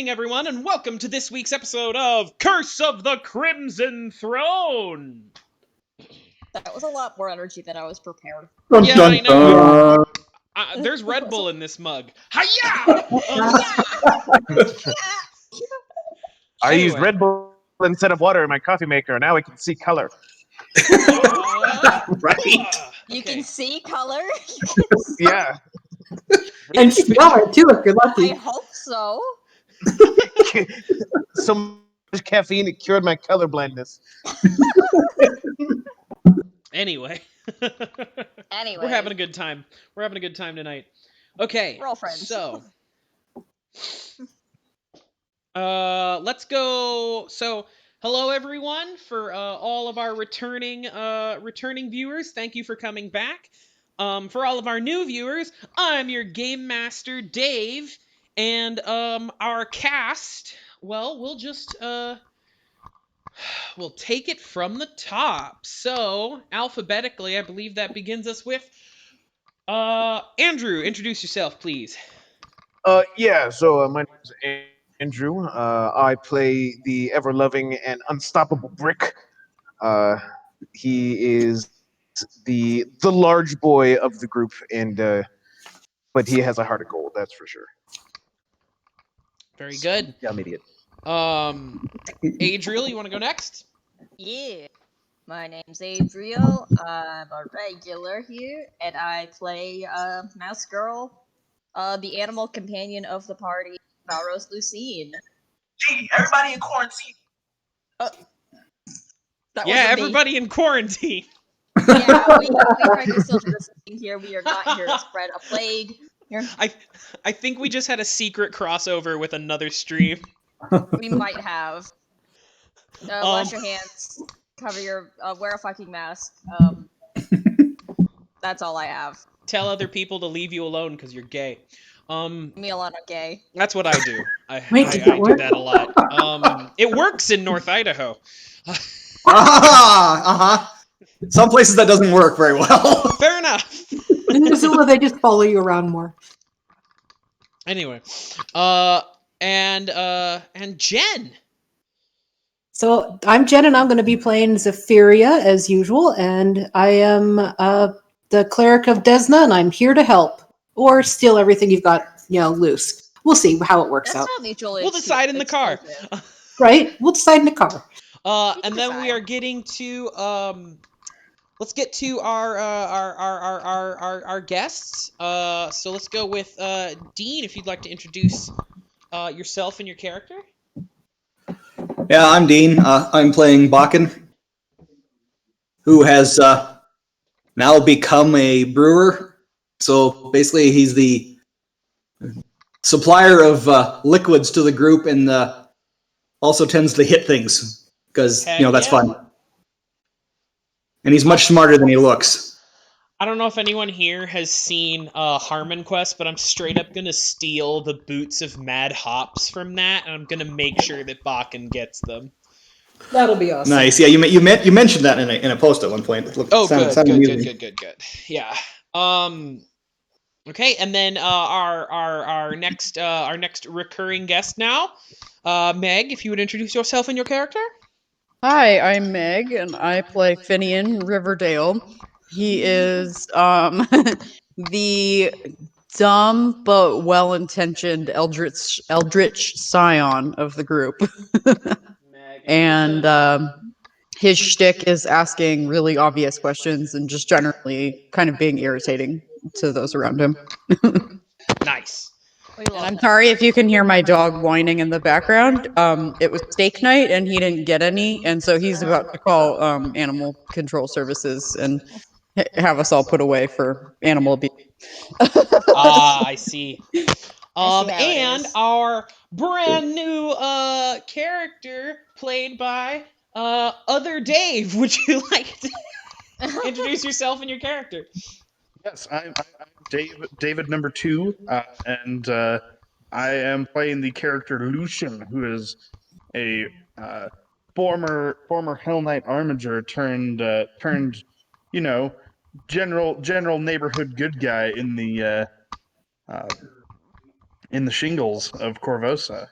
evening, everyone, and welcome to this week's episode of Curse of the Crimson Throne. That was a lot more energy than I was prepared. Yeah, I know. There's Red Bull in this mug. Hi-ya! I used Red Bull instead of water in my coffee maker, and now I can see color. Right. You can see color? Yeah. And smell it too if you're lucky. I hope so. So much caffeine, it cured my color blindness. Anyway. Anyway. We're having a good time. We're having a good time tonight. Okay. We're all friends. So. Let's go. So, hello everyone for all of our returning viewers. Thank you for coming back. For all of our new viewers, I'm your game master Dave, and our cast, well, we'll just we'll take it from the top. So, alphabetically, I believe that begins us with Andrew. Introduce yourself, please. So my name is Andrew. I play the ever-loving and unstoppable Brik. He is the large boy of the group, and but he has a heart of gold, that's for sure. Very good. Yeah, I'm an idiot. Adriel, you want to go next? Yeah. My name's Adriel. I'm a regular here, and I play Mouse Girl, the animal companion of the party, Valros Lucyne. Hey, everybody in quarantine. Everybody in quarantine. Yeah, we practice social distancing here. We are not here to spread a plague. I think we just had a secret crossover with another stream. We might have. Wash your hands. Cover your. Wear a fucking mask. That's all I have. Tell other people to leave you alone because you're gay. Me alone, I'm gay. That's what I do. I Wait, do that a lot. It works in North Idaho. Some places that doesn't work very well. Fair enough. In Missoula, they just follow you around more. Anyway, and Jen. So I'm Jen, and I'm going to be playing Zyph'eria as usual, and I am the cleric of Desna, and I'm here to help or steal everything you've got, loose. We'll see how it works That's out. not mutually. We'll decide in the car. Right? We'll decide in the car. And then we are getting to let's get to our guests. So let's go with Dean, if you'd like to introduce yourself and your character. Yeah, I'm Dean. I'm playing Baken, who has now become a brewer. So basically, he's the supplier of liquids to the group, and also tends to hit things because that's fun. And he's much smarter than he looks. I don't know if anyone here has seen Harmon Quest, but I'm straight up gonna steal the boots of Mad Hops from that, and I'm gonna make sure that Baken gets them. That'll be awesome. Next. Yeah, you mentioned that in a post at one point. Good. Yeah. Okay, and then our next recurring guest now, Meg, if you would introduce yourself and your character. Hi, I'm Meg, and I play Finnian, Riverdale. He is the dumb but well-intentioned eldritch scion of the group. And his shtick is asking really obvious questions and just generally kind of being irritating to those around him. Nice. And I'm sorry if you can hear my dog whining in the background. It was steak night and he didn't get any, and so he's about to call animal control services and have us all put away for animal abuse. I see. And our brand new character played by other Dave. Would you like to introduce yourself and your character? Yes, I'm David number 2, and I am playing the character Lucian, who is a former Hell Knight Armiger turned general neighborhood good guy in the shingles of Korvosa.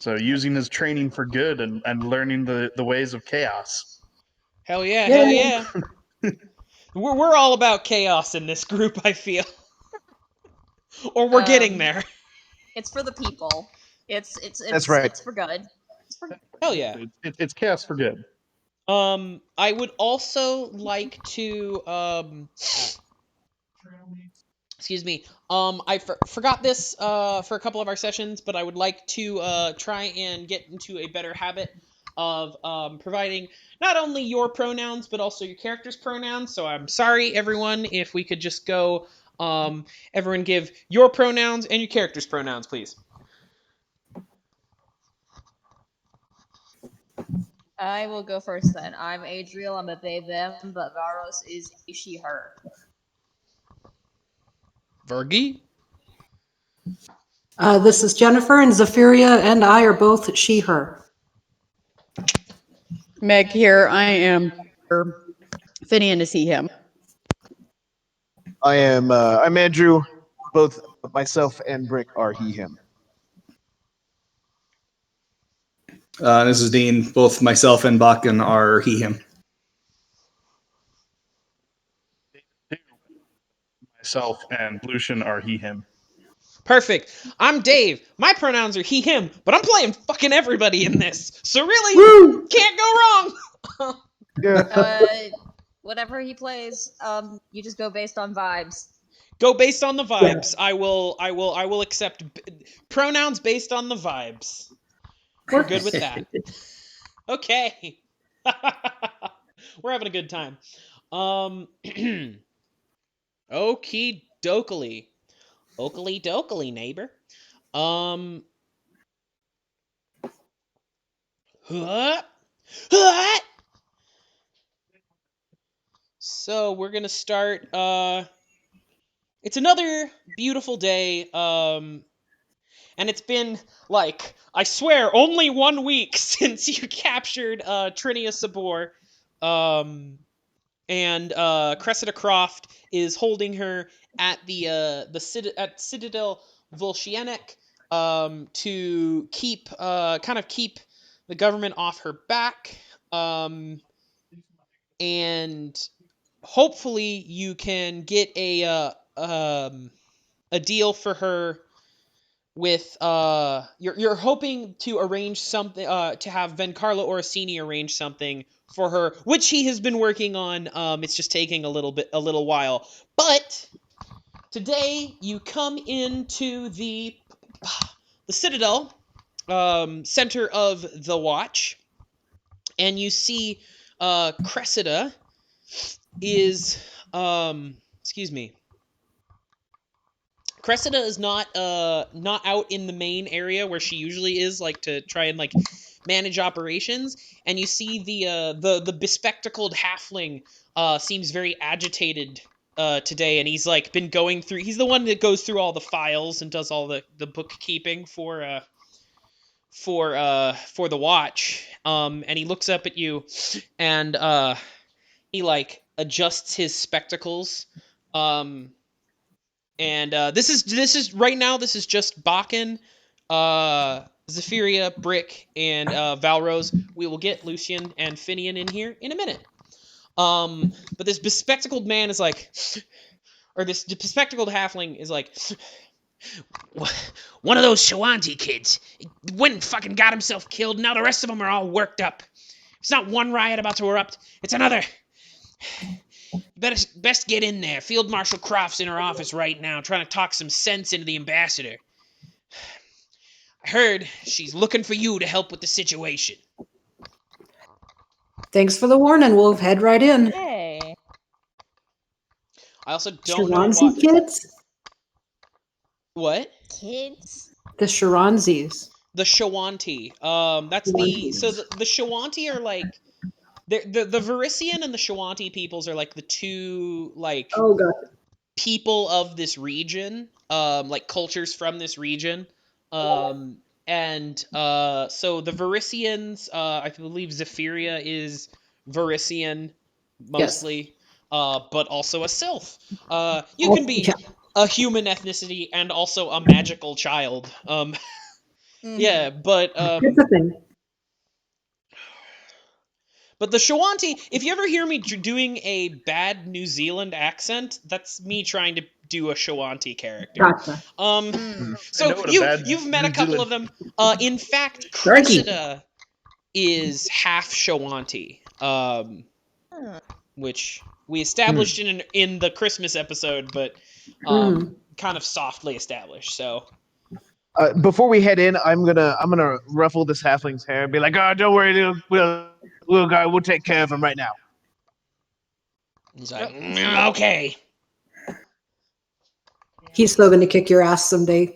So using his training for good and learning the ways of chaos. Hell yeah, hell yeah. We're all about chaos in this group, I feel. Or we're getting there. It's for the people. It's That's right. It's for good. It's for Hell yeah. It's chaos for good. I would also like to excuse me. I forgot this for a couple of our sessions, but I would like to try and get into a better habit of providing not only your pronouns but also your character's pronouns. So I'm sorry, everyone, if we could just go everyone give your pronouns and your character's pronouns, please. I will go first then. I'm Adriel. I'm a they them, but Valros is a she her. Vergi? This is Jennifer, and Zyph'eria and I are both she her. Meg here. I am her. Finnian is he him. I'm Andrew. Both myself and Brik are he him. This is Dean. Both myself and Baken are he him. Myself and Lucian are he him. Perfect. I'm Dave. My pronouns are he, him, but I'm playing fucking everybody in this. So really, can't go wrong. Yeah. Whatever he plays, you just go based on vibes. Go based on the vibes. Yeah. I will accept pronouns based on the vibes. We're good with that. Okay. We're having a good time. Okie dokley. Oakley dokley, neighbor. So we're gonna start. It's another beautiful day. And it's been like, I swear, only 1 week since you captured Trinia Sabor. And Cressida Kroft is holding her at the Citadel Volscianic to keep the government off her back, and hopefully you can get a deal for her with you're hoping to arrange something to have Vencarlo Orsini arrange something for her, which he has been working on. It's just taking a little while. But today you come into the Citadel, center of the Watch, and you see Cressida is excuse me. Cressida is not out in the main area where she usually is, like to try and like manage operations. And you see the bespectacled halfling seems very agitated today, and he's like been going through. He's the one that goes through all the files and does all the bookkeeping for the Watch. And he looks up at you, and he like adjusts his spectacles. And this is right now. This is just Baken, Zyph'eria, Brik, and Valros. We will get Lucian and Finnian in here in a minute. But this bespectacled man is like, or this bespectacled halfling is like, one of those Shawanti kids went and fucking got himself killed. Now the rest of them are all worked up. It's not one riot about to erupt. It's another. Best get in there. Field Marshal Kroft's in her office right now, trying to talk some sense into the ambassador. I heard she's looking for you to help with the situation. Thanks for the warning. We'll head right in. Hey. I also don't know Sharonzi kids? What? Kids? The Sharonzis. The Shawanti. That's Shawantis. so the Shawanti are like the Varisian and the Shawanti peoples are like the two like people of this region, like cultures from this region. And so the Varisians, I believe Zyph'eria is Varisian mostly, but also a sylph. You can be a human ethnicity and also a magical child. Yeah, but It's a thing. But the Shawanti, if you ever hear me doing a bad New Zealand accent, that's me trying to do a Shawanti character. Gotcha. So you've met a couple of them. In fact, Crikey. Cressida is half Shawanti, which we established in the Christmas episode, but kind of softly established. So Before we head in, I'm gonna ruffle this halfling's hair and be like, "Oh, don't worry, we'll take care of him right now." he's like, okay. He's still going to kick your ass someday.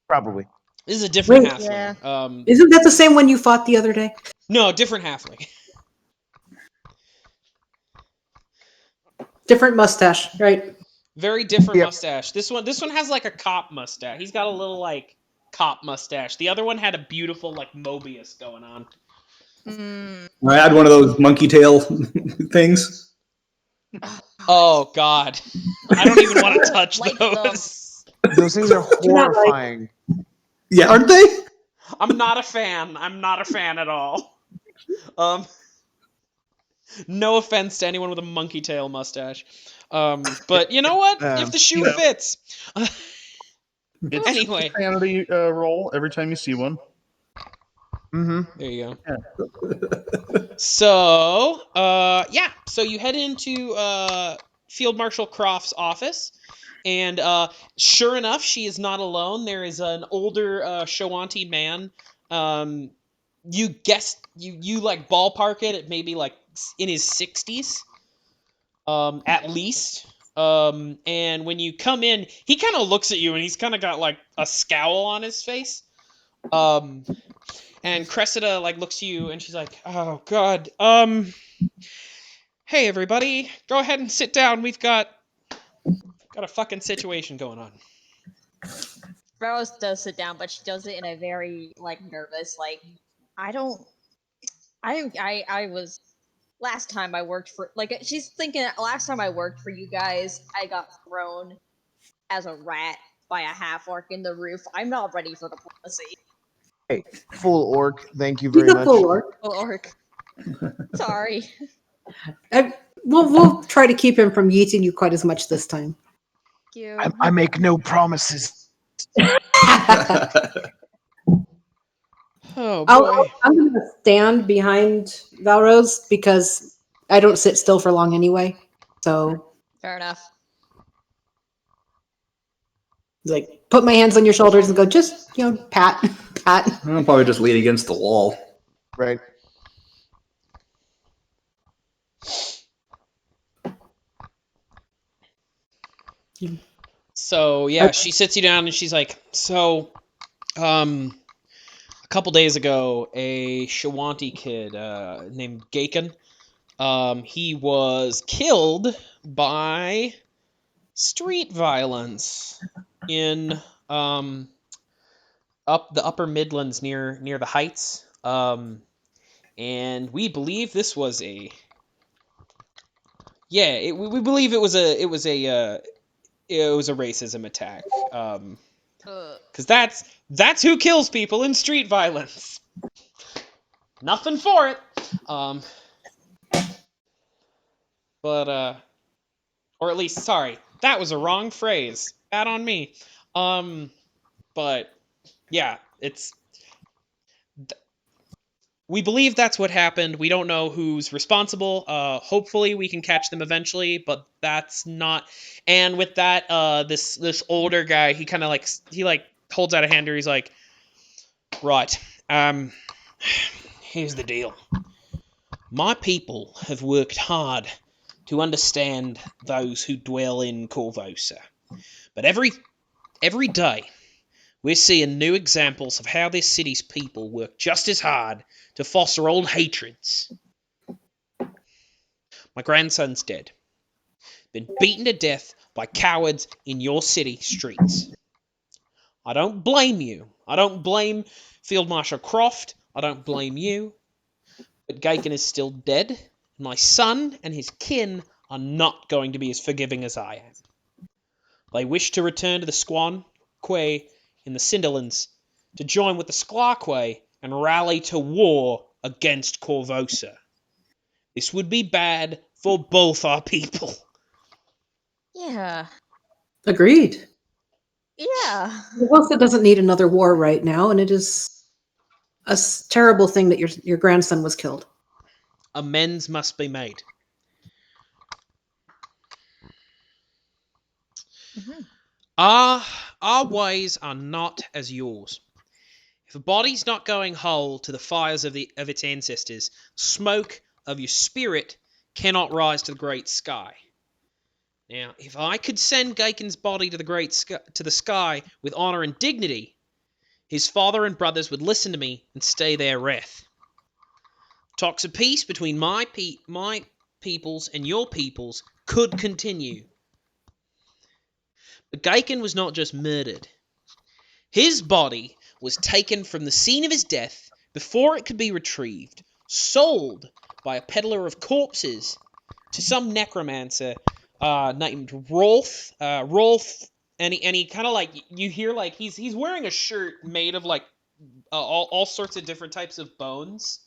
Probably. This is a different Wait. halfling. Isn't that the same one you fought the other day? No, different halfling. Different mustache, right? Very different mustache. This one has like a cop mustache. He's got a little like cop mustache. The other one had a beautiful like Mobius going on. I had one of those monkey tail things. Oh God, I don't even want to touch Like those. Those things are horrifying. Yeah, aren't they? I'm not a fan. I'm not a fan at all. No offense to anyone with a monkey tail mustache. But you know what? If the shoe fits. It's Anyway. a sanity roll every time you see one. Mm-hmm. There you go. So, so you head into Field Marshal Kroft's office, and sure enough, she is not alone. There is an older Shawanti man. You guess you like ballpark it at maybe like in his 60s, at least. And when you come in, he kind of looks at you, and he's kind of got like a scowl on his face. And Cressida like looks at you, and she's like, "Oh God, hey everybody, go ahead and sit down. We've got a fucking situation going on." Valros does sit down, but she does it in a very like nervous, like I was last time I worked for she's thinking last time I worked for you guys, I got thrown as a rat by a half orc in the roof. I'm not ready for diplomacy. Hey, full orc. Thank you very He's a much. full orc. Full orc. Sorry. We'll try to keep him from yeeting you quite as much this time. Thank you. I make no promises. Oh boy. I'm going to stand behind Valros because I don't sit still for long anyway. So, Fair enough. like, put my hands on your shoulders and go, just, pat. I'll probably just lean against the wall. Right. So yeah, she sits you down and she's like, "So, a couple days ago, a Shawanti kid named Baken, he was killed by street violence in up the Upper Midlands near the Heights, and we believe this was a we believe it was a racism attack, because that's who kills people in street violence. Nothing for it, but or at least, sorry, that was a wrong phrase. Bad on me. But yeah, we believe that's what happened. We don't know who's responsible. Hopefully we can catch them eventually, but that's not. And with that, this older guy, he kind of like holds out a hand, or he's like, "Right, here's the deal. My people have worked hard to understand those who dwell in Korvosa, but every day we're seeing new examples of how this city's people work just as hard to foster old hatreds. My grandson's dead. Been beaten to death by cowards in your city streets. I don't blame you. I don't blame Field Marshal Kroft. I don't blame you. But Baken is still dead, and my son and his kin are not going to be as forgiving as I am. They wish to return to the Squan Quay in the Cinderlands to join with the Sklarque and rally to war against Korvosa. This would be bad for both our people. Yeah. Agreed. Yeah. Korvosa doesn't need another war right now, and it is a terrible thing that your grandson was killed. Amends must be made. Mhm. Our ways are not as yours. If a body's not going whole to the fires of its ancestors, smoke of your spirit cannot rise to the great sky. Now, if I could send Gaken's body to the sky with honor and dignity, his father and brothers would listen to me and stay their wrath. Talks of peace between my peoples and your peoples could continue. But Gaken was not just murdered. His body was taken from the scene of his death before it could be retrieved, sold by a peddler of corpses to some necromancer named Rolf. And he kind of like, you hear like he's wearing a shirt made of like all sorts of different types of bones.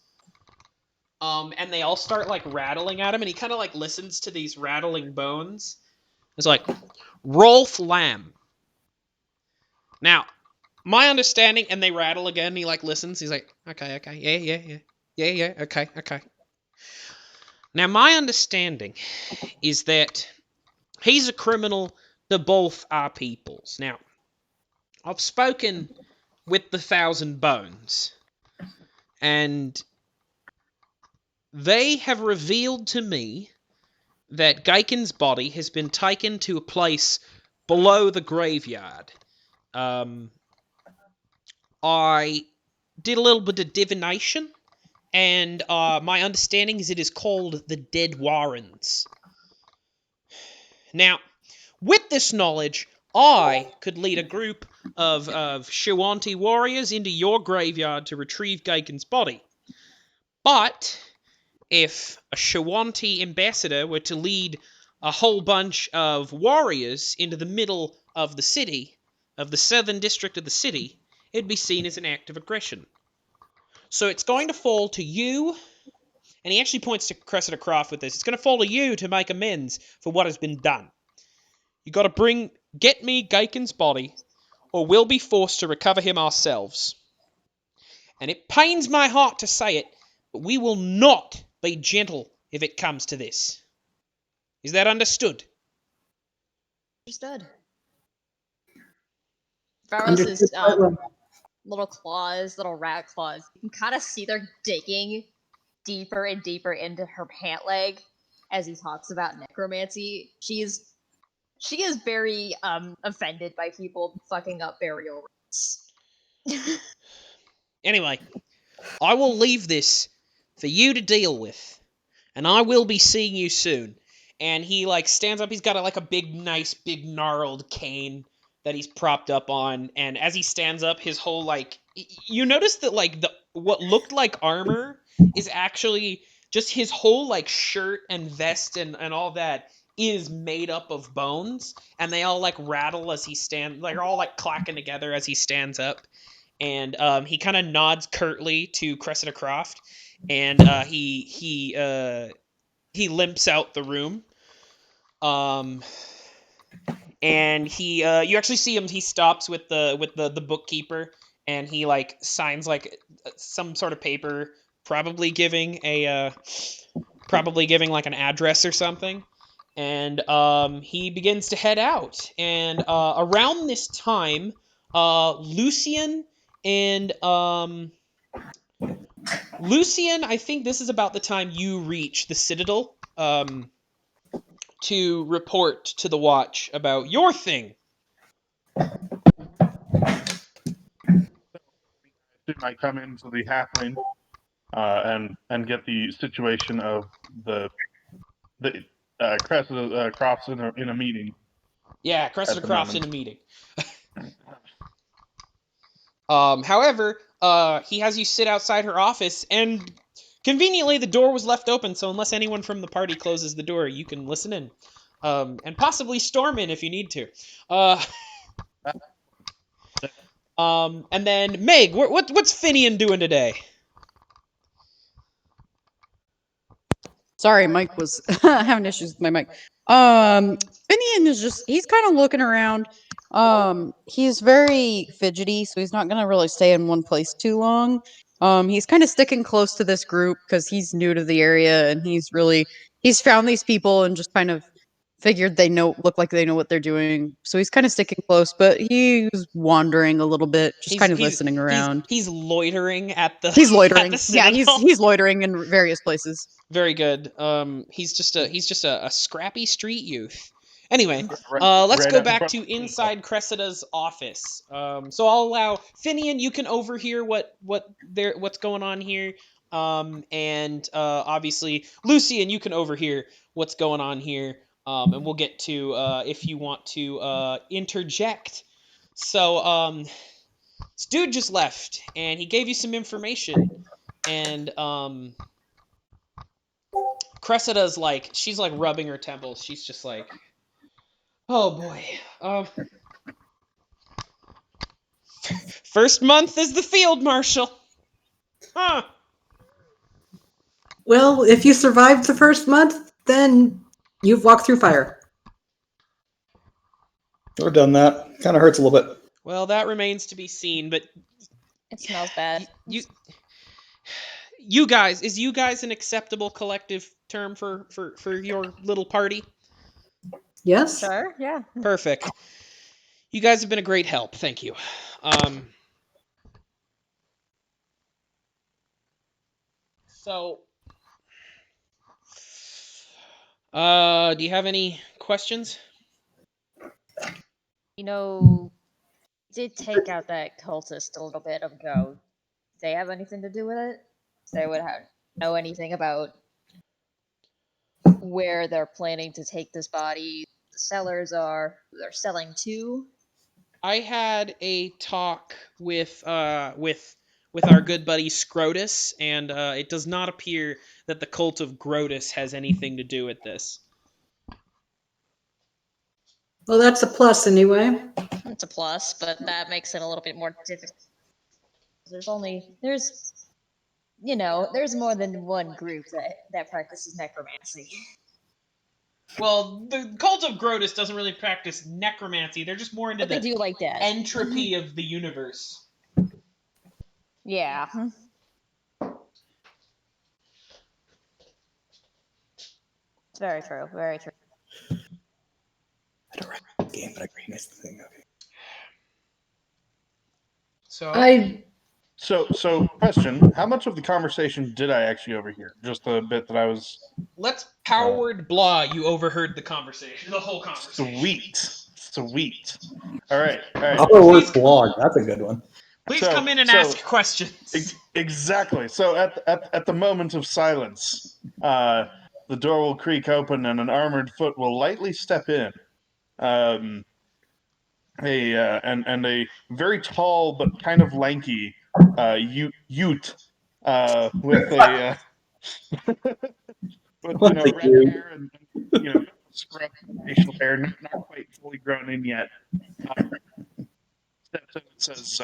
And they all start like rattling at him, and he kind of like listens to these rattling bones. It's like Rolf Lamb. Now, my understanding, and they rattle again. He like listens. He's like, okay, yeah, okay. Now, my understanding is that he's a criminal to both our peoples. Now, I've spoken with the Thousand Bones, and they have revealed to me that Gaken's body has been taken to a place below the graveyard. I did a little bit of divination, and my understanding is it is called the Dead Warrens. Now, with this knowledge, I could lead a group of Shawanti warriors into your graveyard to retrieve Gaken's body. But if a Shawanti ambassador were to lead a whole bunch of warriors into the middle of the city, of the southern district of the city, it'd be seen as an act of aggression. So it's going to fall to you, and he actually points to Cressida Kroft with this, it's going to fall to you to make amends for what has been done. You got to get me Gaken's body, or we'll be forced to recover him ourselves. And it pains my heart to say it, but we will not be gentle if it comes to this. Is that understood? Understood. Understood Valros' quite well. little claws, little rat claws. You can kind of see they're digging deeper and deeper into her pant leg as he talks about necromancy. She is very offended by people fucking up burial rites. Anyway, I will leave this for you to deal with, and I will be seeing you soon. And he like stands up. He's got like a big, nice, big gnarled cane that he's propped up on. And as he stands up, his whole like, you notice that like what looked like armor is actually just his whole like shirt and vest and all that is made up of bones, and they all like rattle as he stands. They're all like clacking together as he stands up. And he kind of nods curtly to Cressida Kroft, and he limps out the room. And he you actually see him. He stops with the bookkeeper, and he like signs like some sort of paper, probably giving like an address or something. And he begins to head out. And around this time, Lucian, I think this is about the time you reach the Citadel to report to the Watch about your thing. I come into the halfling and get the situation of the Cressida Croft's in a meeting. Yeah, Cressida Kroft's in a meeting. However, he has you sit outside her office, and conveniently the door was left open, so unless anyone from the party closes the door, you can listen in. And possibly storm in if you need to. And then Meg, what's Finnian doing today? Sorry, Mike was having issues with my mic. Finnian is he's kind of looking around. He's very fidgety, so he's not gonna really stay in one place too long. He's kind of sticking close to this group because he's new to the area and he's found these people and just kind of figured look like they know what they're doing. So he's kind of sticking close, but he's wandering a little bit, just kind of listening around. He's loitering at the He's loitering. at the Citadel. Yeah, he's loitering in various places. Very good. He's just a scrappy street youth. Anyway, let's go back to inside Cressida's office. So I'll allow Finnian. You can overhear what's going on here. And obviously Lucian, you can overhear what's going on here. And we'll get to if you want to interject. So this dude just left, and he gave you some information, and Cressida's she's rubbing her temples. She's just like, oh boy. First month is the field marshal. Huh. Well, if you survived the first month, then you've walked through fire. I've done that. Kind of hurts a little bit. Well, that remains to be seen, but It smells bad. You guys, is you guys an acceptable collective term for your little party? Yes? Sure, yeah. Perfect. You guys have been a great help. Thank you. So, do you have any questions? Did take out that cultist a little bit ago. Do they have anything to do with it? They would know anything about where they're planning to take this body, the sellers are, who they're selling to? I had a talk with our good buddy Scrotus, and it does not appear that the cult of Grotus has anything to do with this. Well, that's a plus anyway. It's a plus, but that makes it a little bit more difficult. There's more than one group that practices necromancy. Well, the cult of Grotus doesn't really practice necromancy. They're just more into But they do like that. entropy of the universe. Yeah. It's very true. Very true. I don't write the game, but I recognize the thing. Okay. So, question: how much of the conversation did I actually overhear? Just the bit that I was. Let's powered blah. You overheard the conversation, the whole conversation. Sweet. All right. Upper work blog. That's a good one. Please come in and ask questions. Exactly. So at the moment of silence, the door will creak open and an armored foot will lightly step in. And a very tall but kind of lanky Ute with a with red hair and scrubbed facial hair, not quite fully grown in yet. Steps in and says,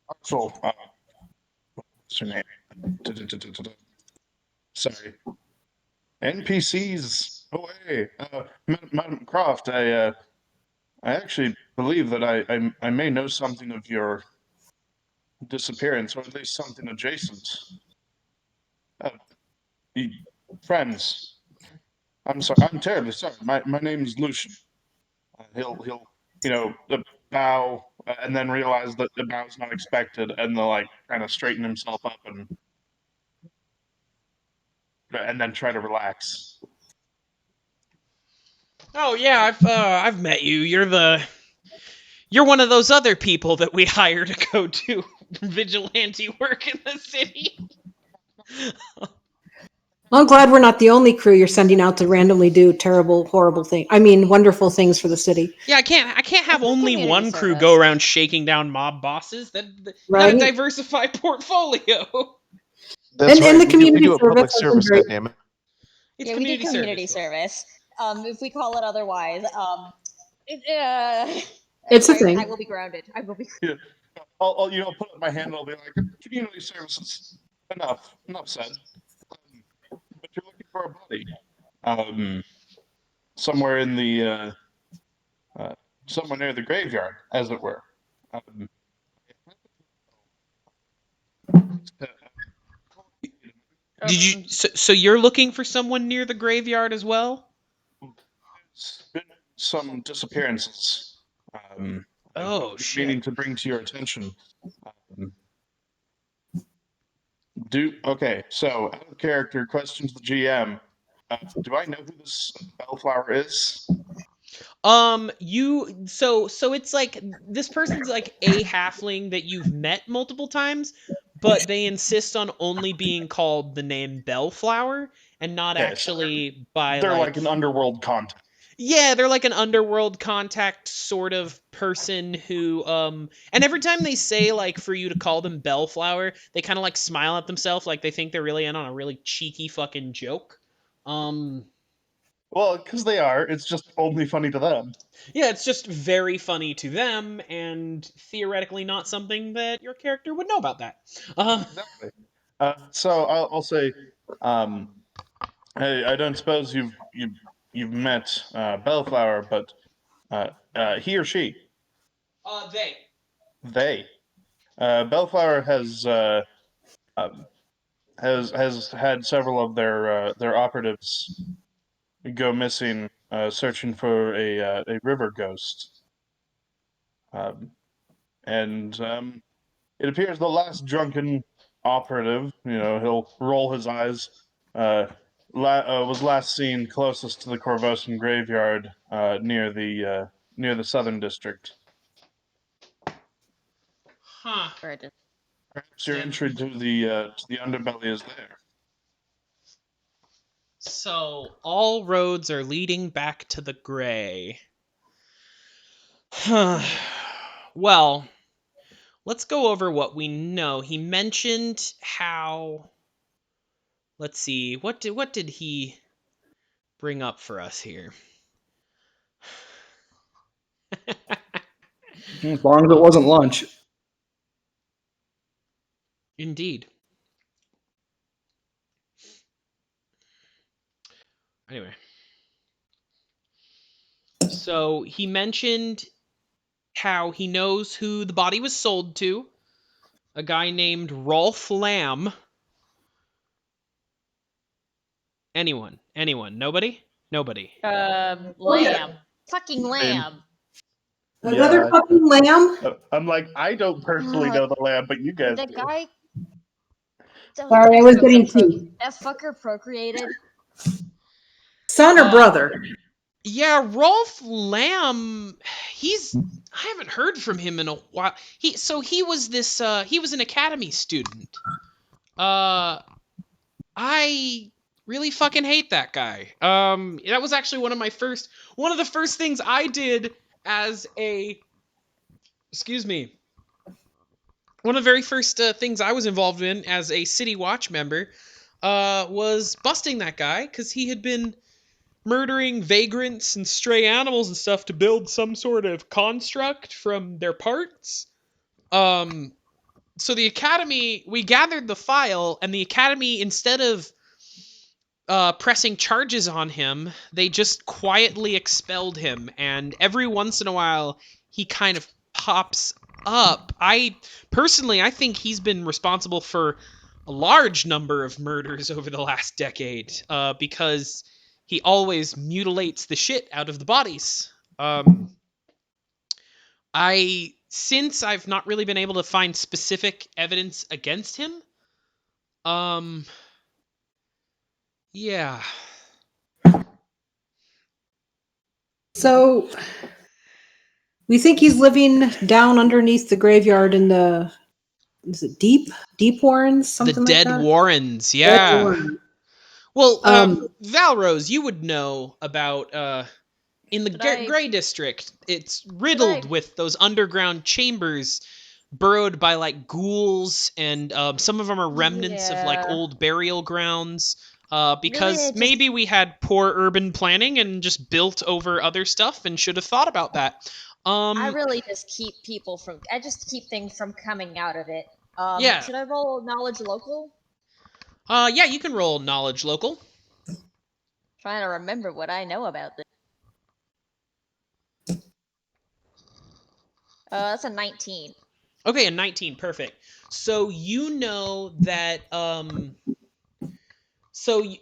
Marshal, what's her name? Sorry. NPCs away. Madam Kroft, I actually believe that I may know something of your disappearance, or at least something adjacent. Friends, I'm sorry. I'm terribly sorry. My name is Lucian. He'll bow and then realize that the bow's not expected, and they'll kind of straighten himself up and then try to relax. Oh yeah, I've met you. You're one of those other people that we hire to go do vigilante work in the city. Well, I'm glad we're not the only crew you're sending out to randomly do terrible, horrible things. I mean, wonderful things for the city. Yeah, I can't have only one crew go around shaking down mob bosses. That gotta diversify portfolio. That's right. And the We community do a public service. service, goddammit. It's we do community service. If we call it otherwise. It's a I thing. will be grounded. I will be. Yeah. I'll put up my hand and I'll be like, community services. Enough said. But you're looking for a body. Somewhere in the somewhere near the graveyard, as it were. Um, Did you? So you're looking for someone near the graveyard as well? There's been some disappearances. Oh I've been shit. meaning to bring to your attention. Um, okay, so out of character, question to the GM. Do I know who this Bellflower is? So it's like this person's like a halfling that you've met multiple times, but they insist on only being called the name Bellflower and not Okay, so actually by they're like like an underworld contact. yeah, they're like an underworld contact sort of person who and every time they say like for you to call them Bellflower, they kind of like smile at themselves like they think they're really in on a really cheeky fucking joke. Um Well, because they are. It's just only funny to them. yeah, it's just very funny to them and theoretically not something that your character would know about that. Exactly. So I'll say, um, I don't suppose you've met Bellflower, but he or she, They. they, Bellflower um, has had several of their operatives go missing, searching for a river ghost, um, and it appears the last drunken operative, he'll roll his eyes, was last seen closest to the Korvosan graveyard near the southern district. Huh. Perhaps your entry to the underbelly is there. So all roads are leading back to the gray. Well, let's go over what we know. He mentioned how let's see, what did he bring up for us here? As long as it wasn't lunch. Indeed. Anyway. So he mentioned how he knows who the body was sold to. A guy named Rolf Lamb. Anyone? Nobody? Nobody. Lamb. Fucking lamb. Another Yeah. fucking lamb? I'm like, I don't personally know the lamb, but you guys The do. guy. Sorry, I was getting tea. That fucker procreated. Son or brother? Yeah, Rolf Lamb, I haven't heard from him in a while. He was an academy student. I really fucking hate that guy. That was actually one of the first things I did as a excuse me. One of the very first things I was involved in as a City Watch member was busting that guy because he had been murdering vagrants and stray animals and stuff to build some sort of construct from their parts. So the Academy, we gathered the file, and the Academy, instead of pressing charges on him, they just quietly expelled him. And every once in a while, he kind of pops up. I think he's been responsible for a large number of murders over the last decade because he always mutilates the shit out of the bodies. Since I've not really been able to find specific evidence against him, yeah. So we think he's living down underneath the graveyard in the Deep Warrens, something The like Dead that? Warrens, Dead yeah. Warrens. Well, Valros, you would know about in the Should Gray District. It's riddled with those underground chambers burrowed by like ghouls, and some of them are remnants of like Yeah. old burial grounds. because Really, maybe we had poor urban planning and just built over other stuff and should have thought about that. I really just keep people from. I just keep things from coming out of it. Yeah. Should I roll knowledge local? Yeah, you can roll knowledge local. Trying to remember what I know about this. That's a 19. Okay, a 19, perfect. So you know that so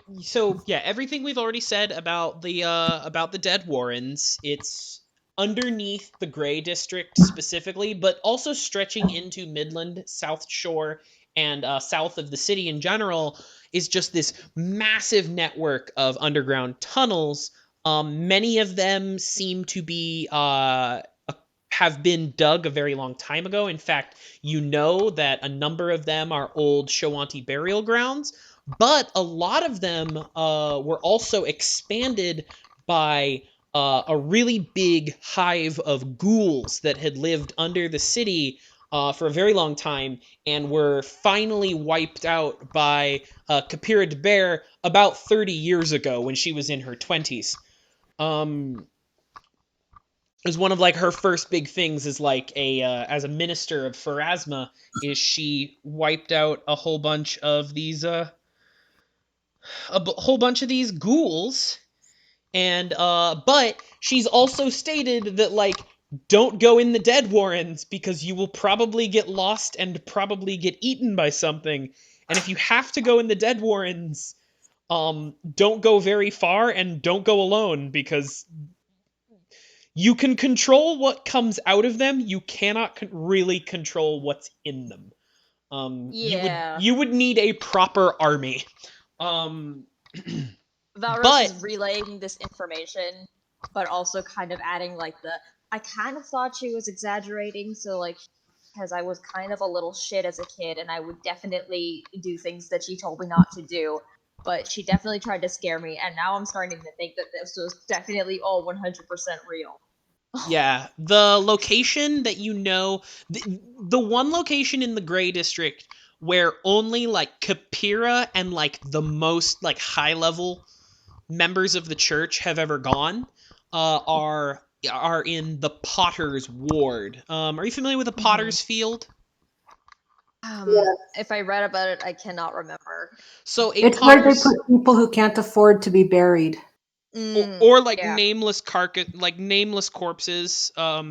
yeah, everything we've already said about the Dead Warrens, it's underneath the Grey District specifically, but also stretching into Midland, South Shore, and south of the city in general is just this massive network of underground tunnels. Many of them seem to be have been dug a very long time ago. In fact, you know that a number of them are old Shoanti burial grounds, but a lot of them were also expanded by a really big hive of ghouls that had lived under the city for a very long time and were finally wiped out by Kapira de Bear about 30 years ago when she was in her 20s. Is one of like her first big things is like a as a minister of Pharasma is she wiped out a whole bunch of these whole bunch of these ghouls, and but she's also stated that like don't go in the Dead Warrens because you will probably get lost and probably get eaten by something, and if you have to go in the Dead Warrens, don't go very far and don't go alone because you can control what comes out of them. You cannot really control what's in them. Yeah. You would need a proper army. Valros but is relaying this information, but also kind of adding like I kind of thought she was exaggerating, so like, because I was kind of a little shit as a kid, and I would definitely do things that she told me not to do. But she definitely tried to scare me, and now I'm starting to think that this was definitely all 100% real. Yeah, the location that you know, the one location in the Grey District where only like Kapira and like the most like high level members of the church have ever gone are in the Potter's Ward. Are you familiar with the Potter's Field? If I read about it, I cannot remember. So it's where they put people who can't afford to be buried. Or like nameless like nameless corpses,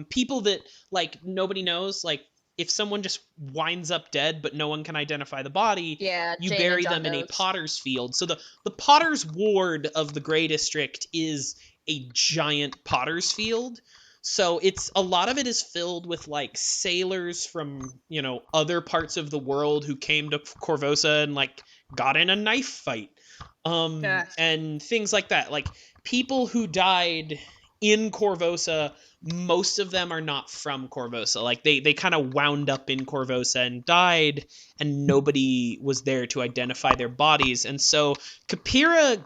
people that like nobody knows, like if someone just winds up dead but no one can identify the body, you bury them in a potter's field. So the potter's ward of the Grey District is a giant potter's field. So it's a lot of it is filled with like sailors from, you know, other parts of the world who came to Korvosa and like got in a knife fight. And things like that. Like people who died in Korvosa, most of them are not from Korvosa. Like they kind of wound up in Korvosa and died, and nobody was there to identify their bodies. And so Kapira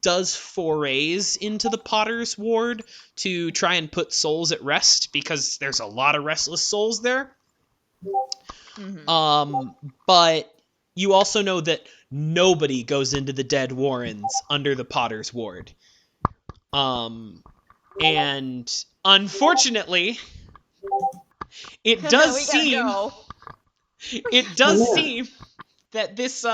does forays into the Potter's Ward to try and put souls at rest because there's a lot of restless souls there. But you also know that nobody goes into the Dead Warrens under the Potter's Ward. And unfortunately, it does seem that this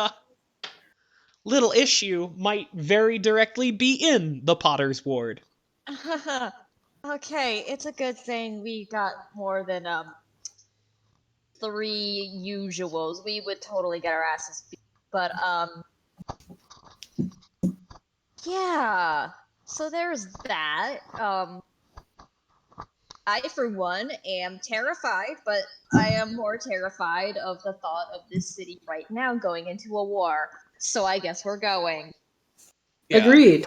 little issue might very directly be in the Potter's Ward. Okay, it's a good thing we got more than 3 usuals. We would totally get our asses beat. But yeah. So there's that. I, for one, am terrified, but I am more terrified of the thought of this city right now going into a war. So I guess we're going. Yeah. Agreed.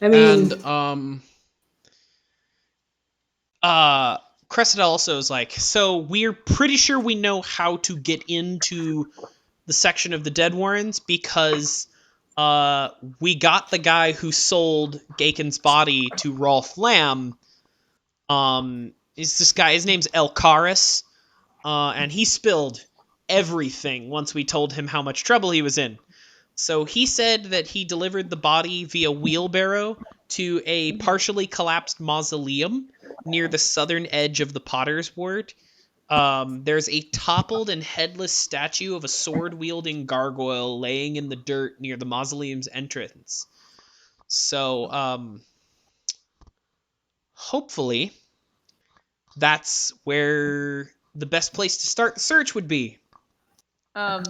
I mean, and Cressida also is like, so we're pretty sure we know how to get into the section of the Dead Warrens because we got the guy who sold Gaken's body to Rolf Lamb. Is this guy? His name's Elkaris, and he spilled everything once we told him how much trouble he was in. So he said that he delivered the body via wheelbarrow to a partially collapsed mausoleum near the southern edge of the Potter's Ward. There's a toppled and headless statue of a sword-wielding gargoyle laying in the dirt near the mausoleum's entrance. So, hopefully, that's where the best place to start the search would be. I'm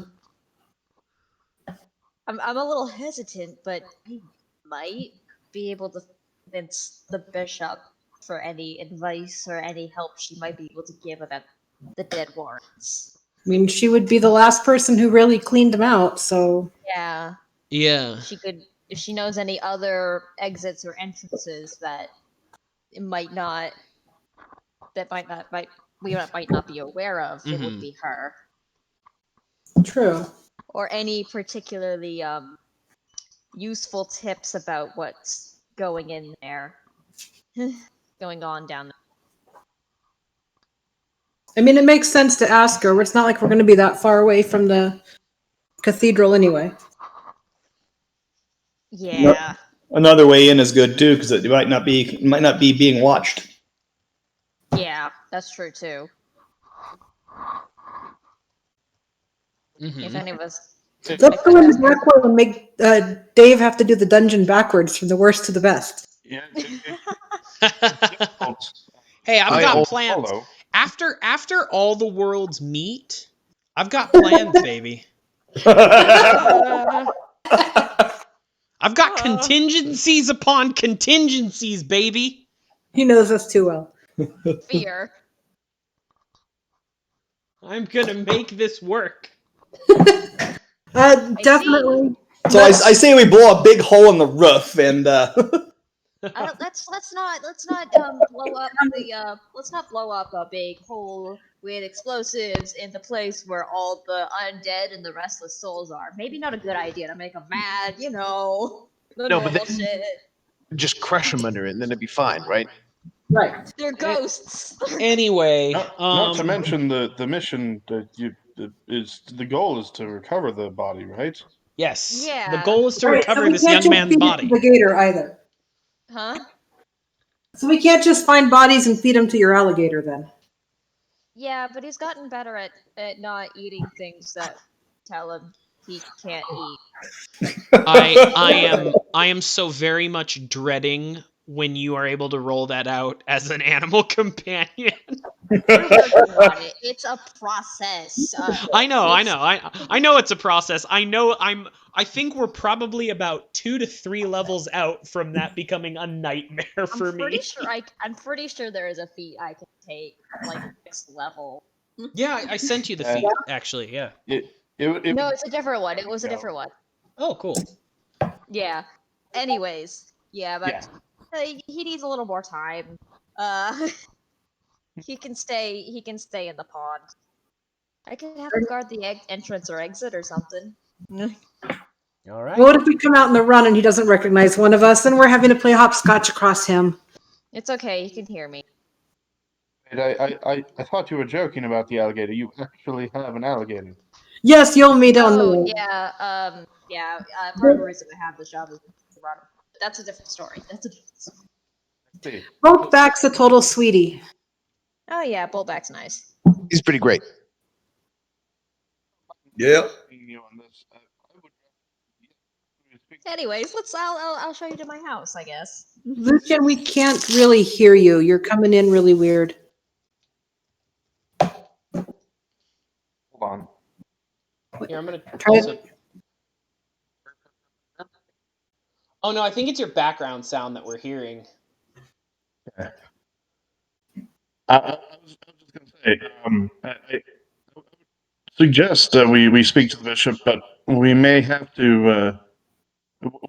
a little hesitant, but I might be able to convince the bishop for any advice or any help she might be able to give about the dead warrants. I mean, she would be the last person who really cleaned them out, so... Yeah. Yeah. She could, if she knows any other exits or entrances that it might not be aware of, it would be her. True. Or any particularly useful tips about what's going in there, going on down there. I mean, it makes sense to ask her. It's not like we're going to be that far away from the cathedral anyway. Yeah. Another way in is good too, because it might not be being watched. Yeah, that's true too. If any of us. Let's go in the back way and make Dave have to do the dungeon backwards from the worst to the best. Yeah. Hey, I've got plans. After all the worlds meet, I've got plans, baby. I've got contingencies upon contingencies, baby. He knows us too well. Fear. I'm gonna make this work. Definitely. So I say we blow a big hole in the roof and. Let's not blow up a big hole with explosives in the place where all the undead and the restless souls are. Maybe not a good idea to make them mad, you know. No, but then just crush them under it, and then it'd be fine, right? Right. They're ghosts. Anyway, not to mention the mission that the goal is to recover the body, right? Yes. Yeah. The goal is to recover so this young man's body. The gator either. Huh? So we can't just find bodies and feed them to your alligator then. Yeah, but he's gotten better at not eating things that tell him he can't eat. I am so very much dreading when you are able to roll that out as an animal companion. It's a process. I know it's a process. I think we're probably about 2 to 3 levels out from that becoming a nightmare for me. I'm pretty sure there is a feat I can take, like next level. Yeah, I sent you the feat actually. Yeah. No, it's a different one. It was a different one. Oh, cool. Yeah. Anyways, yeah, but he needs a little more time. He can stay in the pond. I could have him guard the entrance or exit or something. All right. What if we come out in the run and he doesn't recognize one of us and we're having to play hopscotch across him? It's okay, he can hear me. I thought you were joking about the alligator. You actually have an alligator. Yes, you'll meet on the way. Part of the reason I have the job is to run. That's a different story. Boltback's a total sweetie. Oh yeah, Boltback's nice. He's pretty great. Yeah. Anyways, I'll show you to my house, I guess. Lucian, we can't really hear you. You're coming in really weird. Hold on. Here, I'm gonna try it. Oh no, I think it's your background sound that we're hearing. Okay. I was just going to say, I suggest that we speak to the bishop, but we may have to.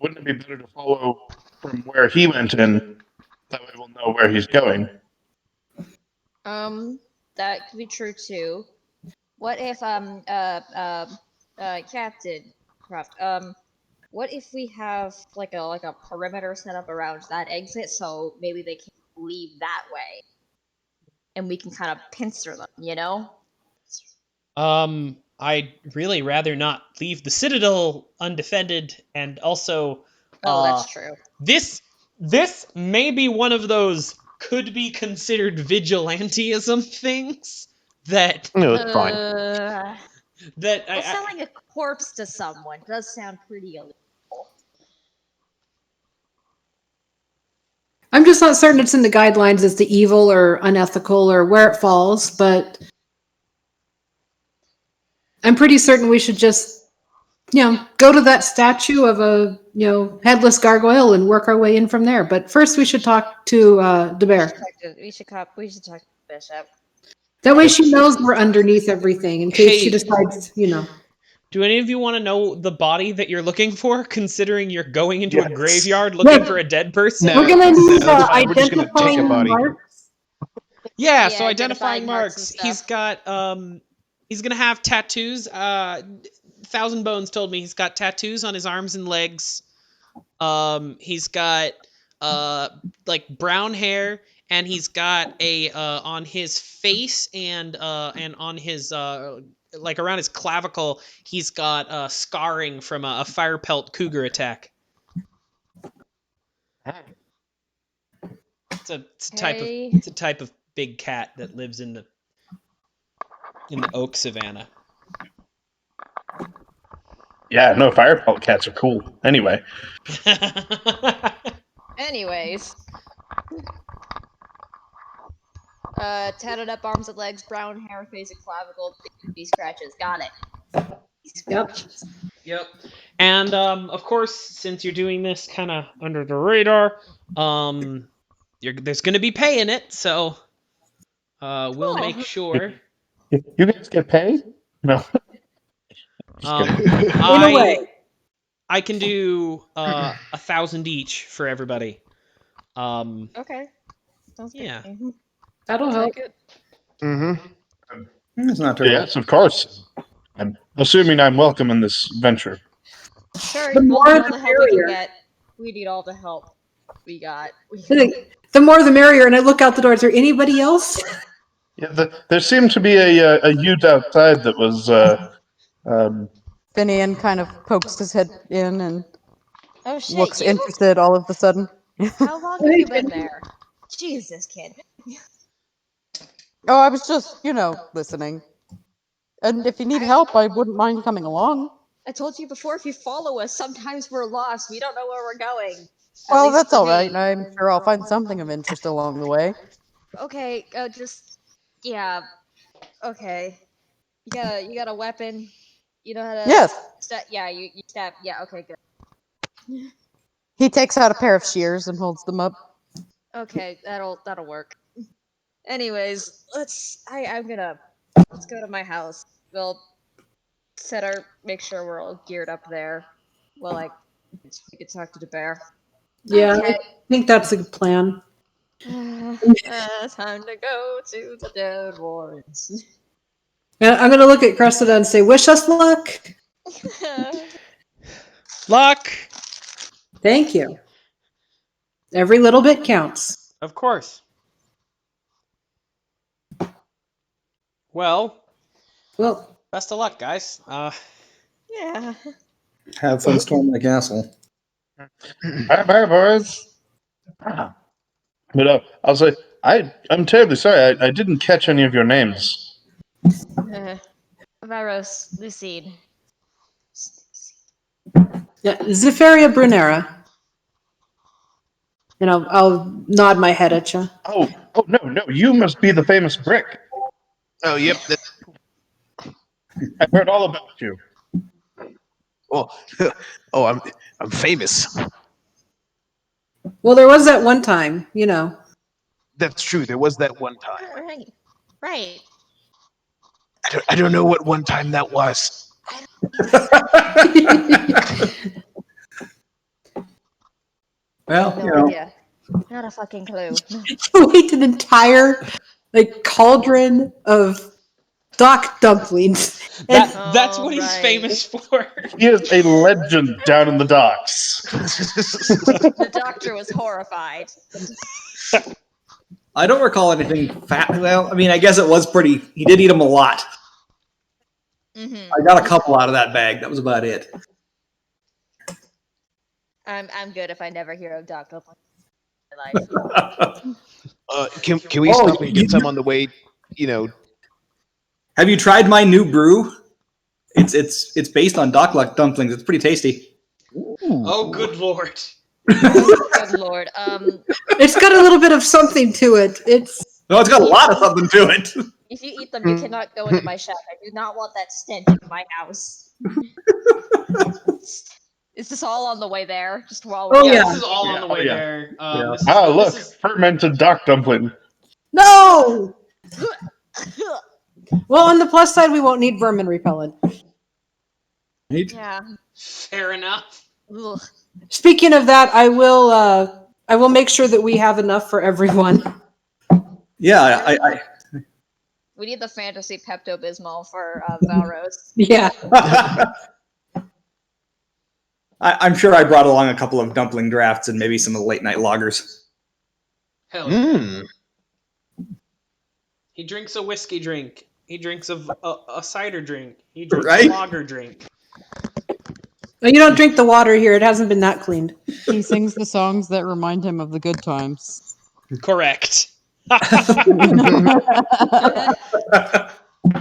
Wouldn't it be better to follow from where he went in? That way we'll know where he's going. That could be true too. What if Captain Kroft, what if we have like a perimeter set up around that exit so maybe they can't leave that way? And we can kind of pincer them, you know? I'd really rather not leave the Citadel undefended, and also, Oh, that's true. this may be one of those could be considered vigilantism things that No, it's fine. that Well, selling a corpse to someone does sound pretty illegal. I'm just not certain it's in the guidelines as the evil or unethical or where it falls, but I'm pretty certain we should just, go to that statue of a, headless gargoyle and work our way in from there. But first we should talk to the bear. We should talk to the bishop. That way she knows we're underneath everything in case she decides, Do any of you want to know the body that you're looking for, considering you're going into a Yes. graveyard looking for a dead person? No. We're gonna need that's fine. We're just gonna take a identifying body. marks. Yeah, Yeah, so identifying identifying marks. marks and He's got he's gonna have tattoos. Thousand Bones told me he's got tattoos on his arms and legs. He's got like brown hair, and he's got a on his face and on his like around his clavicle, he's got scarring from a fire pelt cougar attack. It's a type of big cat that lives in the oak savanna. Yeah, no, fire pelt cats are cool. Anyway, Anyways. Tatted up arms and legs, brown hair, face and clavicle, big scratches. Got it. Yep. Yep. And of course, since you're doing this kind of under the radar, there's going to be pay in it, so we'll Cool. make sure. you guys get paid? No. In a way. I can do 1,000 each for everybody. Okay. Sounds good. Yeah. Mhm. That'll help. Good. Mm-hmm. It's not terrible. Yes, of course. I'm assuming I'm welcome in this venture. Sure, The we'll more need all the the help we can merrier. get. We need all the help we got. I think the more the merrier, and I look out the door. Is there anybody else? Yeah, there seemed to be a youth outside that was. Finnian kind of pokes his head in and Oh shit, looks you? interested all of a sudden. How long have you been there? Jesus, kid. Oh, I was just, listening. And if you need help, I wouldn't mind coming along. I told you before, if you follow us, sometimes we're lost. We don't know where we're going. At Well, least that's for all right. me. I'm sure I'll find something of interest along the way. Okay, yeah. Okay. You got a weapon. You know how to. Yes. Yeah, you stab. Yeah. Okay, good. He takes out a pair of shears and holds them up. Okay, that'll work. Anyways, let's go to my house. We'll make sure we're all geared up there. Well, we could talk to the bear. Yeah, Okay. I think that's a good plan. Time to go to the dead warrens. And I'm going to look at Cressida and say, wish us luck. Luck! Thank you. Every little bit counts. Of course. Well, best of luck, guys. Yeah. Have fun storming the castle. Bye, boys. But I'll say I'm terribly sorry. I didn't catch any of your names. Valros, Lucyne. Yeah, Zyph'eria Brunera. And I'll nod my head at you. Oh no! You must be the famous Brik. Oh, yep. I've heard all about you. Oh, I'm famous. Well, there was that one time, That's true. There was that one time. Right. I don't know what one time that was. Well, No idea. Not a fucking clue. You ate an entire cauldron of dock dumplings. And That's what he's Alright. famous for. He is a legend down in the docks. The doctor was horrified. I don't recall anything fat. Well, I mean, I guess it was pretty. He did eat them a lot. Mm-hmm. I got a couple out of that bag. That was about it. I'm good if I never hear of Doc Dumpling in my life. Can we stop and get some on the way? You know. Have you tried my new brew? It's based on Doc Luck dumplings. It's pretty tasty. Oh, good lord. Good lord. It's got a little bit of something to it. It's got a lot of something to it. If you eat them, you cannot go into my shack. I do not want that stench in my house. Is this all on the way there? Just while we're This is all on the way there. Look, fermented Doc dumpling. no. Well, on the plus side, we won't need vermin repellent. Yeah. Fair enough. Ugh. Speaking of that, I will make sure that we have enough for everyone. Yeah, We need the fantasy Pepto-Bismol for Valros. Yeah. I'm sure I brought along a couple of dumpling drafts and maybe some of the late night loggers. Hell yeah. He drinks a whiskey drink. He drinks a cider drink. He drinks a lager drink. You don't drink the water here. It hasn't been that cleaned. He sings the songs that remind him of the good times. Correct.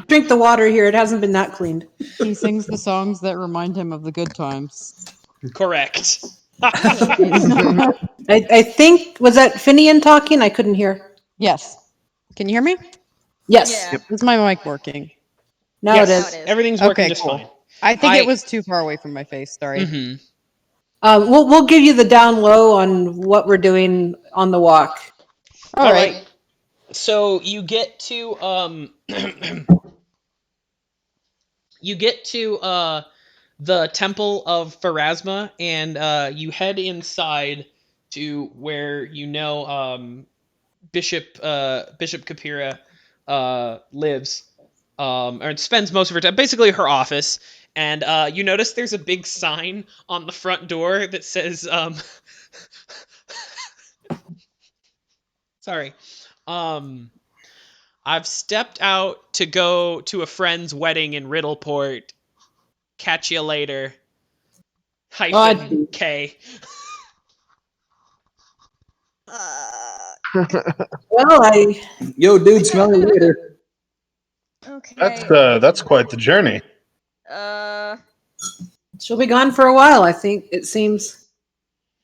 Drink the water here. It hasn't been that cleaned. He sings the songs that remind him of the good times. Correct. I think, was that Finnian talking? I couldn't hear. Yes. Can you hear me? Yes. Yeah. Is my mic working? Now Yes, it is. Everything's working Okay, just cool. fine. I think it was too far away from my face. Sorry. Mm-hmm. We'll give you the down low on what we're doing on the walk. All right. So you get to the Temple of Pharasma, and you head inside to where Bishop Kapira lives, or spends most of her time, basically her office. And you notice there's a big sign on the front door that says sorry. I've stepped out to go to a friend's wedding in Riddleport. Catch you later. -K. Well, Yo, dude, smell you later. Okay. That's quite the journey. she'll be gone for a while, I think, it seems.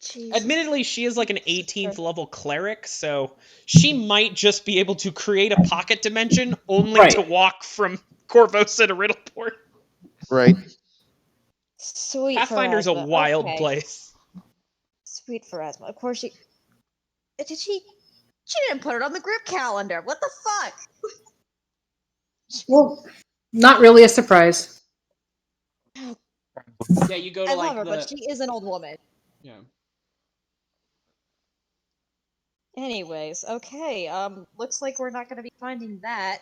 Jesus. Admittedly, she is like an 18th level cleric, so she might just be able to create a pocket dimension only to walk from Korvosa to Riddleport. Right. Sweet Pathfinder's a Pharasma. wild Okay. place. Sweet Pharasma. Of course she didn't put it on the group calendar. What the fuck? Well, not really a surprise. Yeah, you go to I like love her, the... but she is an old woman. Yeah. Anyways, okay. Looks like we're not going to be finding that.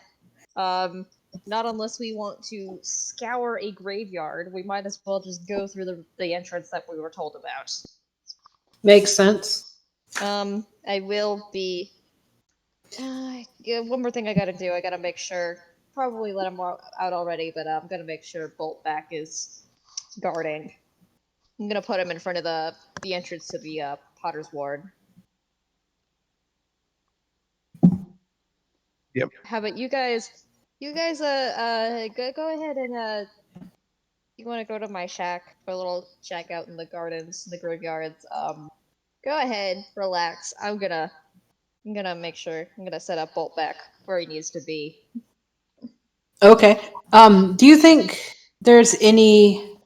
Not unless we want to scour a graveyard. We might as well just go through the entrance that we were told about. Makes sense. I will be. Yeah, one more thing I gotta do. I gotta make sure. Probably let him out already, but I'm gonna make sure Boltback is guarding. I'm gonna put him in front of the entrance to the Potter's Ward. Yep. How about you guys? You guys, go ahead and you want to go to my shack for a little check out in the gardens, the graveyards. Go ahead, relax. I'm gonna make sure. I'm gonna set up Boltback where he needs to be. Okay. Do you think there's any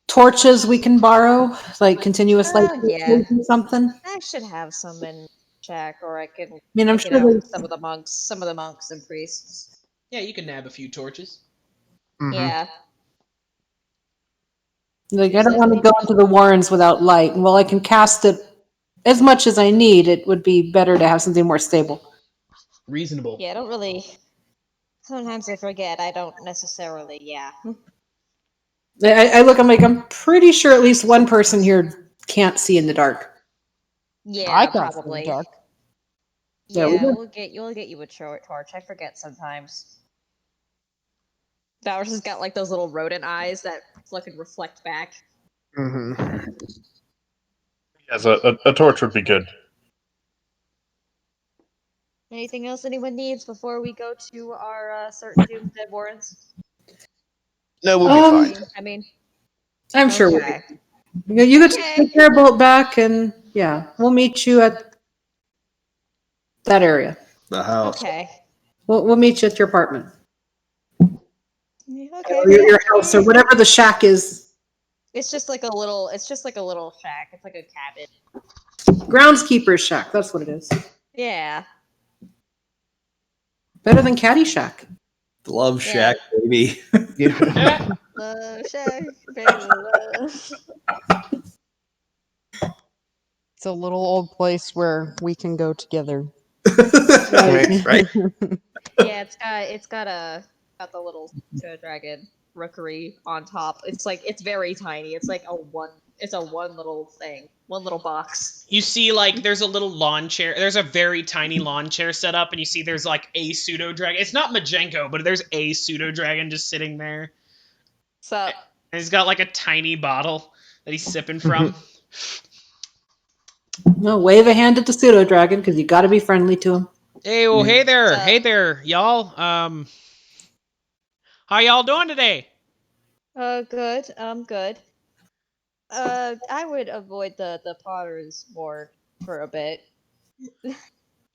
torches we can borrow? Like continuous light Yeah. something? I should have some in shack, or I can. I'm take it sure out with there's- some of the monks and priests. Yeah, you can nab a few torches. Mhm. Yeah. Like, I don't want to go into the warrens without light. Well, I can cast it as much as I need. It would be better to have something more stable. Reasonable. Yeah, I don't really. Sometimes I forget. I don't necessarily. Yeah. I look, I'm pretty sure at least one person here can't see in the dark. Yeah, I can't see in the probably. dark. Yeah, Yeah, we we'll get you a torch. I forget sometimes. Valros has got like those little rodent eyes that fucking reflect back. Mm-hmm. Yes, a torch would be good. Anything else anyone needs before we go to our certain doomsday warrants? No, we'll be fine. I mean, I'm sure okay. you get to Okay. take your boat back, and yeah, we'll meet you at that area. The house. Okay. We'll meet you at your apartment, Okay. your house, or whatever the shack is. It's just like a little shack. It's like a cabin. Groundskeeper's shack. That's what it is. Yeah. Better than Caddy Shack. Love shack, baby. Yeah. Shack, baby, love. It's a little old place where we can go together. Right? Yeah, it's got the little dragon rookery on top. It's very tiny. It's like a one little thing, one little box. You see, like, there's a little lawn chair. There's a very tiny lawn chair set up, and you see there's, like, a pseudo-dragon. It's not Majenko, but there's a pseudo-dragon just sitting there. So, And he's got, like, a tiny bottle that he's sipping from. No, wave a hand at the pseudo dragon because you got to be friendly to him. Hey, well, hey there, y'all. How y'all doing today? good. Good. I would avoid the Potter's Ward for a bit.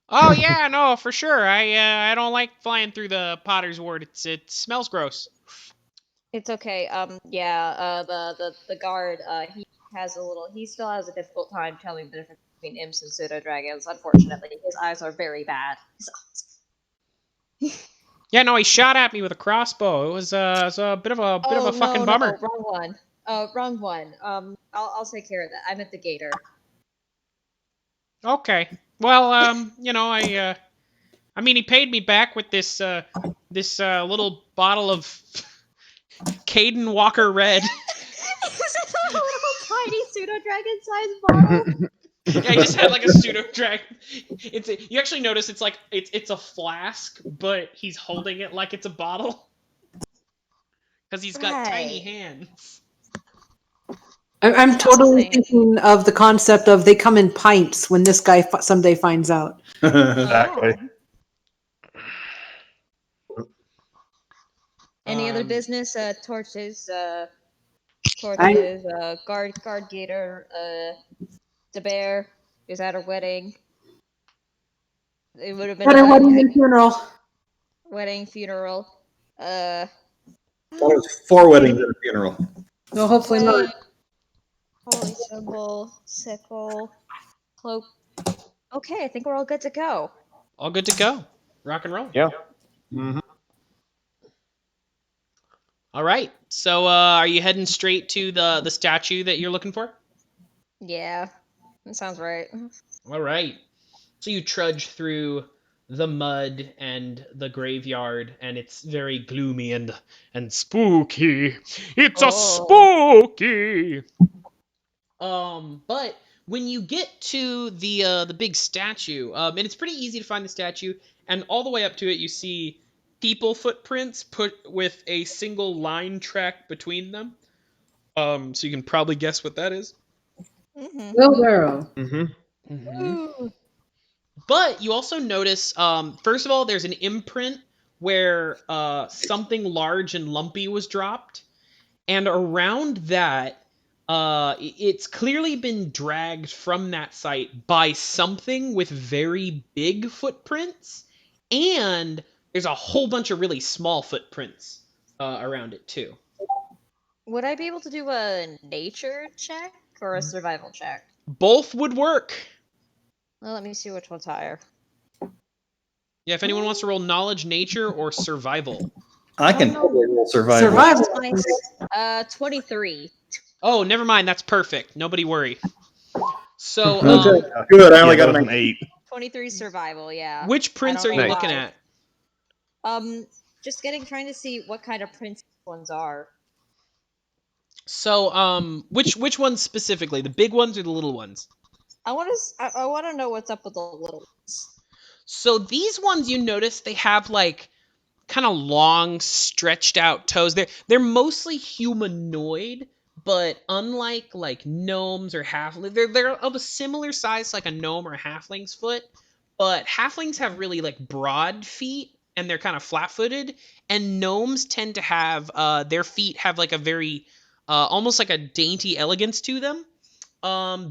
Oh yeah, no, for sure. I don't like flying through the Potter's Ward. It smells gross. It's okay. The guard, he still has a difficult time telling the difference between imps and pseudo dragons. Unfortunately, his eyes are very bad. Yeah, no, he shot at me with a crossbow. It was a bit of a fucking bummer. No, wrong one. Wrong one. I'll take care of that. I'm at the gator. Okay. Well, you know, I mean, he paid me back with this little bottle of Caden Walker Red. Is it a little tiny pseudo dragon sized bottle? Yeah, he just had like a pseudo dragon. You actually notice it's a flask, but he's holding it like it's a bottle because he's got tiny hands. I'm totally thinking of the concept of they come in pints when this guy someday finds out. Exactly. Any other business? Torches, guard gator, the bear is at a wedding. It would have been At a wedding and funeral. Wedding, funeral. That was 4 weddings and a funeral. No, hopefully not. Holy symbol, sickle, cloak. Okay, I think we're all good to go. All good to go. Rock and roll. Yeah. Mm-hmm. All right. So, are you heading straight to the statue that you're looking for? Yeah, that sounds right. All right. So you trudge through the mud and the graveyard, and it's very gloomy and spooky. It's a spooky. But when you get to the big statue, and it's pretty easy to find the statue, and all the way up to it, you see people footprints put with a single line track between them. So you can probably guess what that is. Wheelbarrow. But you also notice, first of all, there's an imprint where something large and lumpy was dropped, and around that, it's clearly been dragged from that site by something with very big footprints, and there's a whole bunch of really small footprints around it too. Would I be able to do a nature check or a survival check? Both would work. Well, let me see which one's higher. Yeah, if anyone wants to roll knowledge, nature, or survival. I can totally roll survival. Survival. 23. Oh, never mind. That's perfect. Nobody worry. So, Good. I only got an 8. 23 survival, yeah. Which prints are you looking at? Just trying to see what kind of prints ones are. So, which ones specifically? The big ones or the little ones? I want to know what's up with the little ones. So these ones, you notice they have like kind of long, stretched out toes. They're mostly humanoid, but unlike like gnomes or halflings, they're of a similar size, like a gnome or a halfling's foot. But halflings have really like broad feet, and they're kind of flat-footed. And gnomes tend to have their feet have like a very almost like a dainty elegance to them.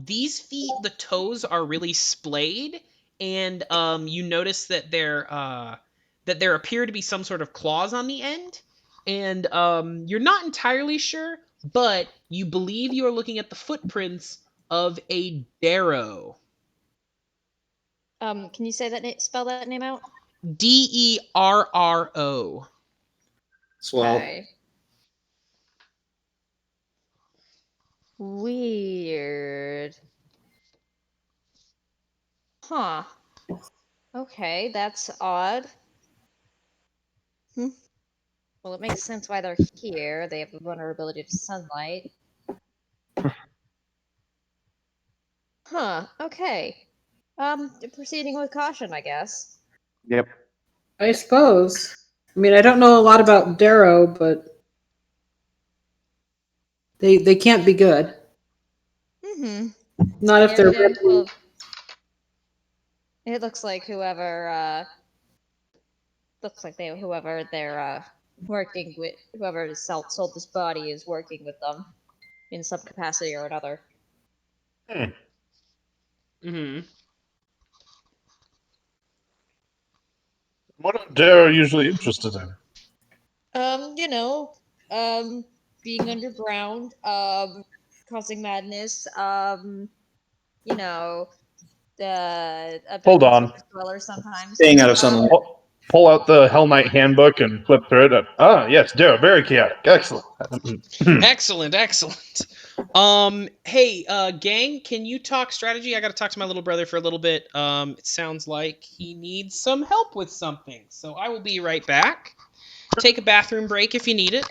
These feet, the toes are really splayed, and you notice that there appear to be some sort of claws on the end, and you're not entirely sure, but you believe you are looking at the footprints of a darrow. Can you say that spell that name out? Derro. Swell. Okay. Weird. Huh. Okay, that's odd. Well, it makes sense why they're here. They have a vulnerability to sunlight. Huh. Okay. Proceeding with caution, I guess. Yep. I suppose. I mean, I don't know a lot about Darrow, but they can't be good. Not if they're Yeah, well, it looks like whoever they're working with, whoever sold this body is working with them in some capacity or another. What are Dare usually interested in? Being underground, causing madness, Hold on. dweller sometimes. Staying out of sunlight. Pull out the Hell Knight handbook and flip through it. Yes, Dare, very chaotic. Excellent. Excellent. Hey, gang, can you talk strategy? I gotta talk to my little brother for a little bit. It sounds like he needs some help with something, so I will be right back. Take a bathroom break if you need it.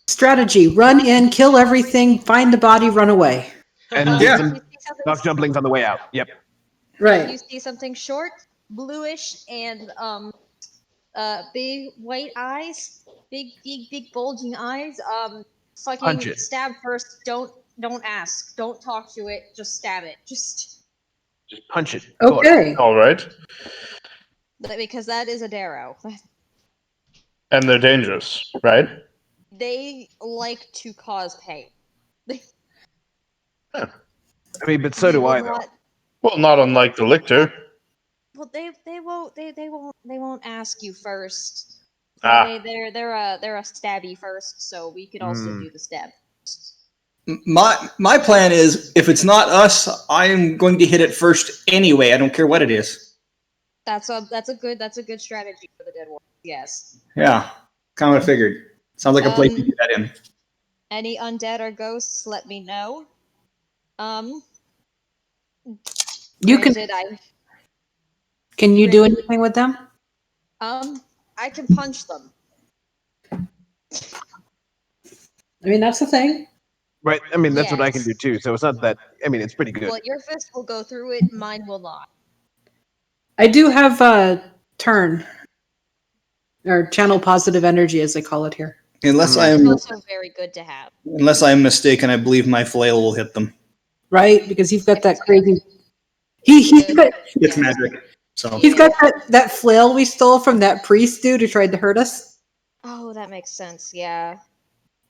Strategy: run in, kill everything, find the body, run away. And get some knock dumplings on the way out. Yep. Right. You see something short, bluish, and big white eyes, big bulging eyes. Fucking Punch it. stab first. Don't ask. Don't talk to it. Just stab it. Just Punch it. Okay. All right. because that is a darrow. And they're dangerous, right? They like to cause pain. I mean, but so do I, though. Well, not unlike the lictor. Well, they won't ask you first. Ah. They're a stabby first, so we can also do the stab. My plan is, if it's not us, I am going to hit it first anyway. I don't care what it is. That's a good strategy for the dead one. Yes. Yeah, kind of what I figured. Sounds like a place to do that in. Any undead or ghosts, let me know. You can. Can you do anything with them? I can punch them. I mean, that's the thing. Right. I mean, that's what I can do too. So it's not that. I mean, it's pretty good. Well, your fist will go through it. Mine will not. I do have a turn, or channel positive energy, as they call it here. Unless That's also very good to have. Unless I'm mistaken, I believe my flail will hit them. Right, because you've got that crazy. He's got. It's magic. So He's got that flail we stole from that priest dude who tried to hurt us. Oh, that makes sense. Yeah.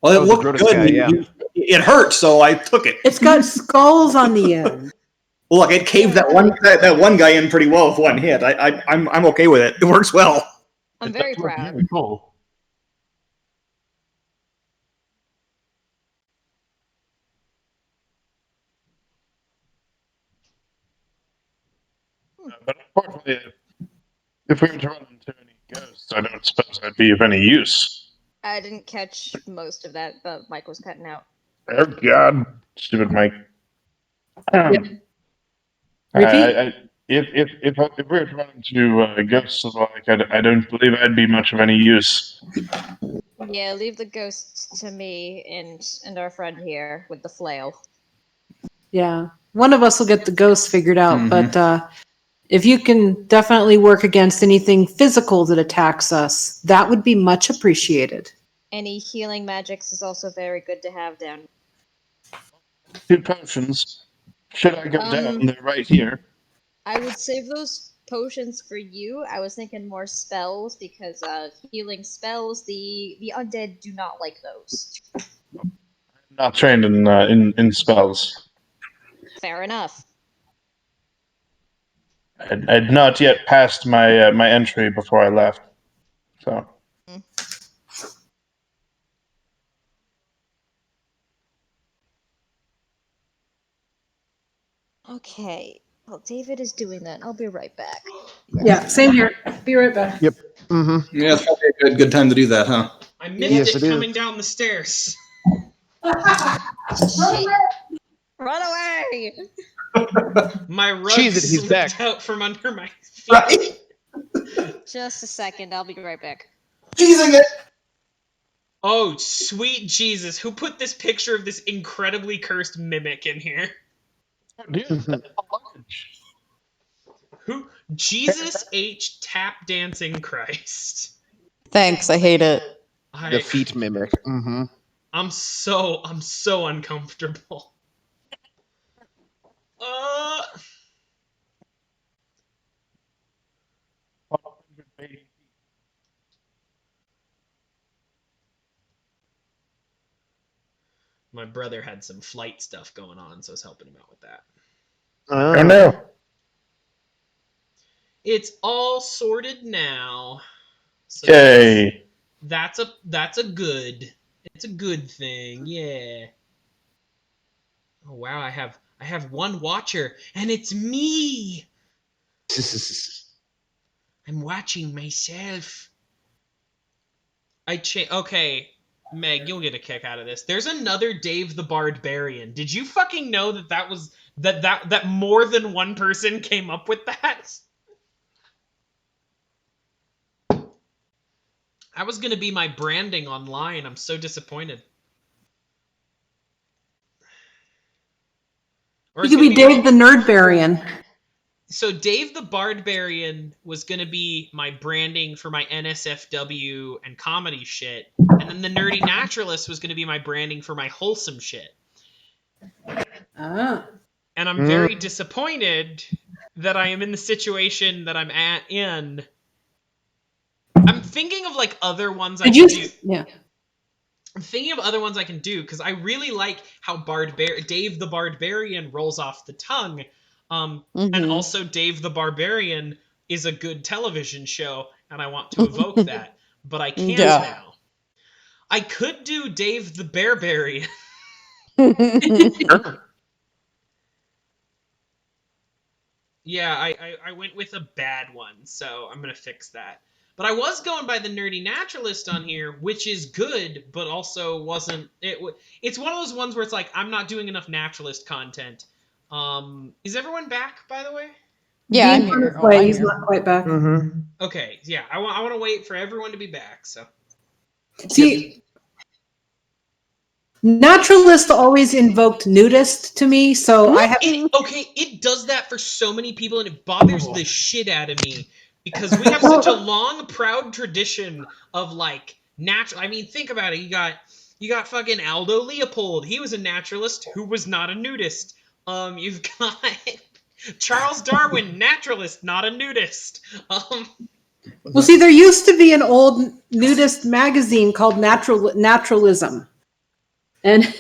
Well, it looked good. Guy, it hurt, so I took it. It's got skulls on the end. Well, look, it caved that one guy in pretty well with one hit. I'm okay with it. It works well. I'm very proud. Cool. But unfortunately, if we were to run into any ghosts, I don't suppose I'd be of any use. I didn't catch most of that, but Mike was cutting out. Oh God, stupid Mike. Repeat? If we were to run into ghosts of the like, I don't believe I'd be much of any use. Yeah, leave the ghosts to me and our friend here with the flail. Yeah, one of us will get the ghost figured out, but If you can definitely work against anything physical that attacks us, that would be much appreciated. Any healing magics is also very good to have down. 2 potions. Should I go down? They're right here. I would save those potions for you. I was thinking more spells because healing spells, the undead do not like those. I'm not trained in spells. Fair enough. I'd not yet passed my my entry before I left. So. Okay. Well, David is doing that. I'll be right back. Yeah, same here. Be right back. Yep. Mm-hmm. Yeah, it's probably a good time to do that, huh? I missed Yes, it it coming is. down the stairs. Shit. Run away! My rug Cheese it, he's slipped back. out from under my feet. Right? Just a second. I'll be right back. Cheesing it! Oh, sweet Jesus. Who put this picture of this incredibly cursed mimic in here? Dude, that's large. Who? Jesus H. Tap Dancing Christ. Thanks, I hate it. The feet mimic. Mm-hmm. I'm so uncomfortable. My brother had some flight stuff going on, so I was helping him out with that. Oh no. It's all sorted now. So Yay. that's a good. It's a good thing, yeah. Oh wow, I have one watcher, and it's me. I'm watching myself. Okay, Meg, you'll get a kick out of this. There's another Dave the Barbarian. Did you fucking know that more than one person came up with that? That was gonna be my branding online. I'm so disappointed. Or You could be Dave the Nerdbarian. So Dave the Barbarian was going to be my branding for my NSFW and comedy shit. And then the Nerdy Naturalist was going to be my branding for my wholesome shit. Ah. And I'm very disappointed that I am in the situation that I'm in. I'm thinking of like other ones I can do. Yeah. I'm thinking of other ones I can do because I really like how Dave the Barbarian rolls off the tongue. And also Dave the Barbarian is a good television show, and I want to evoke that, but I can't now. I could do Dave the Bearbarian. Yeah, I went with a bad one, so I'm going to fix that. But I was going by the Nerdy Naturalist on here, which is good, but also wasn't... It's one of those ones where it's like, I'm not doing enough Naturalist content. Is everyone back, by the way? Yeah, I'm Dean's here. on his way. He's not quite back. Mm-hmm. Okay, yeah, I want to wait for everyone to be back, so... See, Naturalist always invoked nudist to me, so I have... It does that for so many people, and it bothers the shit out of me, because we have such a long, proud tradition of, like, natural... I mean, think about it, you got fucking Aldo Leopold. He was a naturalist who was not a nudist. You've got Charles Darwin, naturalist, not a nudist. Well, see, there used to be an old nudist magazine called Naturalism. And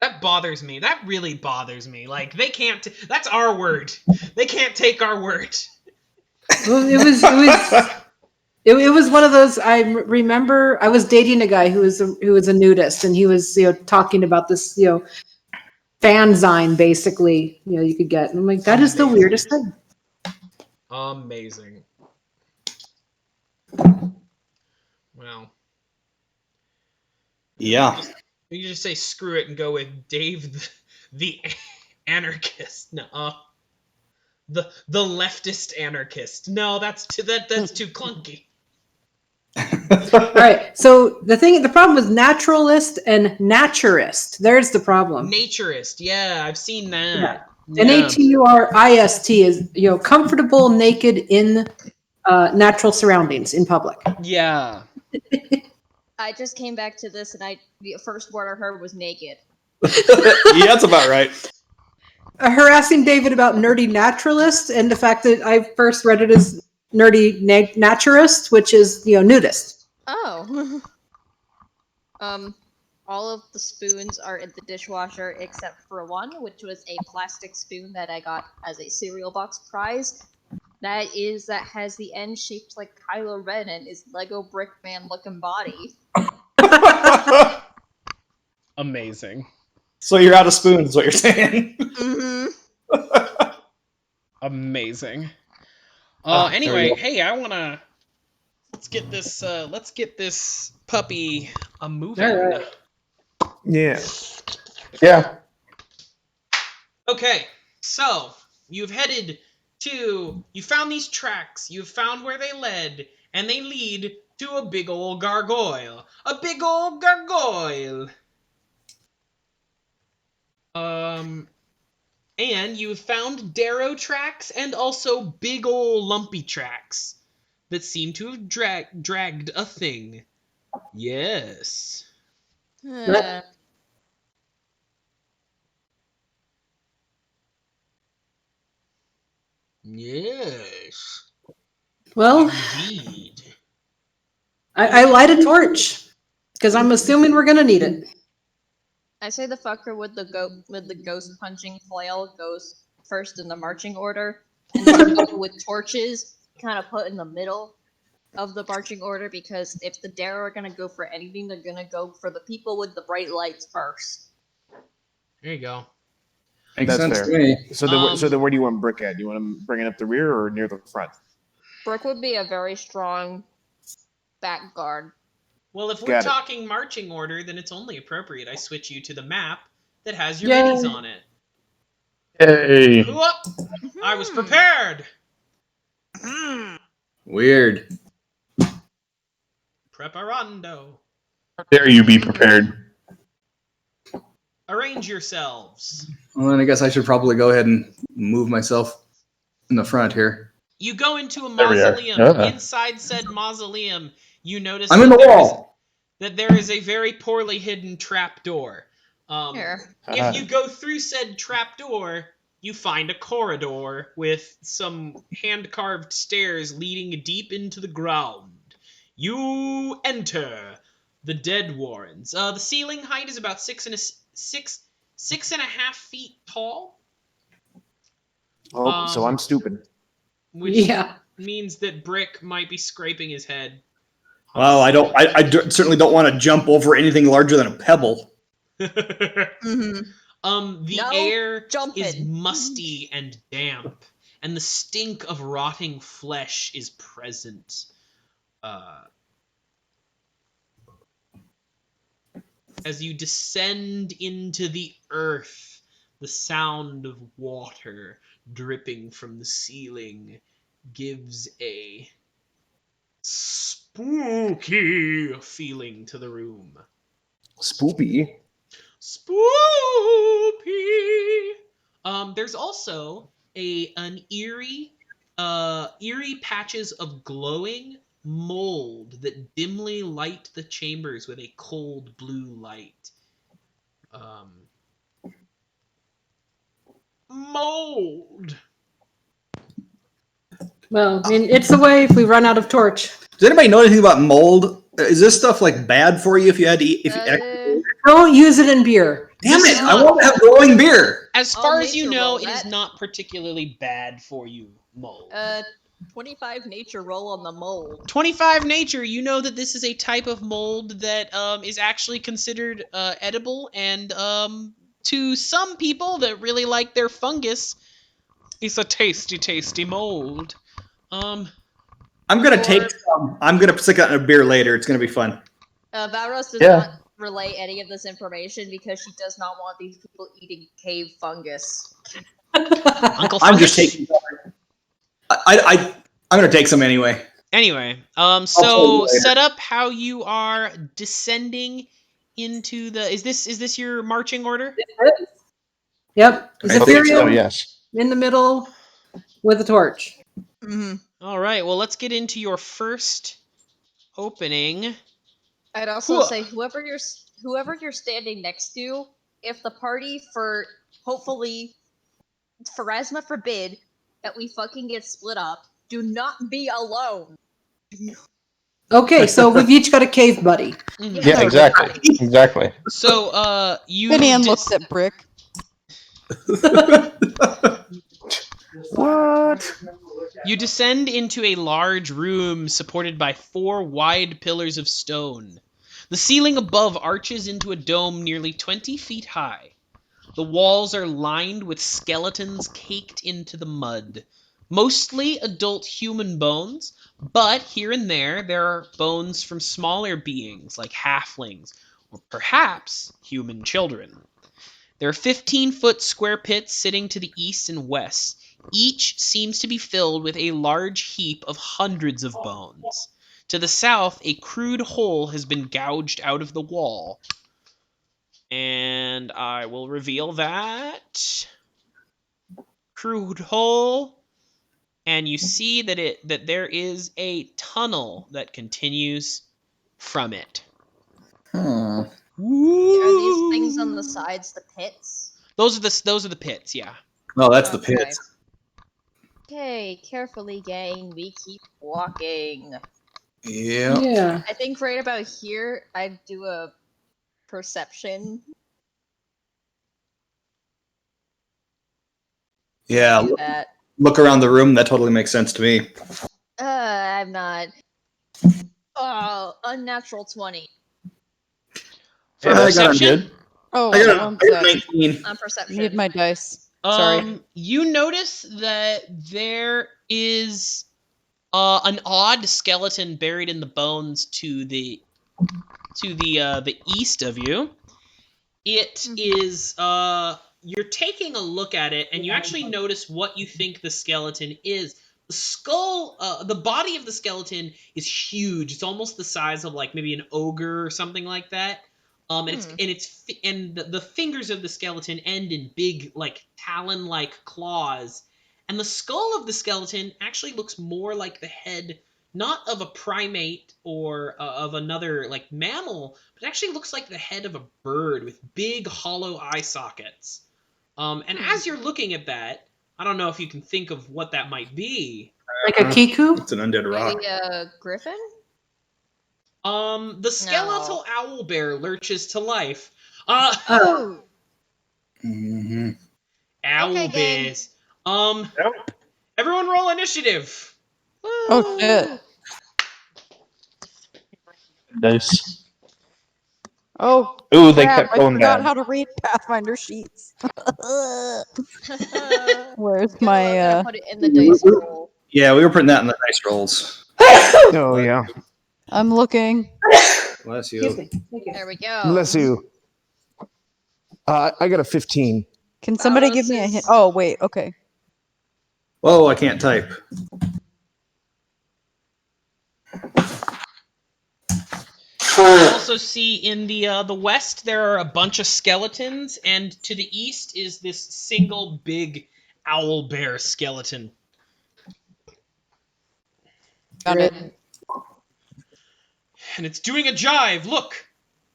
that bothers me. That really bothers me. Like, they can't... that's our word. They can't take our word. Well, it was one of those. I remember I was dating a guy who was a nudist, and he was talking about this fanzine basically you could get, and I'm like, that is the weirdest thing. Amazing. Well, yeah, you can just say screw it and go with Dave the anarchist. No, the leftist anarchist. No, that's too clunky. All right. So the problem with naturalist and naturist. There's the problem. Naturist. Yeah, I've seen that. NATURIST is comfortable naked in natural surroundings in public. Yeah. I just came back to this, and the first word I heard was naked. Yeah, that's about right. Harassing David about nerdy naturalist, and the fact that I first read it as nerdy naturist, which is nudist. Oh. All of the spoons are in the dishwasher except for one, which was a plastic spoon that I got as a cereal box prize. That has the end shaped like Kylo Ren and is Lego brick man looking body. Amazing. So you're out of spoons, is what you're saying. Mm-hmm. Amazing. Anyway, hey, I wanna let's get this puppy moving. All right. Yeah. Yeah. Okay, so you found these tracks, you've found where they led, and they lead to a big old gargoyle. A big old gargoyle! And you've found Darrow tracks and also big ol' lumpy tracks that seem to have dragged a thing. Yes. Yes. Well, Indeed. I light a torch because I'm assuming we're gonna need it. I say the fucker with the ghost punching flail goes first in the marching order, and then the fucker with torches kind of put in the middle of the marching order, because if the Darrow are gonna go for anything, they're gonna go for the people with the bright lights first. There you go. Makes That's sense fair. to me. So then where do you want Brik at? Do you want him bringing up the rear or near the front? Brik would be a very strong back guard. Well, if we're Got it. talking marching order, then it's only appropriate I switch you to the map that has your Yay. minis on it. Hey. Whoop! I was prepared! Weird. Preparando. Dare you be prepared? Arrange yourselves. Well, then I guess I should probably go ahead and move myself in the front here. You go into a There we are. mausoleum. Yeah. Inside said mausoleum, you notice I'm in the wall. that there is a very poorly hidden trapdoor. Here. If you go through said trapdoor, you find a corridor with some hand-carved stairs leading deep into the ground. You enter the Dead Warrens. The ceiling height is about 6.5 feet tall. Oh, so I'm stupid. Which Yeah. means that Brik might be scraping his head. Well, I certainly don't want to jump over anything larger than a pebble. Mm-hmm. The No air jumping. is musty and damp, and the stink of rotting flesh is present. As you descend into the earth, the sound of water dripping from the ceiling gives a spooky feeling to the room. Spoopy. Spoopy. There's also an eerie patches of glowing mold that dimly light the chambers with a cold blue light. Mold. Well, I mean, it's the way if we run out of torch. Does anybody know anything about mold? Is this stuff like bad for you if you had to eat? If you, Don't use it in beer. damn This it! is I not- want to have glowing beer. As I'll far as you nature know, roll it is that. not particularly bad for you, mold. 25 nature roll on the mold. 25 nature, you know that this is a type of mold that is actually considered edible, and to some people that really like their fungus, it's a tasty, tasty mold. I'm gonna take some. I'm gonna stick that in a beer later. It's gonna be fun. Valros does Yeah. not relay any of this information because she does not want these people eating cave fungus. Uncle I'm Fungus? just taking. I'm gonna take some anyway. Anyway, tell you so later. set up how you are descending into the. Is this your marching order? Yep. I think so. Zyph'eria Yes. in the middle with a torch. Mm-hmm. All right. Well, let's get into your first opening. I'd also say whoever you're standing next to, if the party for hopefully Pharasma forbid that we fucking get split up, do not be alone. Okay, so we've each got a cave buddy. Mhm. Yeah, exactly. Exactly. So, you Finnian looks at Brik. What? You descend into a large room supported by 4 wide pillars of stone. The ceiling above arches into a dome nearly 20 feet high. The walls are lined with skeletons caked into the mud. Mostly adult human bones, but here and there are bones from smaller beings like halflings, or perhaps human children. There are 15-foot square pits sitting to the east and west. Each seems to be filled with a large heap of hundreds of bones. To the south, a crude hole has been gouged out of the wall. And I will reveal that. Crude hole. And you see that there is a tunnel that continues from it. Are these things on the sides the pits? Those are the pits, yeah. Oh, that's the Okay. pit. Okay, carefully, gang. We keep walking. Yeah. Yeah. I think right about here, I'd do a perception. Yeah. Do that. Look around the room. That totally makes sense to me. I'm not. Oh, unnatural 20 For I got perception? good. Oh, I got one a sec. 19. on perception. Need my dice. Sorry. You notice that there is an odd skeleton buried in the bones to the east of you. It is you're taking a look at it, and you actually notice what you think the skeleton is. The skull, the body of the skeleton is huge. It's almost the size of like maybe an ogre or something like that. And the fingers of the skeleton end in big like talon-like claws, and the skull of the skeleton actually looks more like the head, not of a primate or of another like mammal, but it actually looks like the head of a bird with big hollow eye sockets. And as you're looking at that, I don't know if you can think of what that might be. Like a kiku? It's an undead rock. Maybe a griffin? The skeletal owlbear lurches to life. Oh! Mm-hmm. Owlbears. Nope. Everyone roll initiative. Oh shit. Dice. Oh, Ooh, they crap, kept I going forgot down. how to read Pathfinder sheets. Where's I'm my gonna put it in the dice roll. Yeah, we were putting that in the dice rolls. Oh yeah. I'm looking. Bless you. Excuse me. Thank you. There we go. Bless you. I got a 15. Can somebody Valros give me a is- hint? Oh, wait, okay. Whoa, I can't type. You also see in the west there are a bunch of skeletons, and to the east is this single big owlbear skeleton. Got it. And it's doing a jive. Look.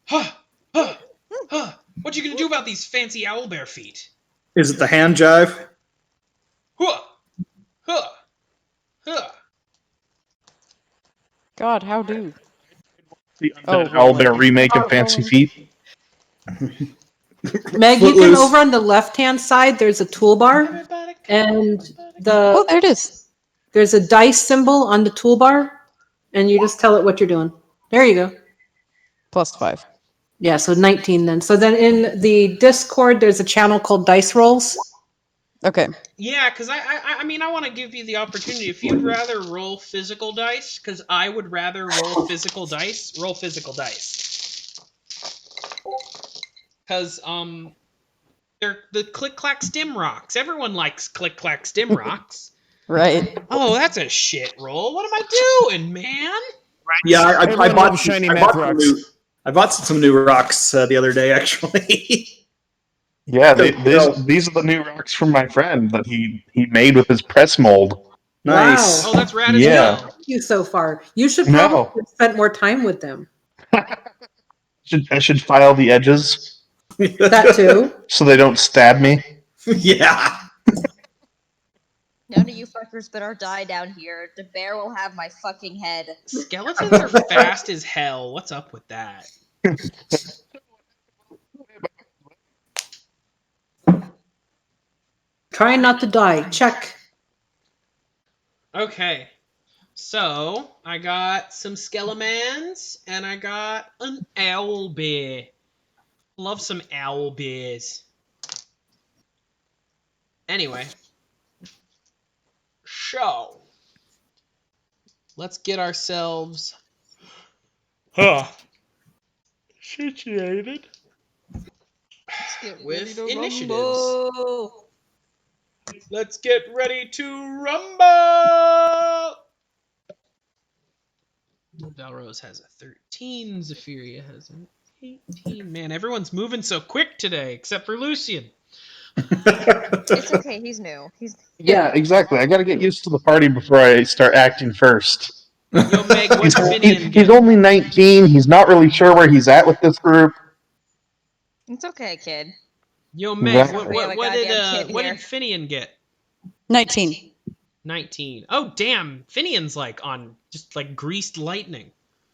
Huh. Huh. Huh. What you gonna do about these fancy owlbear feet? Is it the hand jive? Huh. Huh. Huh. God, how do? The Oh, undead owlbear remake Oh, of Fancy oh. Feet. Meg, you can Footloose. over on the left-hand side. There's a toolbar, Everybody come, and everybody Oh, the there it is. there's a dice symbol on the toolbar, and you just tell it what you're doing. There you go. +5. Yeah, so 19 then. So then in the Discord, there's a channel called Dice Rolls. Okay. Yeah, because I mean, I want to give you the opportunity. If you'd rather roll physical dice, because I would rather roll physical dice, roll physical dice. Because, they're the click-clack stim rocks. Everyone likes click-clack stim rocks. Right. Oh, that's a shit roll. What am I doing, man? Yeah, I Everyone bought loves shiny I math bought some rocks. new, I bought some new rocks the other day, actually. Yeah, So, these are the new rocks from my friend that he made with his press mold. nice. Oh, that's rad as Yeah. hell. You so far. You should No. probably have spent more time with them. I should file the edges That too. so they don't stab me. Yeah. None of you fuckers better die down here. The bear will have my fucking head. Skeletons are fast as hell. What's up with that? Trying not to die. Check. Okay. So, I got some Skelemans, and I got an owl bear. Love some owl bears. Anyway. So, let's get ourselves situated with initiatives. Rumble. Let's get ready to rumble! Valros has a 13. Zyph'eria has an 18. Man, everyone's moving so quick today, except for Lucian. It's okay. He's new. Yeah, exactly. I got to get used to the party before I start acting first. Yo, Meg, what's Finnian He's get? only 19. He's not really sure where he's at with this group. It's okay, kid. Yo, Meg, Exactly. what here. did Finnian get? 19. 19. Oh, damn. Finnian's like on just like greased lightning.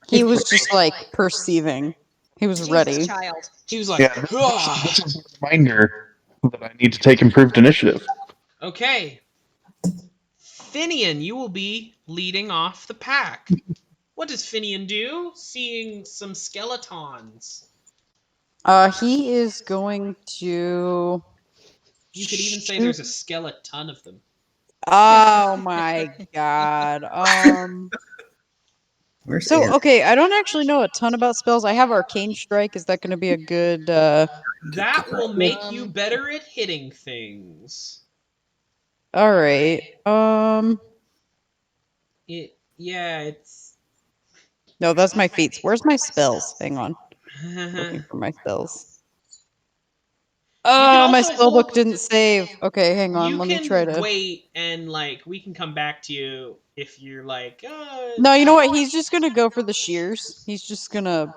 He was just like perceiving. He was Jesus, ready. child. He was like, Yeah, this is a reminder that I need to take improved initiative. okay. Finnian, you will be leading off the pack. What does Finnian do? Seeing some skeletons. He is going to. You could even say there's a skeleton of them. Oh my god. Where's So Aaron? okay, I don't actually know a ton about spells. I have Arcane Strike. Is that going to be a good? That will make you better at hitting things. All right. It's. No, that's my feats. Where's my spells? Hang on. Looking for my spells. Oh, my spell book didn't save. Okay, hang on. Let me try to. Wait, and like we can come back to you if you're like. No, you know what? He's just gonna go for the shears. He's just gonna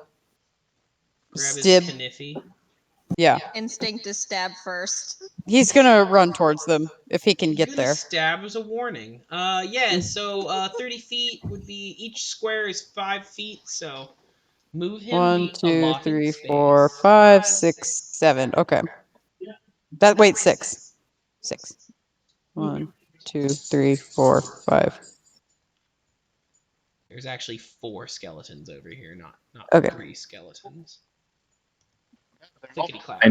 Grab stib. his kniffy. Yeah. Instinct is stab first. He's gonna run towards them if he can get there. Stab as a warning. Yeah. So 30 feet would be each square is 5 feet. So move him. 1, 2, 3, 4, 5, 6, 7. Okay. That wait 6. 6. 1, 2, 3, 4, 5. There's actually 4 skeletons over here, not Okay. 3 skeletons.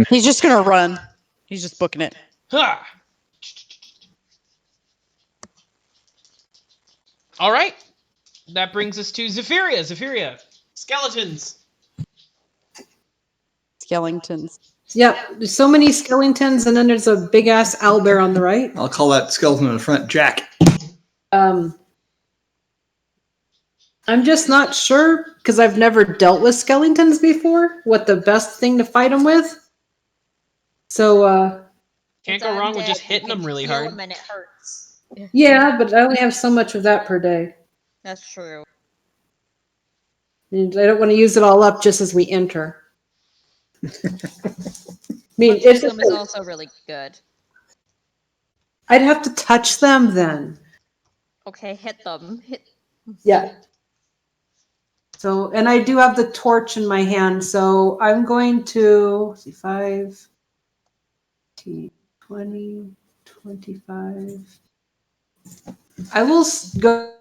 He's just gonna run. He's just booking it. Ha! All right. That brings us to Zyph'eria. Zyph'eria, skeletons. Skeletons. Yep. There's so many skeletons, and then there's a big ass owlbear on the right. I'll call that skeleton in the front Jack. I'm just not sure because I've never dealt with skeletons before. What the best thing to fight them with? So can't go wrong with just hitting them really hard. And it hurts. Yeah, but I only have so much of that per day. That's true. And I don't want to use it all up just as we enter. I mean, it's them is also really good. I'd have to touch them then. Okay, hit them. Yeah. So, and I do have the torch in my hand, so I'm going to see 5, 20, 25. I will go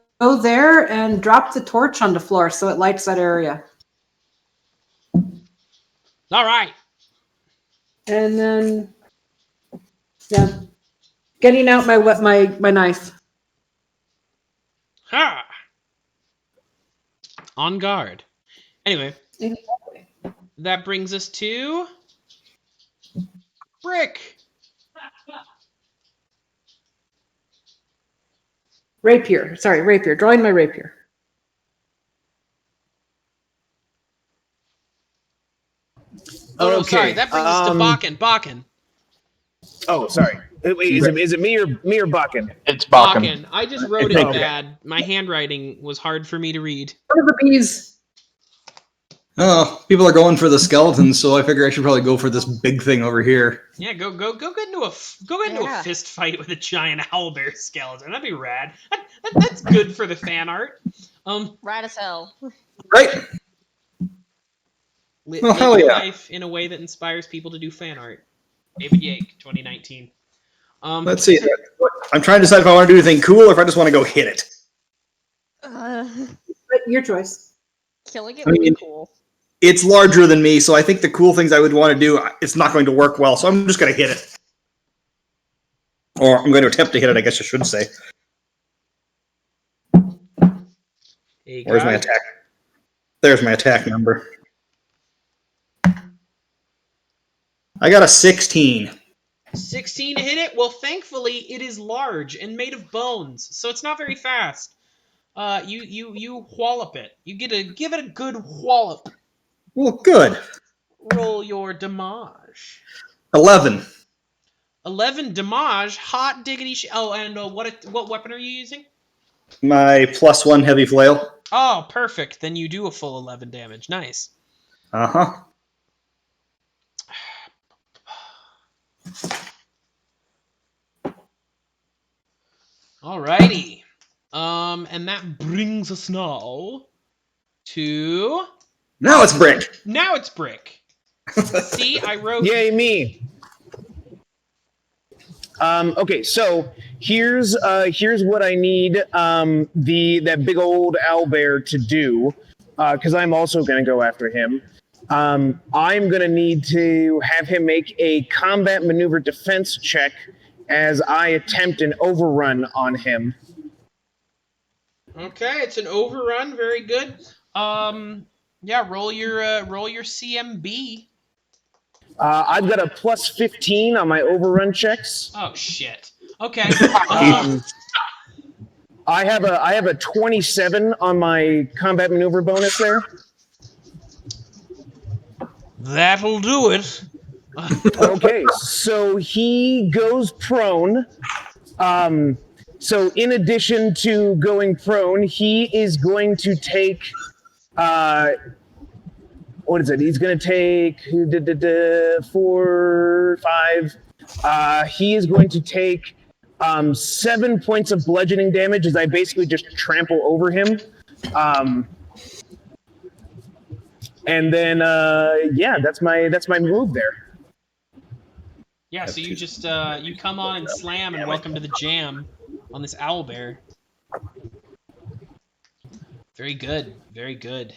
there and drop the torch on the floor so it lights that area. All right. And then, yeah, getting out my knife. Ha! On guard. Anyway, that brings us to Brik. Rapier. Sorry, rapier. Drawing my rapier. Oh, no, sorry. That brings us to Baken. Baken. Oh, sorry. Wait, is it me or Baken? It's Baken. Baken. I just wrote it Okay. bad. My handwriting was hard for me to read. One of the bees. Oh, people are going for the skeletons, so I figure I should probably go for this big thing over here. Yeah, go get into a fist fight with a giant owlbear skeleton. That'd be rad. That's good for the fan art. Rad as hell. Right? Live hell your yeah. life in a way that inspires people to do fan art. David Yake, 2019. Let's see. I'm trying to decide if I want to do anything cool or if I just want to go hit it. But your choice. Killing it would be cool. It's larger than me, so I think the cool things I would want to do, it's not going to work well, so I'm just going to hit it. Or I'm going to attempt to hit it, I guess I should say. Hey, Where's my attack? There's my attack number. I got a 16. 16 to hit it? Well, thankfully, it is large and made of bones, so it's not very fast. You wallop it. You give it a good wallop. Well, good. Roll your damage. 11. 11 damage. Hot diggity. Oh, and what weapon are you using? My +1 heavy flail. Oh, perfect. Then you do a full 11 damage. Nice. Uh-huh. Alrighty. And that brings us now to... Now it's Brik. Now it's Brik. See, I wrote... Yay, me. Okay, so here's what I need that big old owlbear to do, because I'm also going to go after him. I'm going to need to have him make a combat maneuver defense check as I attempt an overrun on him. Okay, it's an overrun. Very good. Yeah, roll your CMB. I've got a +15 on my overrun checks. Oh shit. Okay. I have a 27 on my combat maneuver bonus there. That'll do it. Okay, so he goes prone. So in addition to going prone, he is going to take what is it? He's going to take 4, 5. He is going to take 7 points of bludgeoning damage as I basically just trample over him. And then yeah, that's my move there. Yeah, so you just you come on and slam and welcome to the jam on this owlbear. Very good, very good.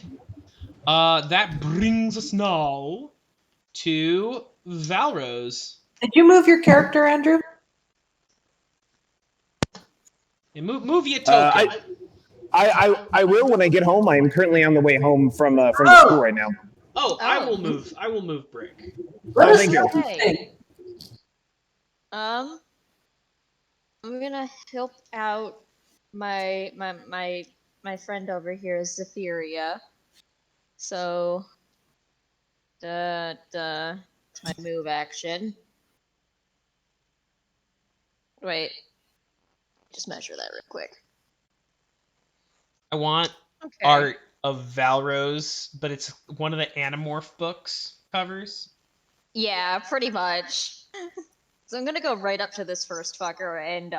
That brings us now to Valros. Did you move your character, Andrew? Yeah, move your token. I will when I get home. I am currently on the way home from the school right now. I will move. I will move Brik. Let us thank know you. what you think. I'm gonna help out my friend over here, Zyph'eria. So, it's my move action. Wait, just measure that real quick. I want art of Valros, but it's one of the Animorph books covers. Yeah, pretty much. So I'm gonna go right up to this first fucker and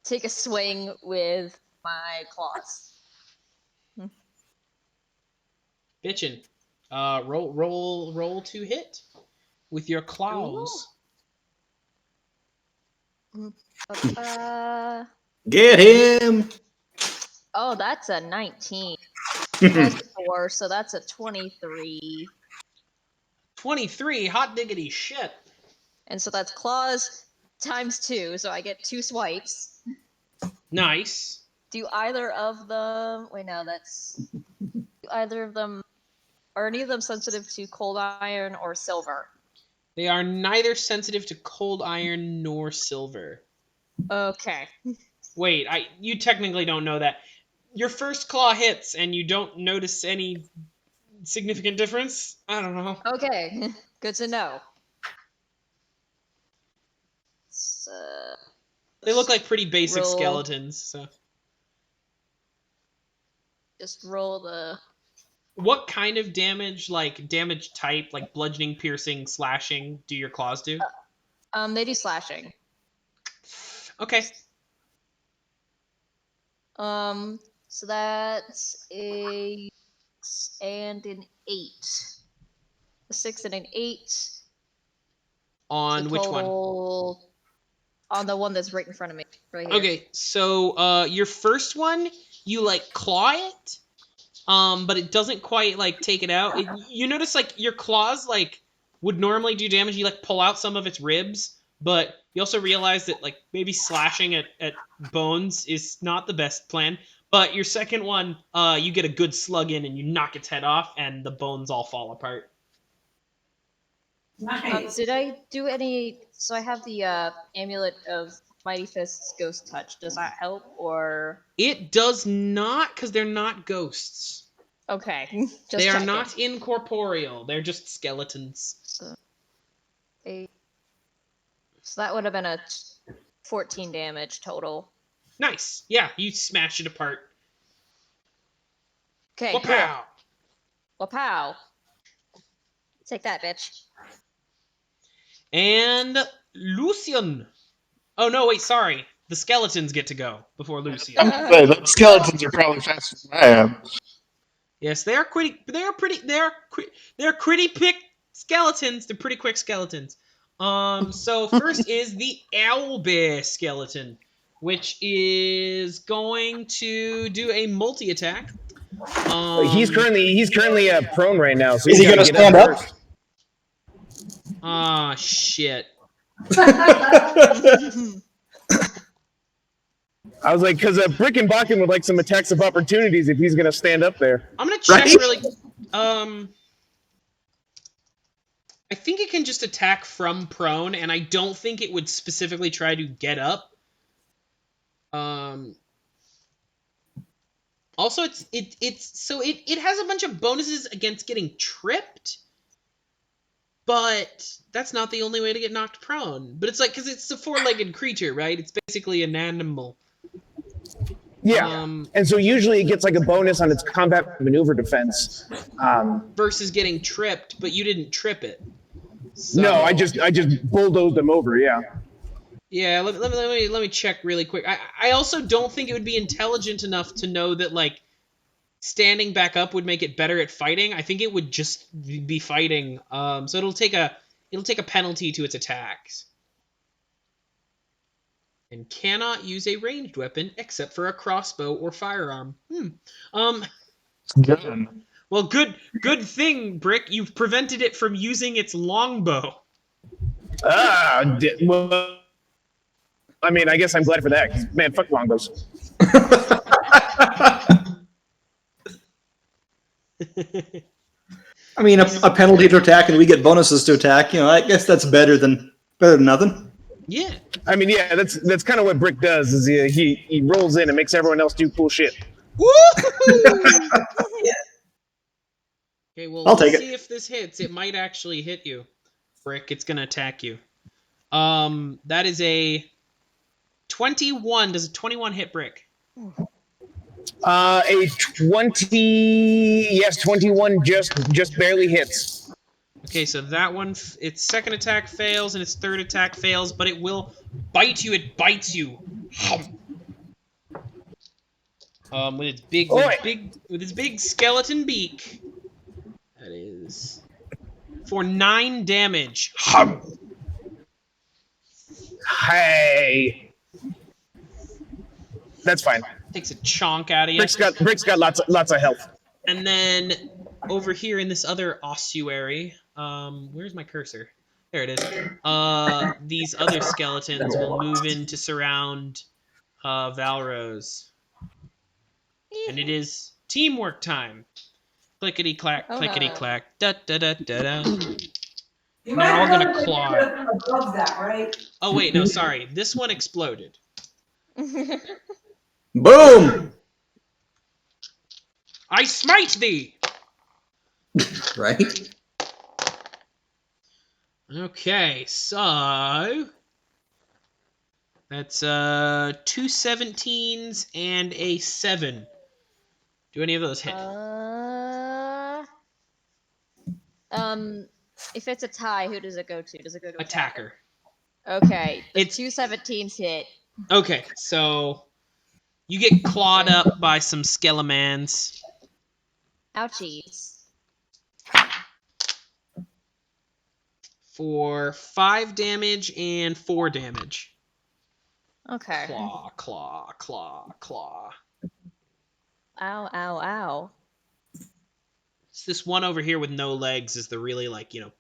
take a swing with my claws. Bitchin'. Roll to hit with your claws. Get him! Oh, that's a 19. Plus 4, so that's a 23. 23, hot diggity shit. And so that's claws times 2, so I get 2 swipes. Nice. Do either of them... Wait, no, that's... Do either of them... Are any of them sensitive to cold iron or silver? They are neither sensitive to cold iron nor silver. Okay. Wait, you technically don't know that. Your first claw hits and you don't notice any significant difference? I don't know. Okay, good to know. They look like pretty basic roll. skeletons, so. Just roll the... What kind of damage, like damage type, like bludgeoning, piercing, slashing, do your claws do? They do slashing. Okay. So that's a 6 and an 8. A 6 and an 8. On which one? On the one that's right in front of me, right here. Okay, so your first one, you like claw it, but it doesn't quite like take it out. You notice like your claws like would normally do damage. You like pull out some of its ribs, but you also realize that like maybe slashing at bones is not the best plan. But your second one, you get a good slug in and you knock its head off, and the bones all fall apart. Nice. Did I do any... So I have the Amulet of Mighty Fist's Ghost Touch. Does that help, or...? It does not, because they're not ghosts. Okay. Just they are checking. not incorporeal. They're just skeletons. So that would have been a 14 damage total. Nice. Yeah, you smash it apart. Okay, Wapow! Wapow! Take that, bitch. And Lucian. Oh no, wait, sorry. The skeletons get to go before Lucian. The skeletons are probably faster than I am. Yes, they're pretty quick skeletons. They're pretty quick skeletons. So first is the owlbear skeleton, which is going to do a multi-attack. He's currently prone right now. So Is he gonna stand up? Ah, shit. I was like, because Brik and Baken would like some attacks of opportunities if he's gonna stand up there. I'm gonna check Right? really. I think it can just attack from prone, and I don't think it would specifically try to get up. Also, it has a bunch of bonuses against getting tripped, but that's not the only way to get knocked prone. But it's like, because it's a four-legged creature, right? It's basically an animal. Yeah, and so usually it gets like a bonus on its combat maneuver defense. Versus getting tripped, but you didn't trip it. So, no, I just bulldozed them over. Yeah. Yeah, let me check really quick. I also don't think it would be intelligent enough to know that like standing back up would make it better at fighting. I think it would just be fighting. So it'll take a penalty to its attacks. And cannot use a ranged weapon except for a crossbow or firearm. Good. Well, good thing, Brik. You've prevented it from using its longbow. Well, I mean, I guess I'm glad for that. 'Cause, man, fuck longbows. I mean, a penalty to attack and we get bonuses to attack. You know, I guess that's better than nothing. Yeah. I mean, yeah, that's kind of what Brik does. Is he rolls in and makes everyone else do cool shit. Woohoo! Okay, well, I'll let's take it. see if this hits. It might actually hit you, Brik. It's gonna attack you. That is a 21. Does a 21 hit Brik? A 20. Yes, 21 just barely hits. Okay, so that one, its second attack fails and its third attack fails, but it will bite you. It bites you. With its big skeleton beak. That is for 9 damage. Hey, that's fine. Takes a chonk out of you. Brik's got lots of health. And then over here in this other ossuary, where's my cursor? There it is. These other skeletons will move in to surround Valros. And it is teamwork time. Clickety clack, clickety clack, da da da da da. Now we're gonna claw. Above that, right? Oh wait, no, sorry. This one exploded. Boom! I smite thee. Right? Okay, so That's 2 17s and a 7. Do any of those hit? If it's a tie, who does it go to? Does it go to Attacker. Okay, the It's 2 17s hit. okay. So you get clawed up by some skelemans. Ouchies. For 5 damage and 4 damage. Okay. Claw, claw, claw, claw. Ow, ow, ow. It's this one over here with no legs is the really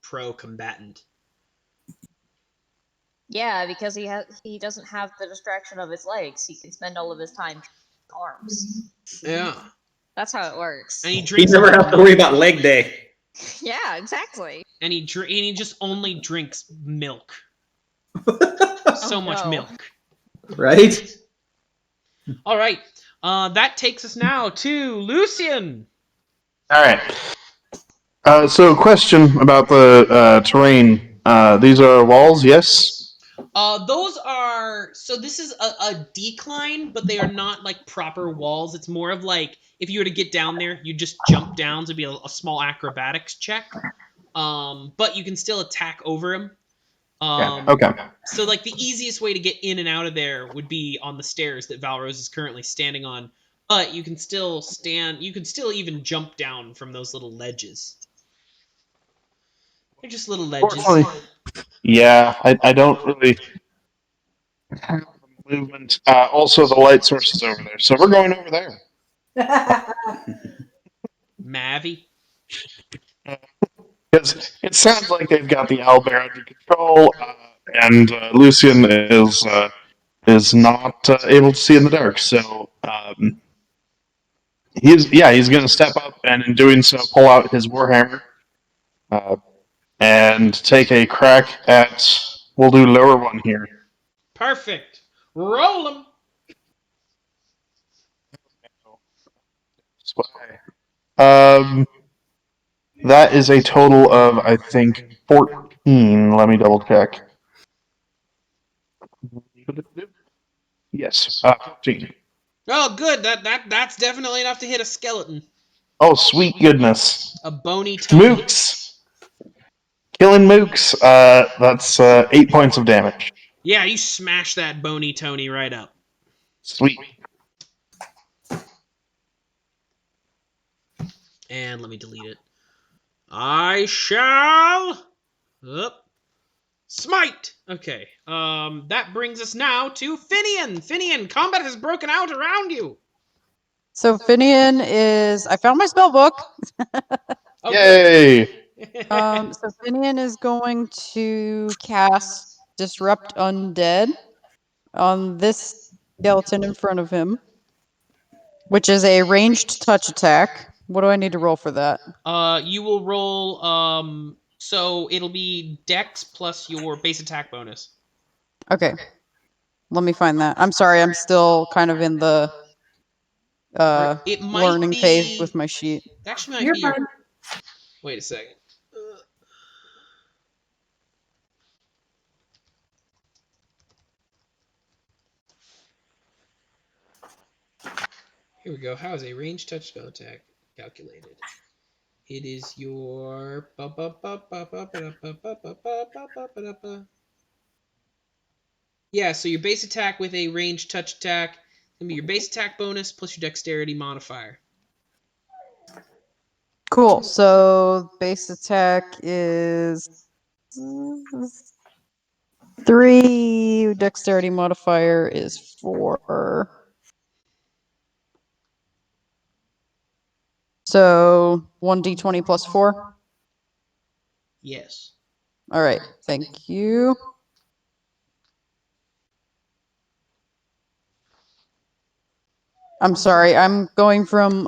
pro combatant. Yeah, because he doesn't have the distraction of his legs. He can spend all of his time arms. Yeah. That's how it works. And he You drinks never have to worry about leg day. Yeah, exactly. and he just only drinks milk. So much no. milk. Right? All right. That takes us now to Lucian. All right. So, question about the terrain. These are walls, yes? Those are so. This is a decline, but they are not like proper walls. It's more of like if you were to get down there, you just jump down to be a small acrobatics check. But you can still attack over them. Okay. So like the easiest way to get in and out of there would be on the stairs that Valros is currently standing on. But you can still stand. You can still even jump down from those little ledges. They're just little ledges. Yeah, I don't really have the movement. Also, the light source is over there, so we're going over there. Mavi. Because it sounds like they've got the owlbear under control, and Lucian is not able to see in the dark. So he's going to step up, and in doing so, pull out his warhammer and take a crack at. We'll do lower one here. Perfect. Roll them. That is a total of, I think, 14. Let me double check. Yes, 14. Oh, good. That's definitely enough to hit a skeleton. Oh, sweet goodness. A bony Tony. Mooks. Killing Mooks. That's 8 points of damage. Yeah, you smash that bony Tony right up. Sweet. And let me delete it. I shall smite. Okay. That brings us now to Finnian. Finnian, combat has broken out around you. So Finnian is. I found my spell book. Oh, Yay! So Finnian is going to cast Disrupt Undead on this skeleton in front of him, which is a ranged touch attack. What do I need to roll for that? You will roll. So it'll be Dex plus your base attack bonus. Okay. Let me find that. I'm sorry, I'm still kind of in the It might learning be... phase with my sheet. Actually, might You're be. fine. Wait a second. Here we go. How is a ranged touch spell attack calculated? It is your yeah. So your base attack with a ranged touch attack can be your base attack bonus plus your dexterity modifier. Cool. So base attack is 3. Dexterity modifier is 4. So 1d20 plus 4. Yes. All right. Thank you. I'm sorry. I'm going from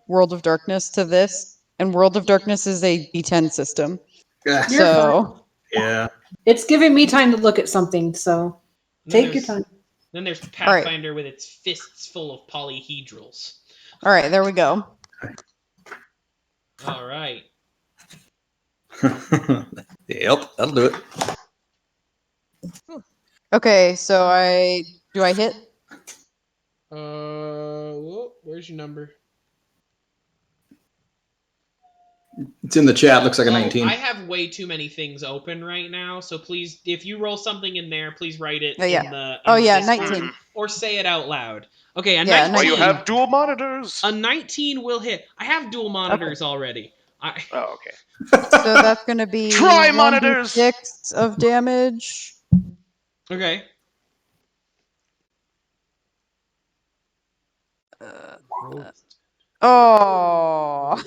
World of Darkness to this, and World of Darkness is a D10 system. Yeah. You're fine. Yeah. It's giving me time to look at something, so take your time. Then there's Pathfinder with its fists full of polyhedrals. All right, there we go. All right. Yep, that'll do it. Okay, so do I hit? Where's your number? It's in the chat. Looks like a Oh, 19. I have way too many things open right now, so please, if you roll something in there, please write it Oh, yeah. in the Oh, yeah, Discord 19. or say it out loud. Okay, a Yeah, 19. Why you 19. have dual monitors? A 19 will hit. I have dual monitors already. Oh, okay. So that's going to be Try monitors! 1d6 of damage. Okay. Oh.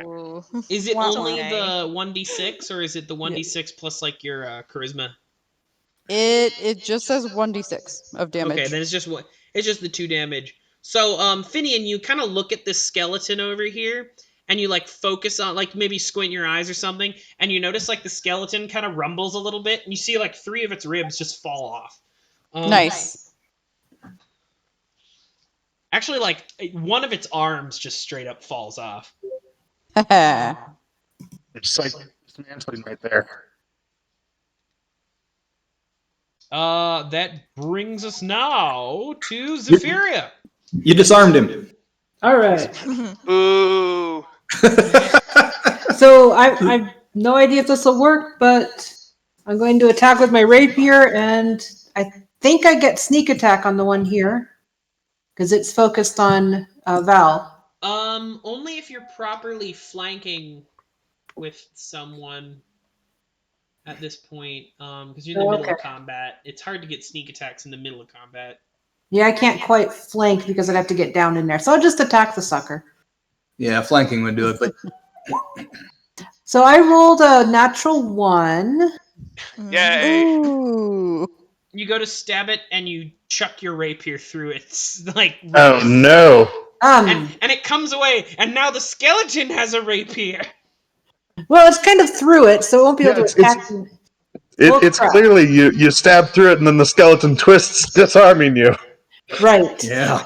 Ooh. Is it Wah, only wah. the 1d6 or is it the 1d6 plus like your charisma? It just says 1d6 of damage. Okay, then it's just the 2 damage. So, Finnian, you kind of look at this skeleton over here, and you like focus on, like maybe squint your eyes or something, and you notice like the skeleton kind of rumbles a little bit, and you see like 3 of its ribs just fall off. Nice. Actually, like one of its arms just straight up falls off. It's like dismantling right there. That brings us now to Zyph'eria. You disarmed him. All right. Boo! So I have no idea if this will work, but I'm going to attack with my rapier, and I think I get sneak attack on the one here because it's focused on Val. Only if you're properly flanking with someone at this point, because you're in the middle of combat. It's hard to get sneak attacks in the middle of combat. Yeah, I can't quite flank because I'd have to get down in there. So I'll just attack the sucker. Yeah, flanking would do it, but So I rolled a natural 1. Yay! Ooh. You go to stab it and you chuck your rapier through its like Oh ribs. no! And it comes away, and now the skeleton has a rapier. Well, it's kind of through it, so it won't be able to attack me. It's clearly you stab through it, and then the skeleton twists, disarming you. Right. yeah.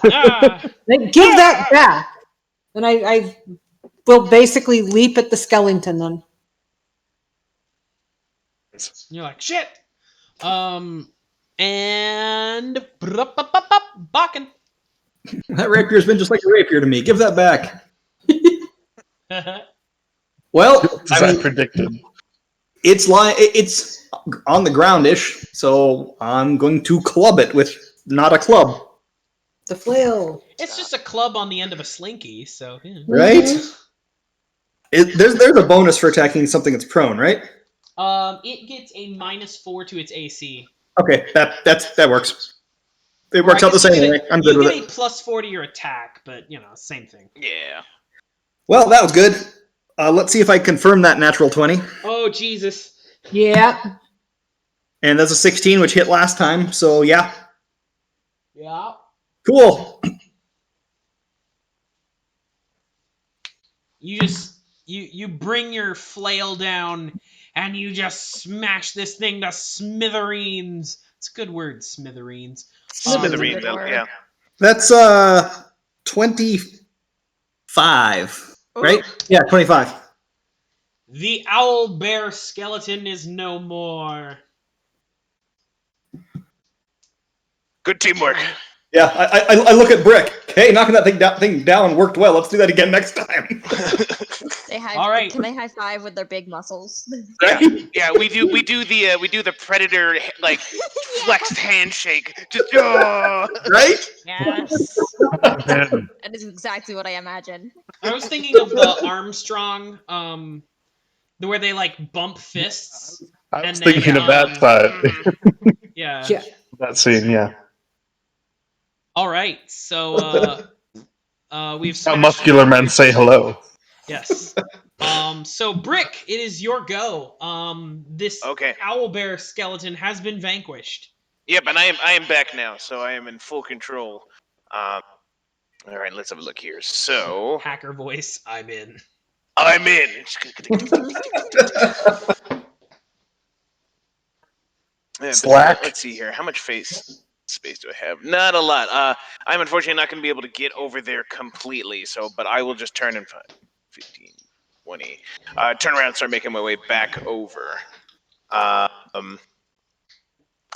Give that back. And I will basically leap at the skeleton then. You're like, shit. And Baken. That rapier's been just like a rapier to me. Give that back. Well, As I predicted. it's on the ground-ish, so I'm going to club it with not a club. The flail. It's just a club on the end of a slinky, so yeah. Right? There's a bonus for attacking something that's prone, right? It gets a -4 to its AC. Okay, that works. It works out the same way. I'm good with it. You get a +4 to your attack, but same thing. Yeah. Well, that was good. Let's see if I confirm that natural 20. Oh Jesus. Yeah. And that's a 16, which hit last time. So yeah, Yeah. cool. You bring your flail down and you just smash this thing to smithereens. It's a good word, smithereens. Smithereen, yeah. That's 25, right? Yeah, 25. The owl bear skeleton is no more. Good teamwork. Yeah, I look at Brik. Hey, knocking that thing down worked well. Let's do that again next time. All right. Can they high five with their big muscles? Yeah, we do the predator like flexed handshake. Just right? Yes. Man. That is exactly what I imagine. I was thinking of the Armstrong, where they like bump fists. I was thinking of that side. Yeah. That scene, yeah. All right, so we've How muscular men say hello. Yes. So Brik, it is your go. This owlbear skeleton has been vanquished. Yep, and I am back now, so I am in full control. All right, let's have a look here. So hacker voice, I'm in. I'm in. Slack. Let's see here. How much space do I have? Not a lot. I'm unfortunately not going to be able to get over there completely. But I will just turn in 15, 20. Turn around and start making my way back over.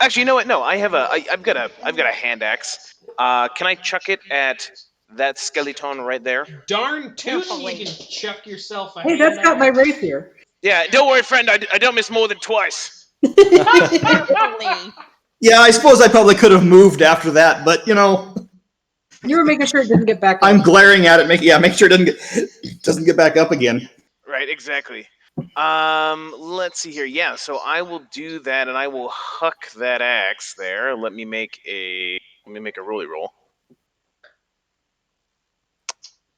Actually, you know what? No, I've got a hand axe. Can I chuck it at that skeleton right there? Darn tootin', Carefully. you can chuck yourself a Hey, hand that's got my axe. rapier. Yeah, don't worry, friend. I don't miss more than twice. Carefully. Yeah, I suppose I probably could have moved after that, but You were making sure it didn't get back up. I'm glaring at it, make sure it doesn't get back up again. Right, exactly. Let's see here. Yeah, so I will do that, and I will huck that axe there. Let me make a rolly roll.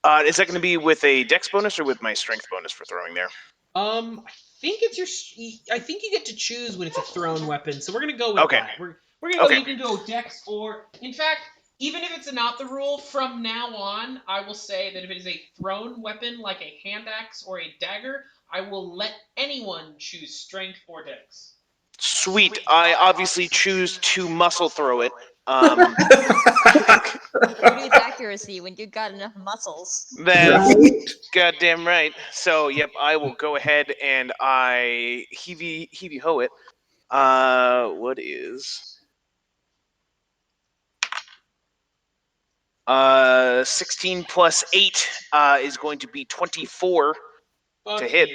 Is that going to be with a dex bonus or with my strength bonus for throwing there? I think it's your. I think you get to choose when it's a thrown weapon, so we're gonna go with that. We're gonna go. Okay. You can go dex or, in fact, even if it's not the rule, from now on, I will say that if it is a thrown weapon like a hand axe or a dagger, I will let anyone choose strength or dex. Sweet. I obviously choose to muscle throw it. Who needs accuracy when you've got enough muscles? That's goddamn right. So, yep, I will go ahead and I heavy ho it. What is 16 plus 8 is going to be 24 to hit.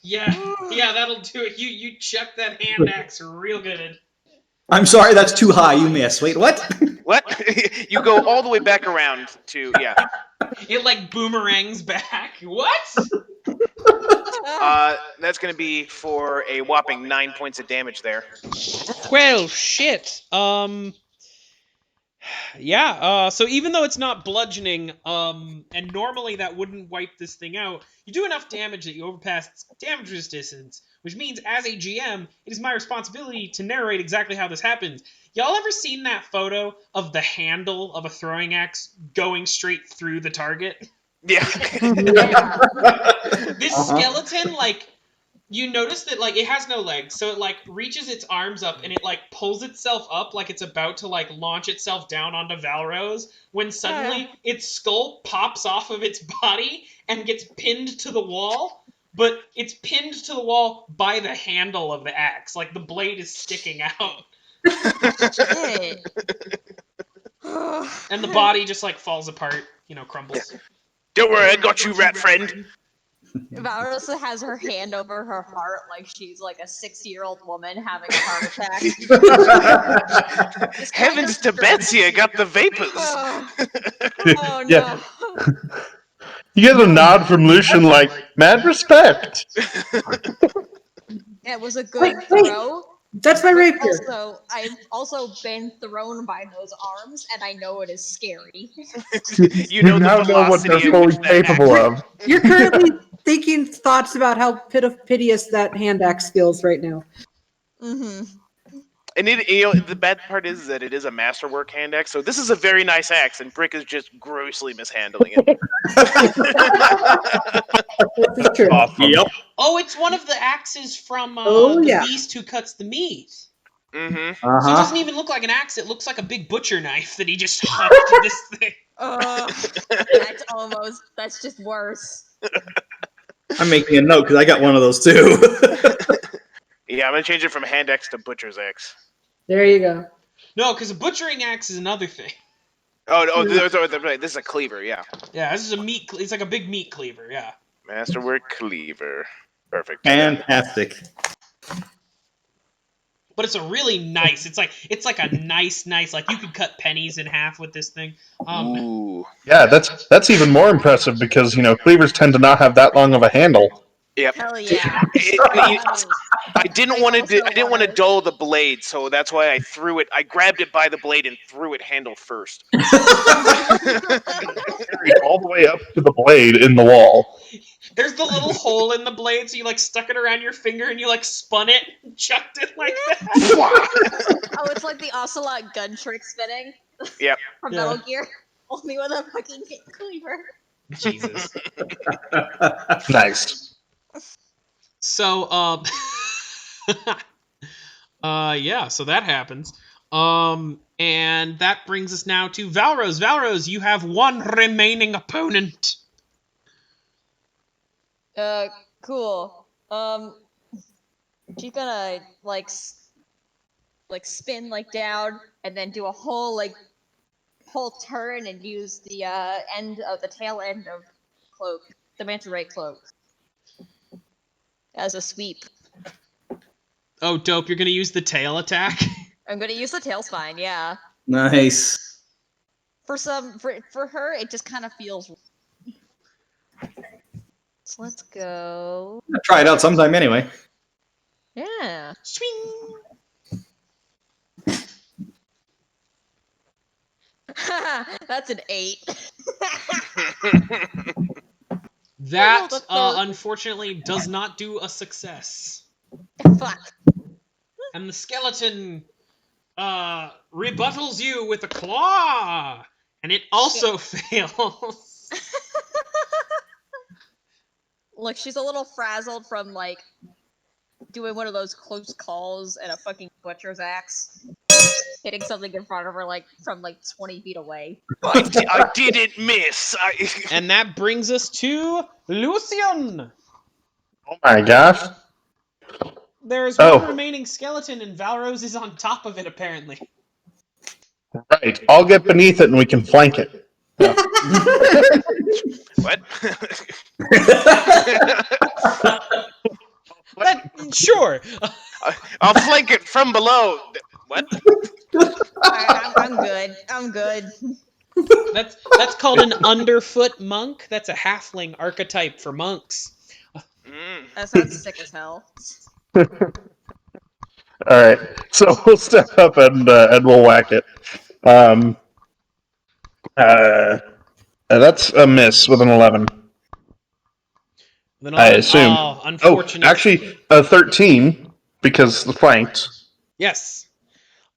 Yeah, that'll do it. You chuck that hand axe real good. I'm sorry, that's too high. You miss. Wait, what? What? You go all the way back around to It like boomerangs back. What? That's going to be for a whopping 9 points of damage there. Well, shit. Yeah, so even though it's not bludgeoning, and normally that wouldn't wipe this thing out, you do enough damage that you overpass its damage resistance, which means as a GM, it is my responsibility to narrate exactly how this happens. Y'all ever seen that photo of the handle of a throwing axe going straight through the target? Yeah. This skeleton, like, you notice that, like, it has no legs, so it, like, reaches its arms up and it, like, pulls itself up like it's about to, like, launch itself down onto Valros, when suddenly its skull pops off of its body and gets pinned to the wall, but it's pinned to the wall by the handle of the axe. Like, the blade is sticking out. And the body just, like, falls apart, crumbles. Don't worry, I got you, rat friend. Valros has her hand over her heart like she's like a 60-year-old woman having a heart attack. Heavens to Betsy, I got the vapors. Oh no. Yeah. You get a nod from Lucian like, mad respect. It was a good Wait. throw. That's my rapier. Also, I've also been thrown by those arms, and I know it is scary. You know now know what they're fully capable of. You're currently thinking thoughts about how piteous that hand axe feels right now. Mm-hmm. And the bad part is that it is a masterwork hand axe, so this is a very nice axe, and Brik is just grossly mishandling it. This is true. Awesome. Yep. Oh, it's one of the axes from yeah. beast who cuts the meat. Mm-hmm. So it doesn't even look like an axe, it looks like a big butcher knife that he just hucked this thing. That's just worse. I'm making a note because I got one of those too. Yeah, I'm gonna change it from hand axe to butcher's axe. There you go. No, because a butchering axe is another thing. Oh, this is a cleaver, yeah. Yeah, this is a meat. It's like a big meat cleaver. Yeah. Masterwork cleaver. Perfect. Fantastic. But it's a really nice. It's like a nice. Like you could cut pennies in half with this thing. Ooh. Yeah, that's even more impressive because cleavers tend to not have that long of a handle. Yep. Hell yeah. I didn't want to dull the blade, so that's why I threw it. I grabbed it by the blade and threw it handle first. Carried all the way up to the blade in the wall. There's the little hole in the blade, so you like stuck it around your finger and you like spun it and chucked it like that. Oh, it's like the Ocelot gun trick spinning. Yep. From Metal Gear, only with a fucking cleaver. Jesus. Nice. So, yeah, so that happens. And that brings us now to Valros. Valros, you have one remaining opponent. Cool. She's gonna, like, like spin like down, and then do a whole turn and use the tail end of cloak, the manta ray cloak, as a sweep. Oh, dope! You're gonna use the tail attack. I'm gonna use the tail spine. Yeah. Nice. For her, it just kind of feels. So let's go. I'll try it out sometime anyway. Yeah. Swing. That's an 8. That unfortunately does not do a success. Fuck. And the skeleton rebuttals you with a claw, and it also fails. Look, she's a little frazzled from doing one of those close calls and a fucking butcher's axe, hitting something in front of her from 20 feet away. I didn't miss. And that brings us to Lucian. Oh my gosh. There's one remaining skeleton, and Valros is on top of it, apparently. Right. I'll get beneath it and we can flank it. What? Sure. I'll flank it from below. What? I'm good. That's called an underfoot monk. That's a halfling archetype for monks. That sounds sick as hell. All right. So we'll step up and we'll whack it. That's a miss with an 11. I assume. Oh, unfortunate. Actually, a 13 because the flanked. Yes.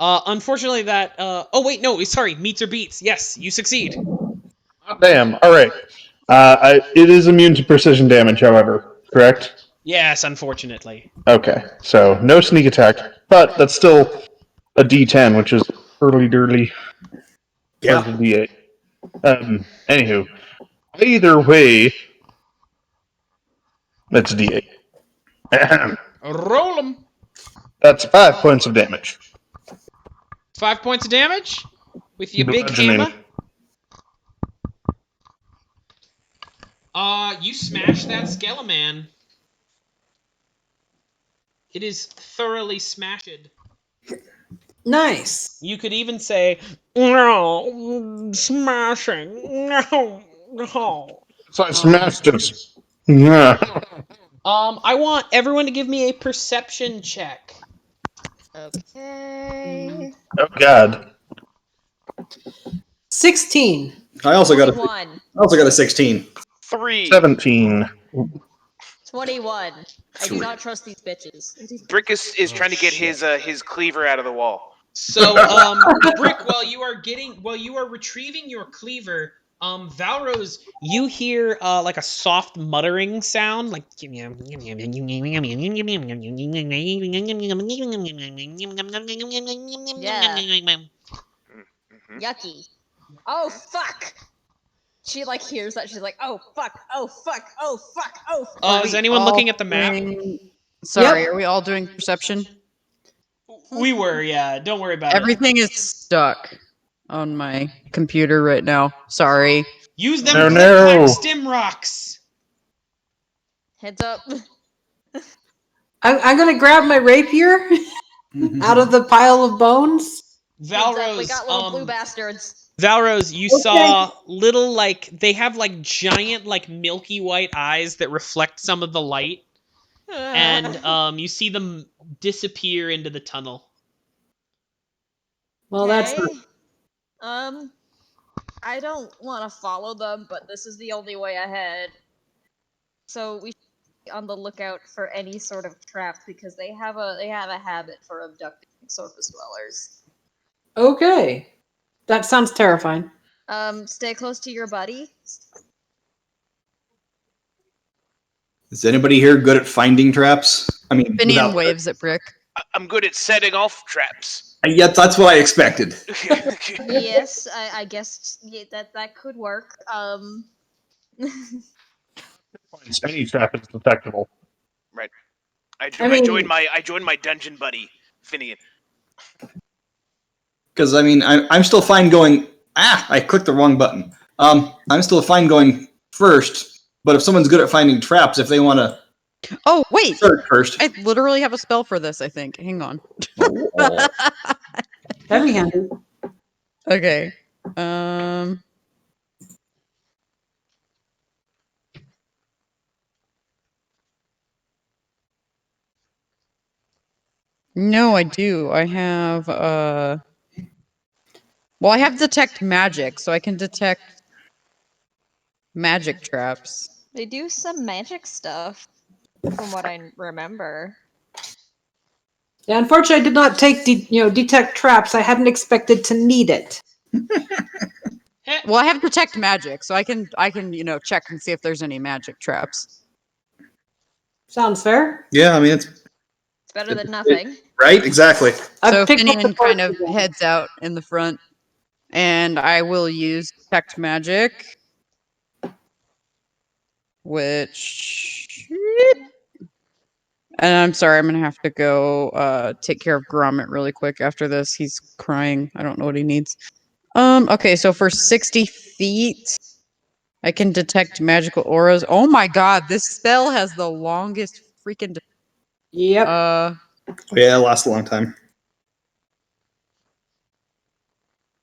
Unfortunately, that. Oh wait, no. Sorry. Meets or beats. Yes, you succeed. Oh, damn. All right. It is immune to precision damage, however. Correct? Yes, unfortunately. Okay. So no sneak attack, but that's still a D10, which is early dirty. Yeah. D8. Anywho, either way, that's D8. Roll them. That's 5 points of damage. 5 points of damage with your big Bludgeoning. hammer. You smash that skeleman. It is thoroughly smashed. Nice. You could even say, no, smashing, no. So I smashed it. Yeah. I want everyone to give me a perception check. Okay. Oh God. 16. I also got 21. a 16. 3. 17. 21. I do not trust these bitches. Brik is trying to get his cleaver out of the wall. So, Brik, while you are retrieving your cleaver, Valros, you hear like a soft muttering sound, like Yucky. Oh fuck! She hears that. She's like, oh fuck! Oh fuck! Oh fuck! Oh fuck! Is anyone looking at the map? Sorry, Yep. are we all doing perception? We were, yeah. Don't worry about it. Everything is stuck on my computer right now. Sorry. Use them No, click no. clack stim rocks. Heads up. I'm going to grab my rapier out of the pile of bones. Heads up. Valros, We got little blue bastards. Valros, you Okay. saw little they have giant milky white eyes that reflect some of the light, and you see them disappear into the tunnel. Well, that's Okay. I don't want to follow them, but this is the only way ahead. So we should be on the lookout for any sort of trap because they have a habit for abducting surface dwellers. okay. That sounds terrifying. Stay close to your buddy. Is anybody here good at finding traps? I mean, Finnian waves at Brik. I'm good at setting off traps. Yeah, that's what I expected. Yes, I guess that could work. Any trap is detectable. Right. I mean- joined my dungeon buddy, Finnian. Because, I mean, I'm still fine going... I clicked the wrong button. I'm still fine going first, but if someone's good at finding traps, if they want to Oh, wait! start first... I literally have a spell for this, I think. Hang on. That'd be handy. Okay. No, I do. I have, well, I have detect magic, so I can detect magic traps. They do some magic stuff, from what I remember. Yeah, unfortunately, I did not take detect traps. I hadn't expected to need it. Well, I have detect magic, so I can check and see if there's any magic traps. Sounds fair. Yeah, I mean, it's better than nothing. Right? Exactly. So Finnian kind of heads out in the front, and I will use detect magic, which... And I'm sorry, I'm gonna have to go take care of Gromit really quick after this. He's crying. I don't know what he needs. Okay, so for 60 feet, I can detect magical auras. Oh my god, this spell has the longest freaking... Yep. Yeah, it lasts a long time.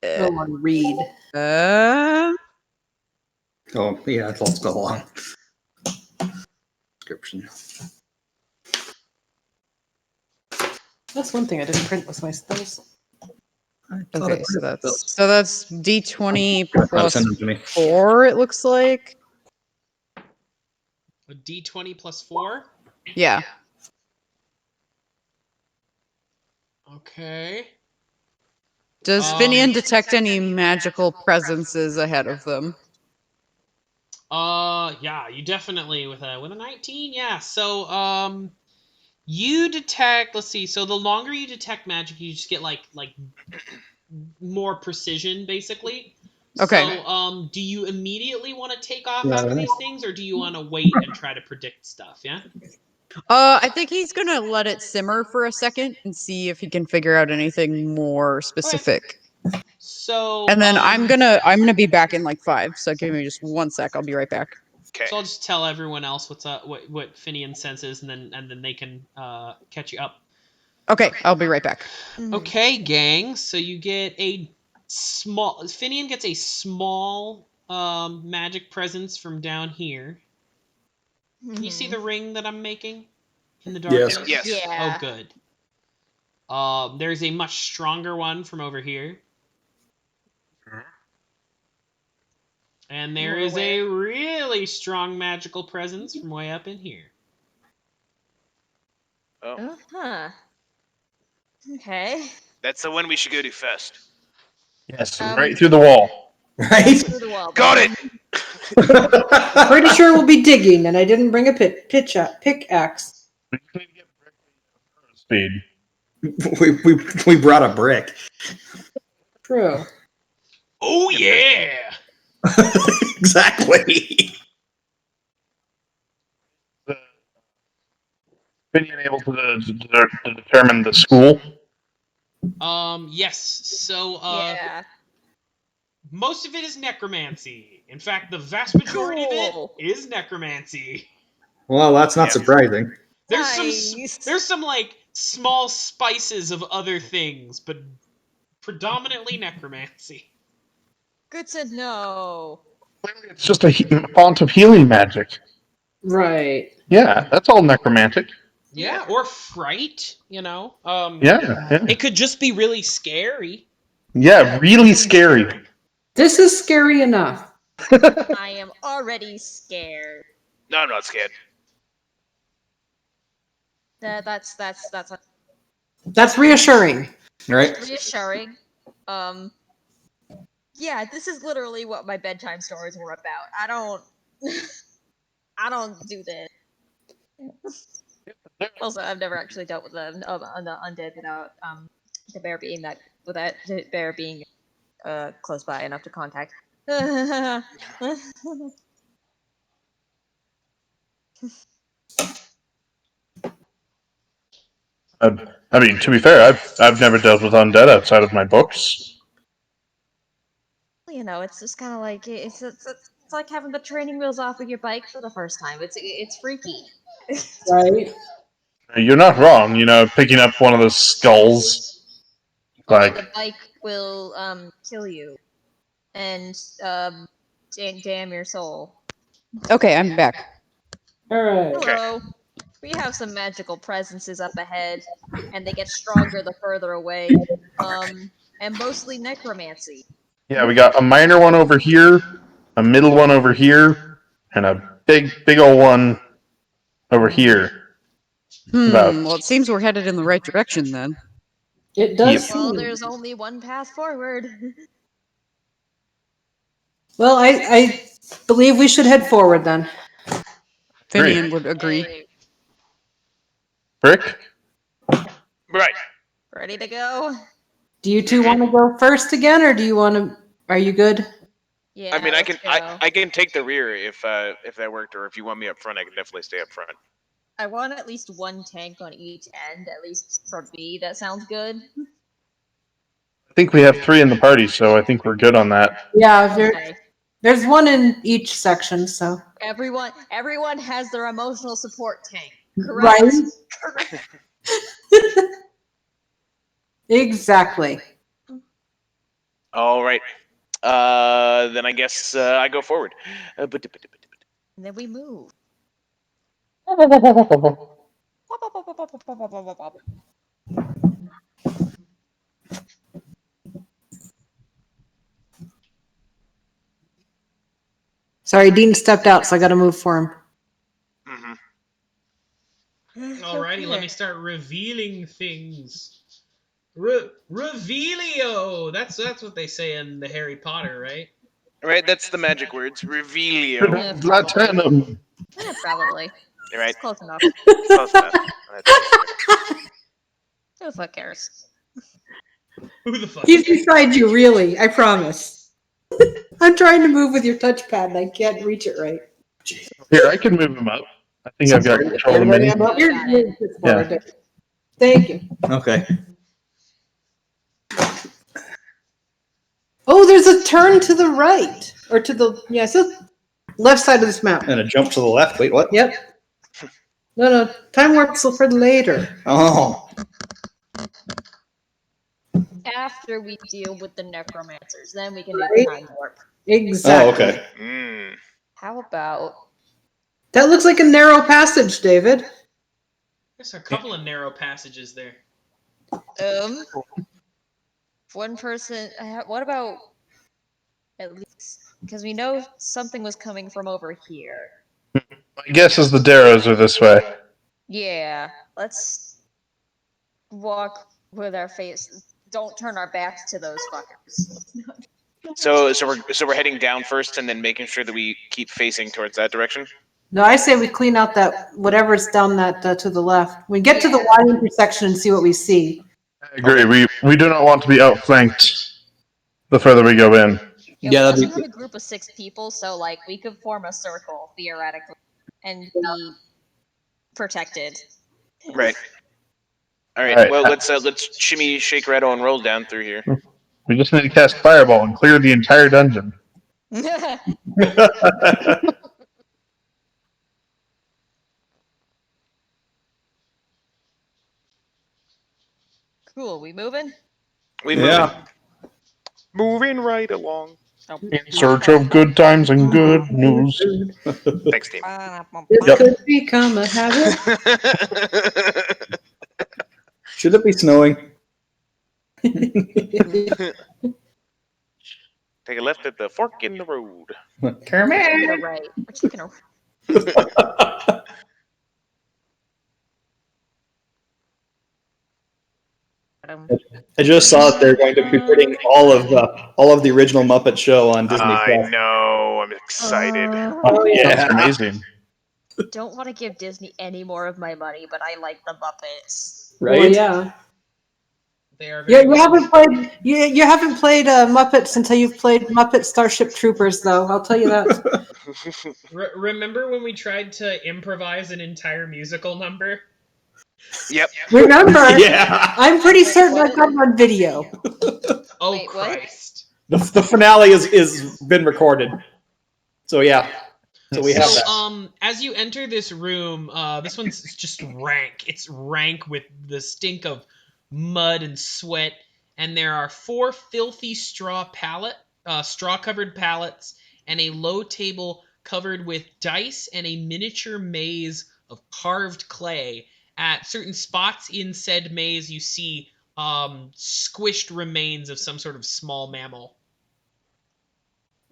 Go on, read. Oh, yeah, it's all spell long. Description. That's one thing I didn't print was my spells. Okay, so that's D20 plus send them to me. 4, it looks like. A D20 plus 4? Yeah. Okay. Does Finnian detect any magical presences ahead of them? Yeah, you definitely with a 19, yeah. So you detect, let's see. So the longer you detect magic, you just get like more precision basically. Okay. So do you immediately want to take off after these things, or do you want to wait and try to predict stuff? Yeah. I think he's gonna let it simmer for a second and see if he can figure out anything more specific. So And then I'm gonna be back in like 5. So give me just 1 sec. I'll be right back. Okay. So I'll just tell everyone else what's up, what Finnian senses, and then they can catch you up. Okay, I'll be right back. Okay, gang. So you get a small. Finnian gets a small magic presence from down here. Can you see the ring that I'm making in the darkness? Yes. Yeah. Oh, good. There's a much stronger one from over here. And there is a really strong magical presence from way up in here. Oh. Huh. Okay. That's the one we should go to first. Yes, right through the wall. Right? Through the wall. Got it! Pretty sure we'll be digging, and I didn't bring a pickaxe. Speed. We brought a brick. True. Oh, yeah! Exactly. Finnian able to determine the school? Yes. So, Yeah. most of it is necromancy. In fact, the vast majority of it is necromancy. Well, that's not surprising. There's some like small spices of other things, but predominantly necromancy. Good to know. It's just a font of healing magic. Right. Yeah, that's all necromantic. Yeah, or fright, Yeah. Yeah. It could just be really scary. Yeah, really scary. This is scary enough. I am already scared. No, I'm not scared. That's That's reassuring. Right? reassuring. Yeah, this is literally what my bedtime stories were about. I don't do this. Also, I've never actually dealt with the undead without the bear being close by enough to contact. I mean, to be fair, I've never dealt with undead outside of my books. You know, it's just kind of like it's like having the training wheels off of your bike for the first time. It's freaky. Right. You're not wrong. You know, picking up one of those skulls, Although the like bike will kill you and damn your soul. Okay, I'm back. All right. Hello. We have some magical presences up ahead, and they get stronger the further away. And mostly necromancy. yeah, we got a minor one over here, a middle one over here, and a big old one over here. Well, it seems we're headed in the right direction then. It does Yep. Well, seem. there's only one path forward. Well, I believe we should head forward then. Finnian would agree. Hey, Brik? Right. ready to go? Do you two want to go first again, or do you want to? Are you good? Yeah. I mean, I let's can go. I can take the rear if that worked, or if you want me up front, I can definitely stay up front. I want at least one tank on each end, at least for me. That sounds good. I think we have 3 in the party, so I think we're good on that. Yeah, Okay. there's one in each section, so. Everyone has their emotional support tank. Correct? Right? Correct. Exactly. All right. Then I guess I go forward. And then we move. Sorry, Dean stepped out, so I got to move for him. Alrighty, let me start revealing things. Revealio! That's what they say in the Harry Potter, right? Right, that's the magic words. Revealio. Latinum. Yeah, probably. You're right. It's close enough. Close enough. Who the fuck cares? Who the fuck? He's beside you, really. I promise. I'm trying to move with your touchpad, and I can't reach it right. Here, I can move him up. I think I've got control of the mini. Yeah. Thank you. Okay. Oh, there's a turn to the right. Or to the, so left side of this map. And a jump to the left. Wait, what? Yep. No, time warp's for later. Oh. After we deal with the necromancers, then we can do the Right. time warp. Exactly. Oh, okay. How about That looks like a narrow passage, David. There's a couple of narrow passages there. one person? What about at least because we know something was coming from over here. My guess is the Darrows are this way. Yeah, let's walk with our face. Don't turn our backs to those fuckers. So we're heading down first, and then making sure that we keep facing towards that direction. No, I say we clean out that whatever's down that to the left. We get to the Y intersection and see what we see. I agree. We do not want to be outflanked the further we go in. Yeah, we that'd be also have a group of 6 people, so like we could form a circle theoretically and be protected. Right. All right. Alright. Well, let's shimmy, shake, rattle, and roll down through here. We just need to cast Fireball and clear the entire dungeon. Cool, we moving? We Yeah. moving right along. In search of good times and good news. Thanks, team. This could become a habit. Should it be snowing? Take a left at the fork in the road. You're right. We're taking a I just saw that they're going to be putting all of the original Muppet Show on Disney I Plus. know. I'm excited. Oh yeah, That's amazing. don't want to give Disney any more of my money, but I like the Muppets. right? Well, yeah. They are Yeah, very you haven't played. You haven't played Muppets until you've played Muppet Starship Troopers, though. I'll tell you that. Remember when we tried to improvise an entire musical number? Yep. Remember, Yeah. I'm pretty certain I've got it on video. Oh, Wait, what? Christ. The finale is been recorded. So yeah. So we have So, that. as you enter this room, this one's just rank. It's rank with the stink of mud and sweat, and there are 4 filthy straw-covered pallets, and a low table covered with dice and a miniature maze of carved clay. At certain spots in said maze, you see squished remains of some sort of small mammal.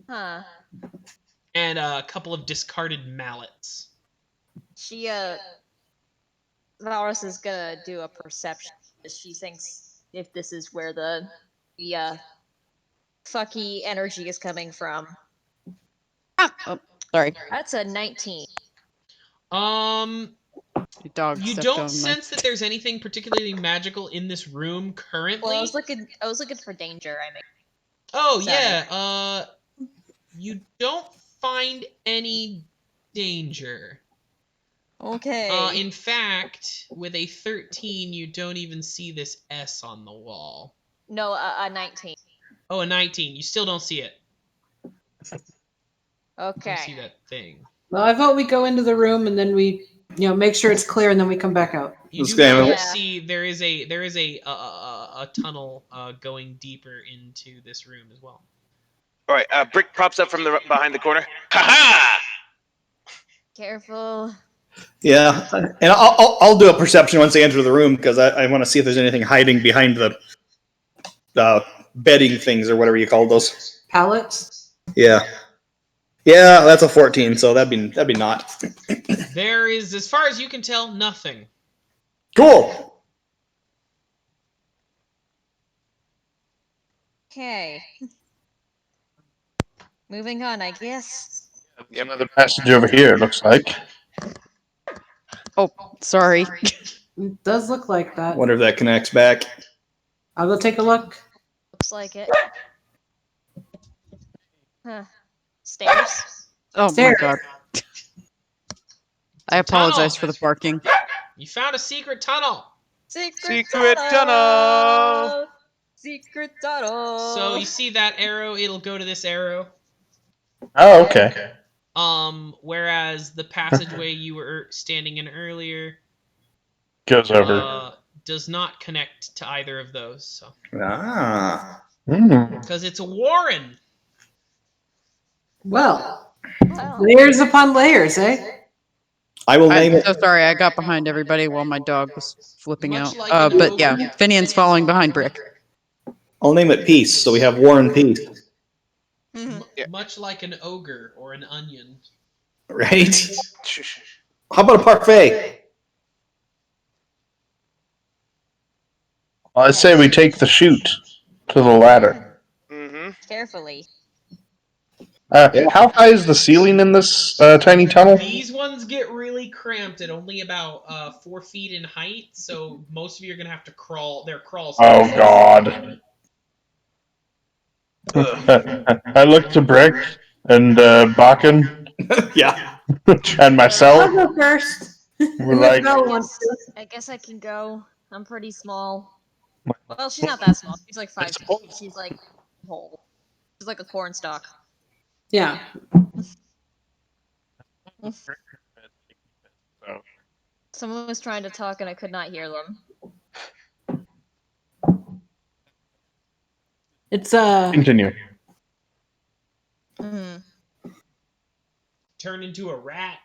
Huh. And a couple of discarded mallets. Valros is gonna do a perception. She thinks if this is where the fucky energy is coming from. Oh, sorry. That's a 19. The dog You stepped don't on my... sense that there's anything particularly magical in this room currently. Well, I was looking for danger. I mean. Oh Sorry. yeah. You don't find any danger. Okay. In fact, with a 13, you don't even see this S on the wall. No, a 19. Oh, a 19. You still don't see it. Okay. You don't see that thing. Well, I vote we go into the room and then we, make sure it's clear and then we come back out. You This do game- not Yeah. see there is a tunnel going deeper into this room as well. All right. Brik pops up from behind the corner. Ha ha! Careful. Yeah, and I'll do a perception once they enter the room because I want to see if there's anything hiding behind the bedding things or whatever you call those. Pallets? Yeah, that's a 14, so that'd be not. There is, as far as you can tell, nothing. Cool. Okay. Moving on, I guess. Another passage over here, it looks like. Oh, sorry. It does look like that. Wonder if that connects back. I'll go take a look. Looks like it. Huh. Stairs? Oh Stairs. my god. I apologize for the barking. You found a secret tunnel. Secret tunnel! Secret tunnel! So you see that arrow? It'll go to this arrow. Oh, okay. Whereas the passageway you were standing in earlier Goes over. does not connect to either of those. So Mm. because it's a warren. Well, Well, layers upon layers, eh? I will name I'm it. so sorry. I got behind everybody while my dog was flipping Much out. like an But ogre. yeah, Finnian's following behind Brik. I'll name it Peace, so we have War and Peace, Much like an ogre or an onion. right? How about a parfait? I say we take the chute to the ladder. Mm-hmm. carefully. How high is the ceiling in this tiny tunnel? These ones get really cramped at only about 4 feet in height, so most of you are gonna have to crawl. They're crawl Oh spaces. god. I look to Brik and Baken Yeah. and I'll myself. go first. We're Unless like, Belle wants to. I guess I can go. I'm pretty small. Well, she's not that small. She's like 5 feet. She's like whole. She's like a corn stalk. Yeah. Someone was trying to talk and I could not hear them. It's continue. Mhm. Turn into a rat.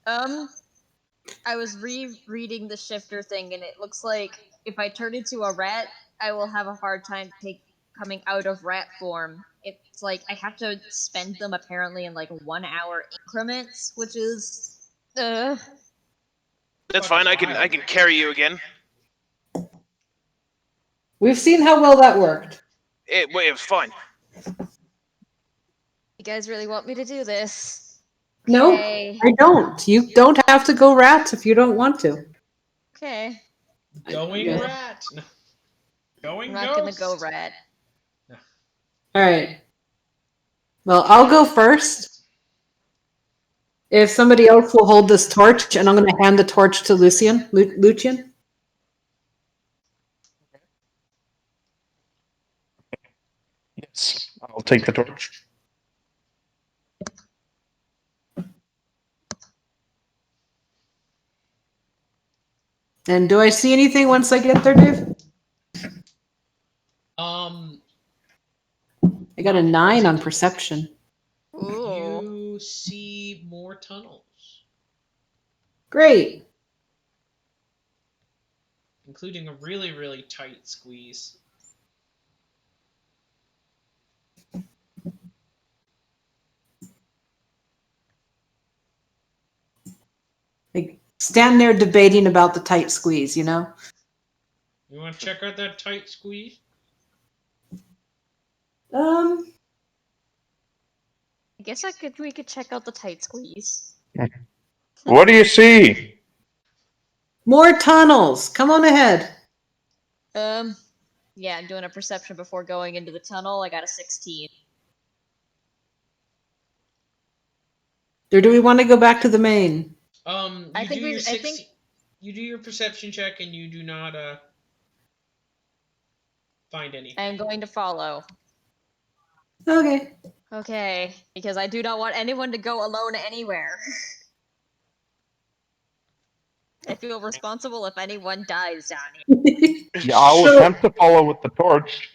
I was rereading the shifter thing, and it looks like if I turn into a rat, I will have a hard time coming out of rat form. It's like I have to spend them apparently in like 1 hour increments, which is That's fine. I can carry you again. we've seen how well that worked. It was fun. You guys really want me to do this? No, Okay. I don't. You don't have to go rats if you don't want to. Okay. Going Yeah. rat. No. Going I'm not gonna ghost. go rat. All right. Well, I'll go first. If somebody else will hold this torch, and I'm going to hand the torch to Lucian. Lucian? Yes, I'll take the torch. And do I see anything once I get there, Dave? I got a 9 on perception. Ooh. You see more tunnels. Great. Including a really, really tight squeeze. Like, stand there debating about the tight squeeze, you know? You want to check out that tight squeeze? I guess we could check out the tight squeeze. What do you see? More tunnels. Come on ahead. Yeah, I'm doing a perception before going into the tunnel. I got a 16. Or do we want to go back to the main? You do your perception check and you do not find anything. I'm going to follow. Okay. Okay, because I do not want anyone to go alone anywhere. I feel responsible if anyone dies down here. Yeah, I'll attempt to follow with the torch.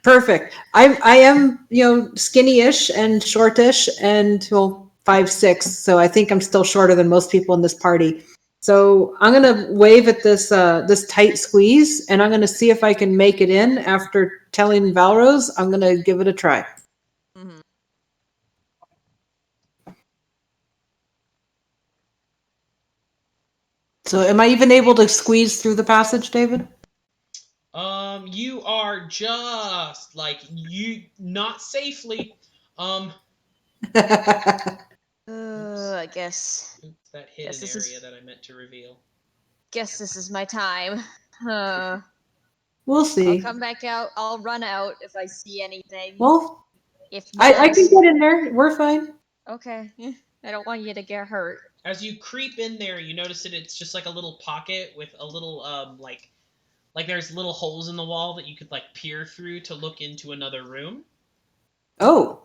Perfect. I am, skinny-ish and shortish and 5'6", so I think I'm still shorter than most people in this party. So I'm gonna wave at this this tight squeeze, and I'm gonna see if I can make it in. After telling Valros, I'm gonna give it a try. Mm-hmm. So am I even able to squeeze through the passage, David? You are just not safely. I guess. Oops, that hidden area that I meant to reveal. Guess this is my time. We'll see. I'll come back out. I'll run out if I see anything. Well, if not, I can get in there. We're fine. Okay. I don't want you to get hurt. As you creep in there, you notice that it's just like a little pocket with a little like there's little holes in the wall that you could peer through to look into another room. Oh,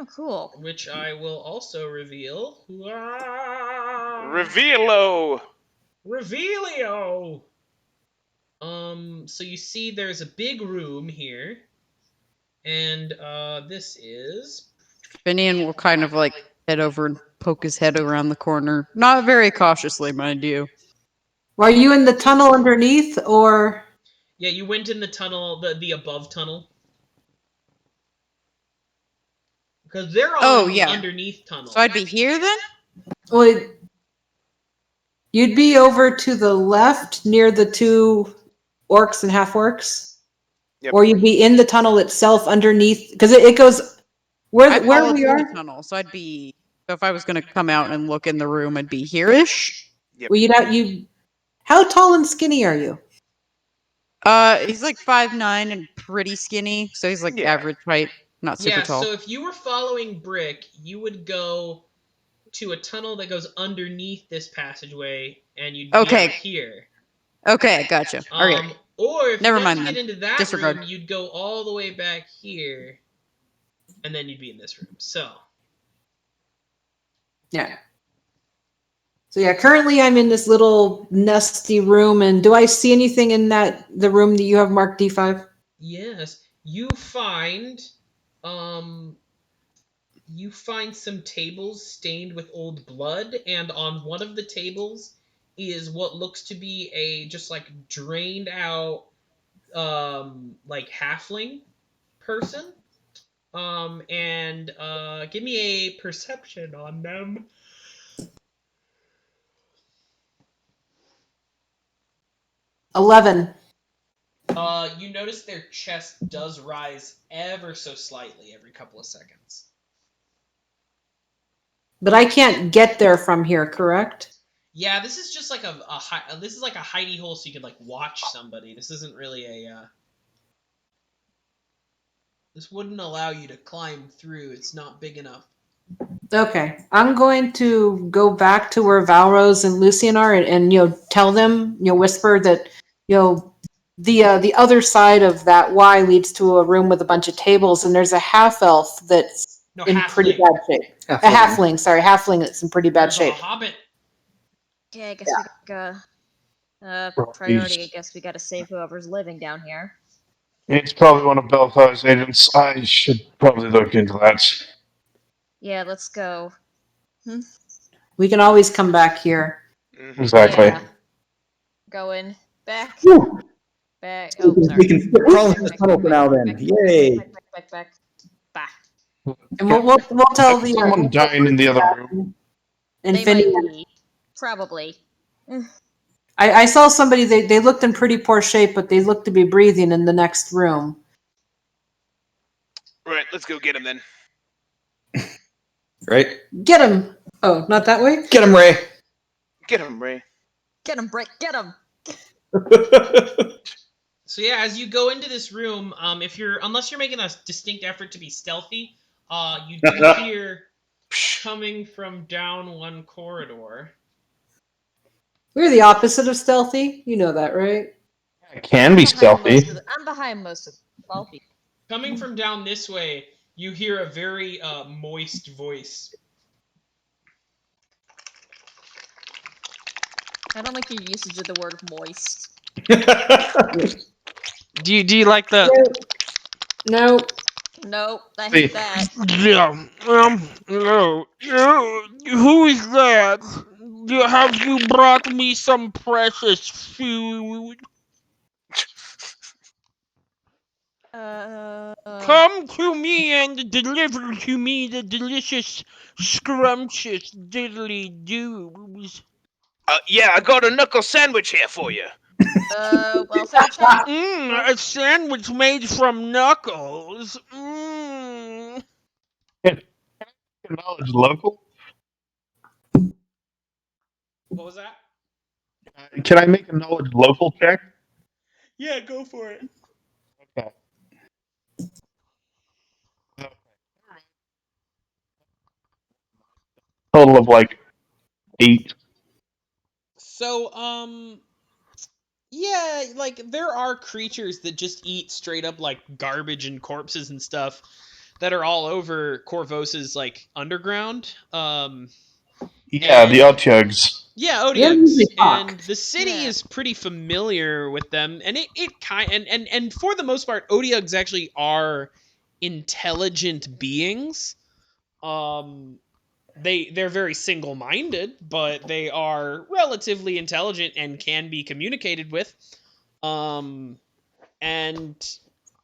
cool. Which I will also reveal. Revealo! Revealio! So you see there's a big room here. And this is... Finnian will kind of head over and poke his head around the corner. Not very cautiously, mind you. Are you in the tunnel underneath, or...? Yeah, you went in the tunnel, the above tunnel. Because they're all the underneath tunnel. So I'd be here then? Well, you'd be over to the left near the two orcs and half-orcs. Yep. Or you'd be in the tunnel itself underneath, because it goes... Where we are? The tunnel, so I'd be... So if I was going to come out and look in the room, I'd be here-ish? Yep. Well, how tall and skinny are you? He's 5'9" and pretty skinny, so he's average height, not super tall. So if you were following Brik, you would go to a tunnel that goes underneath this passageway, and you'd be out here. Okay, gotcha. All right. Or if Never you mind wanted to get then. into that Disregard. room, you'd go all the way back here, and then you'd be in this room. So. Yeah. So yeah, currently I'm in this little nesty room, and do I see anything in the room that you have marked D5? Yes, you find some tables stained with old blood, and on one of the tables is what looks to be just drained out halfling person. And give me a perception on them. 11. You notice their chest does rise ever so slightly every couple of seconds. But I can't get there from here, correct? Yeah, this is just this is like a hidey hole, so you can watch somebody. This isn't really this wouldn't allow you to climb through. It's not big enough. Okay, I'm going to go back to where Valros and Lucian are, and tell them, whisper that the other side of that Y leads to a room with a bunch of tables, and there's a half elf that's in pretty halfling. bad shape. A halfling, sorry, halfling that's in pretty bad There's shape. a hobbit. Okay, I guess we got priority. I guess we gotta save whoever's living down here. It's probably one of Belfast's agents. I should probably look into that. Yeah, let's go. We can always come back here. Exactly. Yeah. Going back. Whew. Back. Oh, sorry. We can crawl into this tunnel for now then. Yay! Back. Back. And we'll tell the someone dying in the other room. And They Finnian. might be. Probably. I saw somebody, they looked in pretty poor shape, but they looked to be breathing in the next room. Right, let's go get him then. Right? Get him! Oh, not that way? Get him, Ray! Get him, Ray. Get him, Brik! Get him! So yeah, as you go into this room, unless you're making a distinct effort to be stealthy, you do hear coming from down one corridor. We're the opposite of stealthy. You know that, right? It can be stealthy. I'm behind most of the stealthy. Coming from down this way, you hear a very moist voice. I don't like your usage of the word moist. Do you like the? No. Nope, I hate that. Yeah. No. Who is that? Have you brought me some precious food? Come to me and deliver to me the delicious, scrumptious diddly doos. Yeah, I got a knuckle sandwich here for you. Welfare check? A sandwich made from knuckles. Knowledge local? What was that? Can I make a knowledge local check? Yeah, go for it. Okay. Total of like 8. So, yeah, like there are creatures that just eat straight up like garbage and corpses and stuff that are all over Korvosa's like underground. Yeah, the Otyugs. Yeah, Otyugs. And the city is pretty familiar with them, and and for the most part, Otyugs actually are intelligent beings. They're very single-minded, but they are relatively intelligent and can be communicated with. And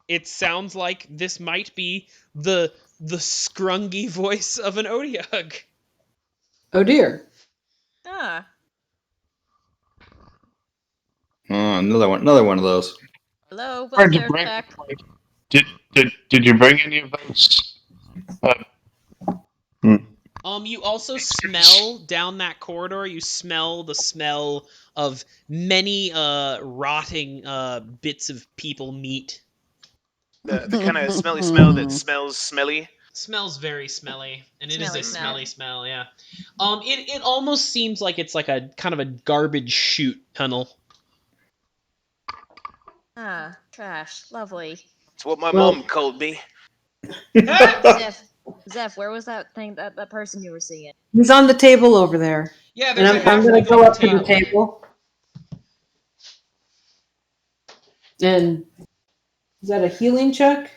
it sounds like this might be the scrungy voice of an Otyug. Oh dear. Ah. Oh, another one of those. Hello, Hard to welfare break. check. Did you bring any of those? You also smell down that corridor. You smell the smell of many rotting bits of people meat. The kind of smelly smell that smells smelly. Smells very smelly, and it Smelly is a smell. smelly smell. Yeah. It almost seems like it's like a kind of a garbage chute tunnel. Ah, trash. Lovely. It's what my mom called me. Zeph, where was that thing, that person you were seeing? He's on the table over there. Yeah, and there's a I'm going halfling to go on up the to the table. And is that a healing check?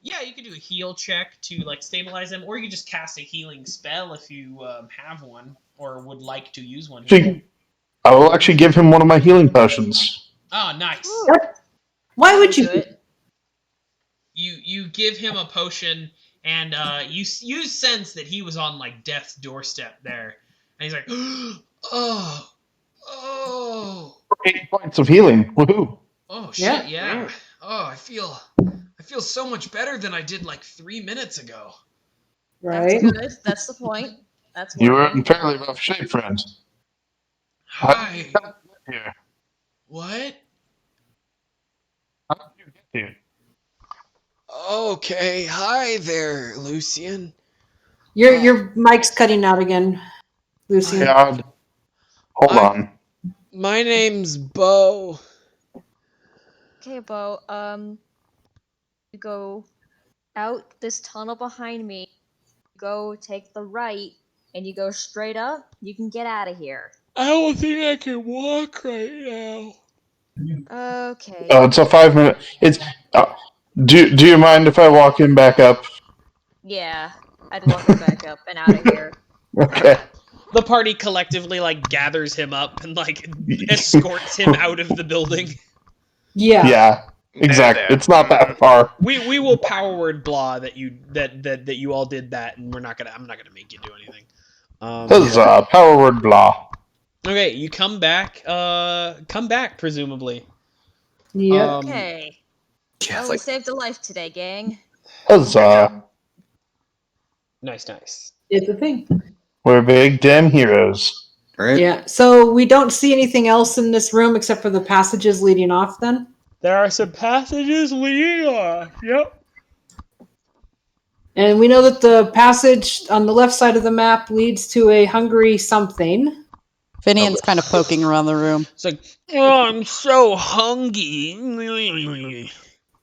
Yeah, you could do a heal check to like stabilize them, or you could just cast a healing spell if you have one or would like to use one. I will actually give him one of my healing potions. Oh, nice. Why would you? You give him a potion, and you sense that he was on like death's doorstep there, and he's like, oh. 8 points of healing. Woohoo! Oh shit! Yeah. Oh, I feel so much better than I did like 3 minutes ago. Right. That's good. That's the point. That's You were working. in fairly rough shape, friend. Hi. How did you get here? What? How did you get here? Okay, hi there, Lucian. Your mic's cutting out again, Lucian. God. Hold on. My name's Bo. Okay, Bo. You go out this tunnel behind me. Go take the right, and you go straight up. You can get out of here. I don't think I can walk right now. Okay. It's a 5-minute. It's. Do you mind if I walk him back up? Yeah, I'd walk him back up and out of here. Okay. The party collectively gathers him up and escorts him out of the building. Yeah. Yeah. Exactly. It's not that far. We will power word blah that you all did that, and I'm not gonna make you do anything. Huzzah! Power word blah. Okay, you come back presumably. Yep. Okay. Well, we saved a life today, gang. Huzzah! Nice. It's a thing. We're big damn heroes. Right? Yeah. So we don't see anything else in this room except for the passages leading off. Then there are some passages leading off. Yep. And we know that the passage on the left side of the map leads to a hungry something. Finnian's kind of poking around the room. It's like, oh, I'm so hungry.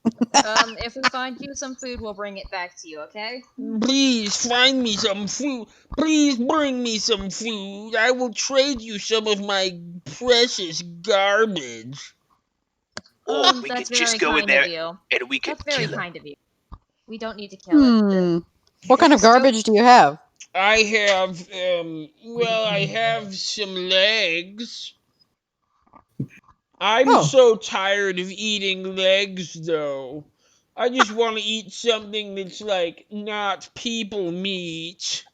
If we find you some food, we'll bring it back to you, okay? Please find me some food. Please bring me some food. I will trade you some of my precious garbage. Or we That's could just very go in kind there of you. and we could That's very kill him. kind of you. We don't need to kill it. What kind of garbage do you have? I have, I have some legs. I'm so tired of eating legs, though. I just want to eat something that's, not people meat.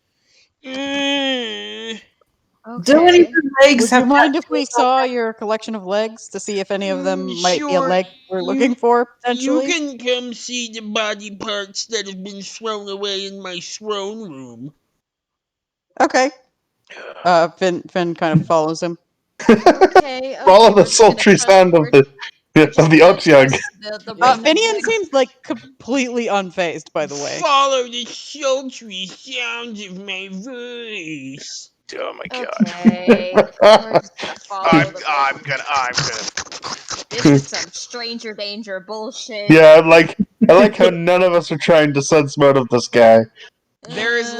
Okay. Do any of the legs Would have you mind if we saw your collection of legs to see if any of them might be a Sure, leg we're looking for, potentially? You can come see the body parts that have been thrown away in my throne room. Okay. Finn kind of follows him. Okay. Follow the sultry sound of the Otyug. Finnian seems completely unfazed, by the way. Follow the sultry sounds of my voice. Oh my god. Okay. We're just gonna follow I'm gonna. This is some stranger danger bullshit. Yeah, I like how none of us are trying to sense mode of this guy. There is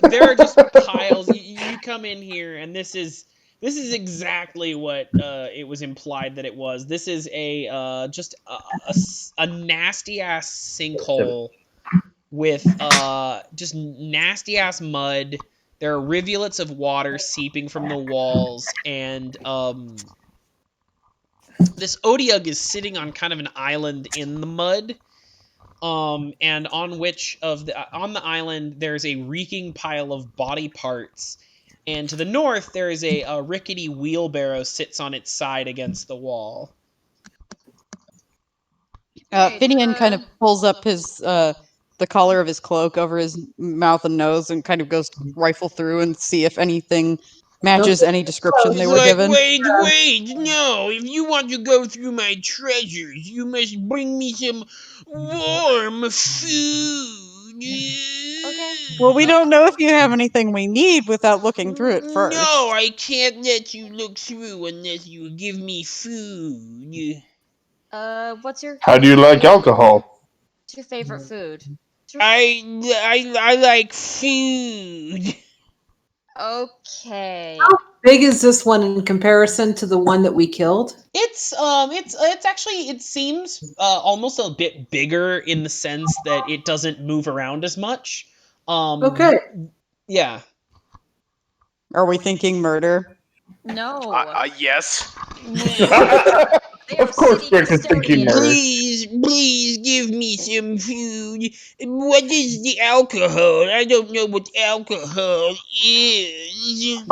there are just piles. You come in here, and this is exactly what it was implied that it was. This is just a nasty ass sinkhole with just nasty ass mud. There are rivulets of water seeping from the walls, and this Otyug is sitting on kind of an island in the mud. And on the island there's a reeking pile of body parts, and to the north there is a rickety wheelbarrow sits on its side against the wall. Finnian kind of pulls up his the collar of his cloak over his mouth and nose and kind of goes to rifle through and see if anything matches any description they were given. Wait, no. If you want to go through my treasures, you must bring me some warm food. Okay. Well, we don't know if you have anything we need without looking through it first. No, I can't let you look through unless you give me food. What's your... How do you like alcohol? What's your favorite food? I like food. Okay. How big is this one in comparison to the one that we killed? It's actually, it seems almost a bit bigger in the sense that it doesn't move around as much. Okay. Yeah. Are we thinking murder? No. Yes. Of course we're thinking murder. Please give me some food. What is the alcohol? I don't know what alcohol is.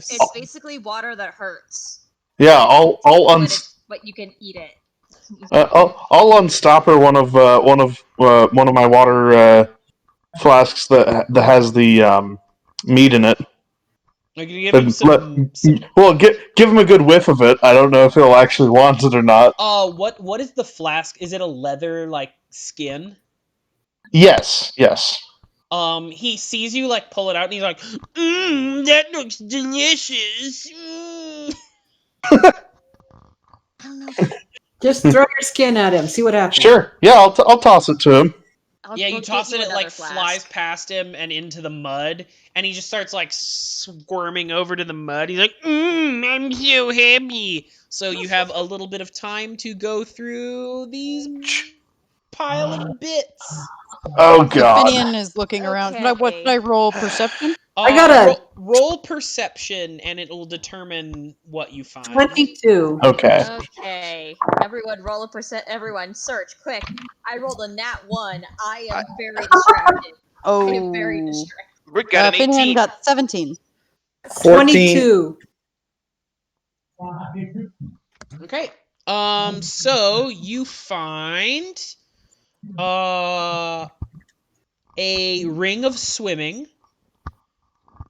It's basically water that hurts. Yeah, But you can eat it. I'll unstopper one of my water flasks that has the meat in it. Give him give him a good whiff of it. I don't know if he'll actually want it or not. What is the flask? Is it a leather skin. Yes. He sees you like pull it out, and he's like, that looks delicious. I don't know. Just throw your skin at him. See what happens. Sure. Yeah, I'll toss it to him. Yeah, you We'll toss get it, you it like another flask. flies past him and into the mud, and he just starts like squirming over to the mud. He's like, I'm so happy. So you have a little bit of time to go through these pile of bits. Oh So God. Finnian is looking around. Should I roll perception? I got a roll perception, and it will determine what you find. 22. Okay. Okay, everyone, roll a percent. Everyone, search quick. I rolled a nat 1. I am very distracted. Oh. I am very distracted. Brik got an Finnian 18. got 17. 22. Okay. So you find a ring of swimming.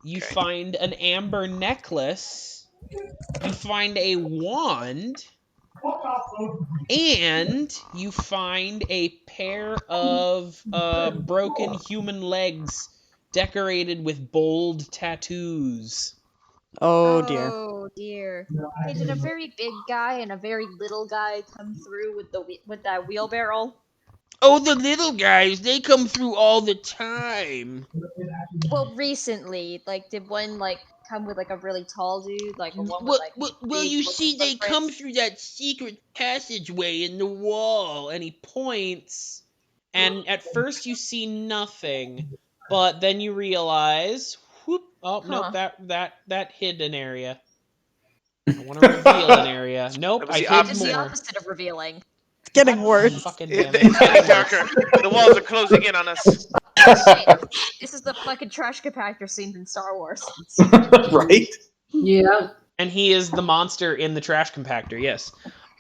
You find an amber necklace. You find a wand. And you find a pair of broken human legs decorated with bold tattoos. Oh dear. Oh dear. Hey, did a very big guy and a very little guy come through with that wheelbarrow? Oh, the little guys, they come through all the time. Well, recently, like, did one come with like a really tall dude, like a one with like Well, big you looking see, they come footprints? through that secret passageway in the wall. And he points, and at first you see nothing, but then you realize, whoop, oh, nope, that hid an area. I want to reveal an area. Nope, I hid It's the more. opposite of revealing. It's getting worse. Fucking It's damn it. getting darker. The walls are closing in on us. Shit. This is the fucking trash compactor scene in Star Wars. Right? Yeah. And he is the monster in the trash compactor, yes.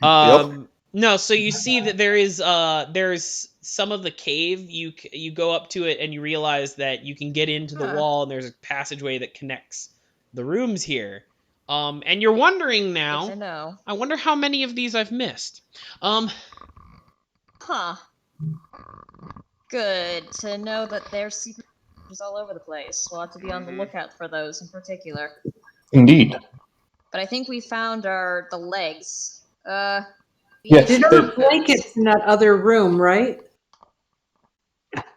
Yep. No, so you see that there's some of the cave, you go up to it and you realize that you can get into the wall, and there's a passageway that connects the rooms here. And you're wondering now, Good to know. I wonder how many of these I've missed. Huh. Good to know that there's secret all over the place. We'll have to be on the lookout for those in particular. Indeed. But I think we found the legs. Yes, There are blankets in that other room, right?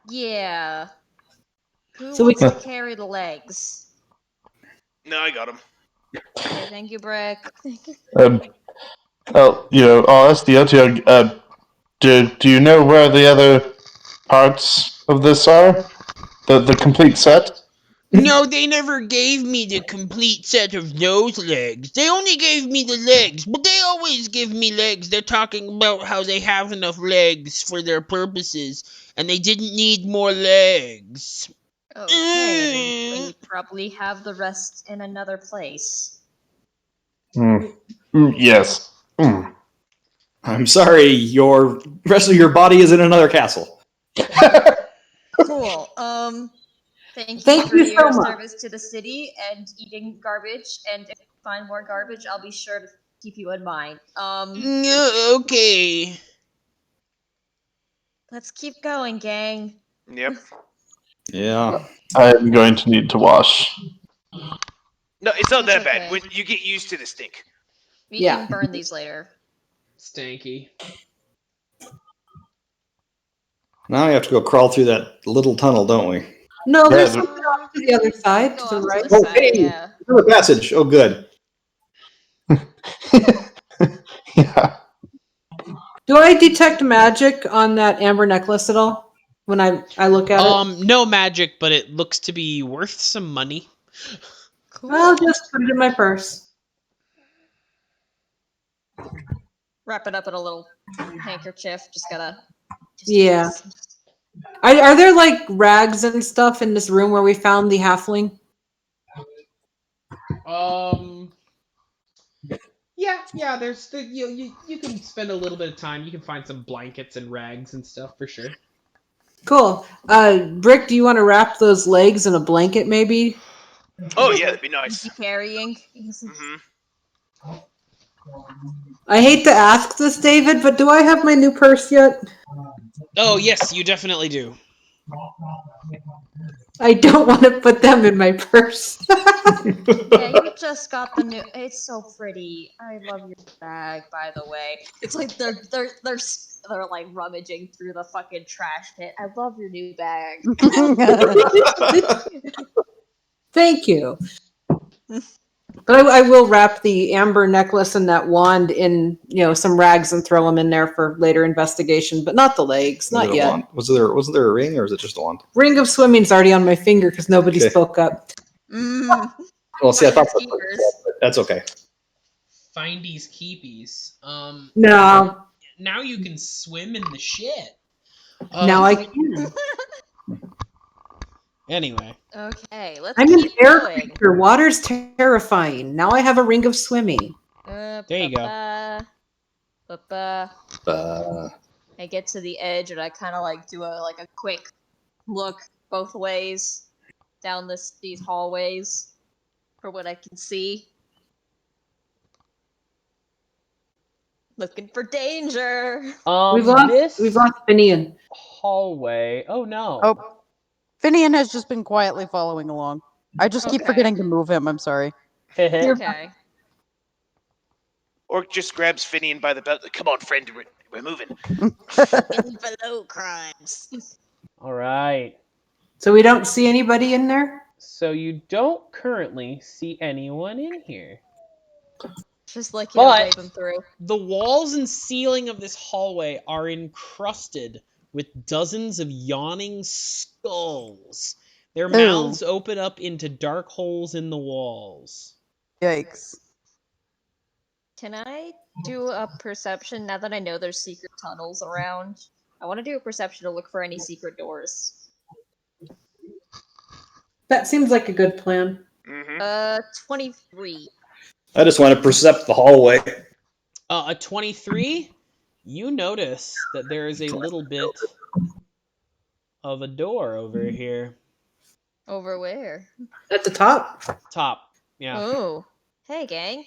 Yeah. Who So we- wants to carry the legs? No, I got him. Okay, thank you, Brik. Well, I'll ask the other. Do you know where the other parts of this are? The complete set? No, they never gave me the complete set of those legs. They only gave me the legs, but they always give me legs. They're talking about how they have enough legs for their purposes, and they didn't need more legs. Okay, then we probably have the rest in another place. Yes. I'm sorry, your rest of your body is in another castle. Cool. Thank Thank for you your so much. service to the city and eating garbage. And if you find more garbage, I'll be sure to keep you in mind. Okay. Let's keep going, gang. Yep. Yeah. I'm going to need to wash. No, it's not that That's bad. okay. When you get used to the stink. We Yeah. can burn these later. Stanky. Now we have to go crawl through that little tunnel, don't we? No, there's Yeah, something off to the other side, Go to the off to right. the Oh, side, hey! yeah. Another passage. Oh, good. Yeah. Do I detect magic on that amber necklace at all when I look at it? No magic, but it looks to be worth some money. Cool. I'll just put it in my purse. Wrap it up in a little handkerchief. Just gotta. Yeah. Are there like rags and stuff in this room where we found the halfling? Yeah. There's you can spend a little bit of time. You can find some blankets and rags and stuff for sure. Cool. Brik, do you want to wrap those legs in a blanket, maybe? Oh yeah, that'd be nice. Carrying. I hate to ask this, David, but do I have my new purse yet? Oh, yes, you definitely do. I don't want to put them in my purse. Yeah, you just got the new. It's so pretty. I love your bag, by the way. It's like they're like rummaging through the fucking trash pit. I love your new bag. Thank you. But I will wrap the amber necklace and that wand in, some rags and throw them in there for later investigation, but not the legs, not yet. Wand? Wasn't there a ring, or is it just a wand? Ring of swimming's already on my finger because nobody Okay. spoke up. Well, see, I thought that's okay. Findies keepies. No. Now you can swim in the shit. Now I can. Anyway. Okay, let's I'm an keep air going. creature. Water's terrifying. Now I have a ring of swimming. There you go. I get to the edge and I kind of like do a quick look both ways down these hallways for what I can see. Looking for danger. We've lost Finnian. Hallway. Oh no. Oh, Finnian has just been quietly following along. I just keep forgetting to move him. I'm sorry. Okay. Orc just grabs Finnian by the belt. Come on, friend, we're moving. Below crimes. All right. So we don't see anybody in there? So you don't currently see anyone in here. Just wave them through. The walls and ceiling of this hallway are encrusted with dozens of yawning skulls. Their mouths open up into dark holes in the walls. Yikes. Can I do a perception now that I know there's secret tunnels around? I want to do a perception to look for any secret doors. That seems like a good plan. 23. I just want to percept the hallway. A 23, you notice that there is a little bit of a door over here. Over where? At the top? Top, yeah. Oh, hey gang.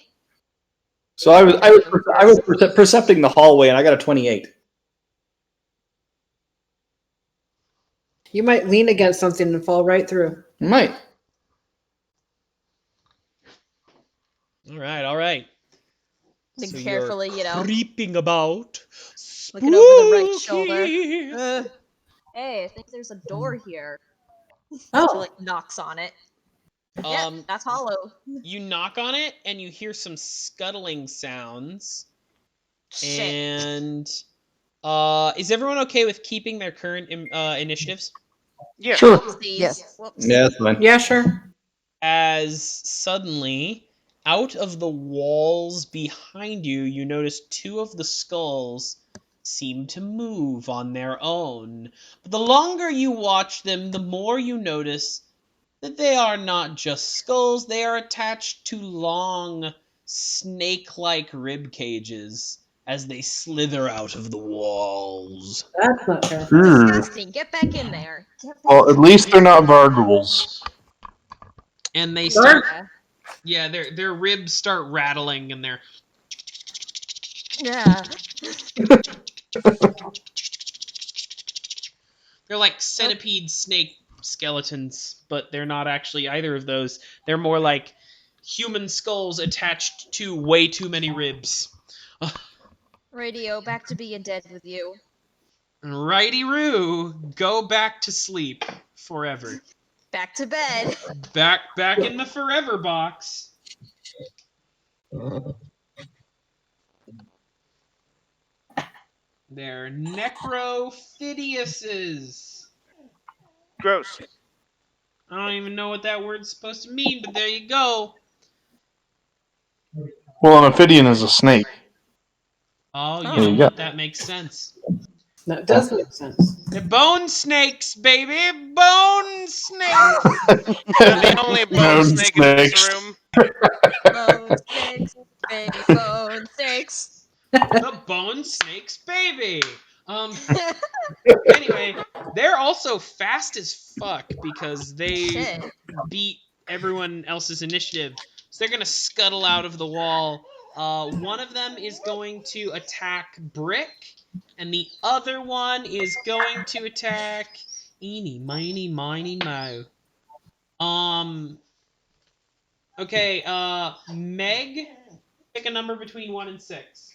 So I was percepting the hallway, and I got a 28. You might lean against something and fall right through. Might. All right. Think So carefully, you're creeping about. Looking over the right shoulder. Hey, I think there's a door here. Oh. She knocks on it. Yeah, that's hollow. You knock on it, and you hear some scuttling sounds. Shit. And is everyone okay with keeping their current initiatives? Yeah. Sure. Yes. Yeah, that's fine. Yeah, sure. As suddenly, out of the walls behind you, you notice two of the skulls seem to move on their own. But the longer you watch them, the more you notice that they are not just skulls, they are attached to long, snake-like rib cages as they slither out of the walls. That's not terrifying. Disgusting. Get back in there. Well, at least they're not Varghouls. And they start... Yeah, their ribs start rattling, and they're... Yeah. They're like centipede snake skeletons, but they're not actually either of those. They're more like human skulls attached to way too many ribs. Radio, back to being dead with you. Righty-roo, go back to sleep forever. Back to bed. Back in the forever box. They're necrophidiuses. Gross. I don't even know what that word's supposed to mean, but there you go. Well, an ophidian is a snake. Oh, There you go. that makes sense. That does make sense. They're bone snakes, baby! Bone snakes! They're the only bone snake in this room. Bone snakes, baby bone snakes. The bone snakes, baby! Anyway, they're also fast as fuck because they beat everyone else's initiative. So they're gonna scuttle out of the wall One of them is going to attack Brik, and the other one is going to attack Eeny, Miny, Miny, Mo. Okay, Meg, pick a number between 1 and 6.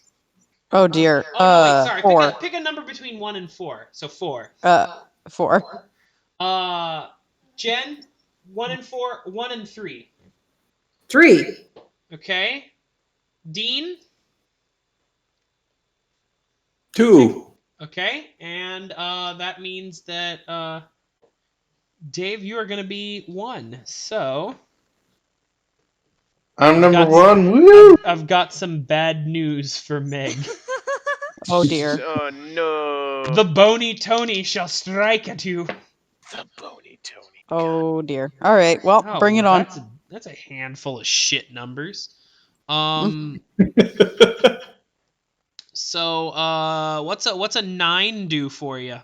Oh dear. Oh no, wait, sorry. 4. Pick a number between 1 and 4. So 4. 4. Jen, 1 and 4, 1 and 3. 3. Okay. Dean, 2. okay, and that means that Dave, you are going to be 1. So I'm I've number got 1. Woo! I've got some bad news for Meg. Oh dear. Oh no. The bony Tony shall strike at you. The bony Tony. Oh dear. All right. Well, Oh, bring it on. That's a handful of shit numbers. So what's a 9 do for you?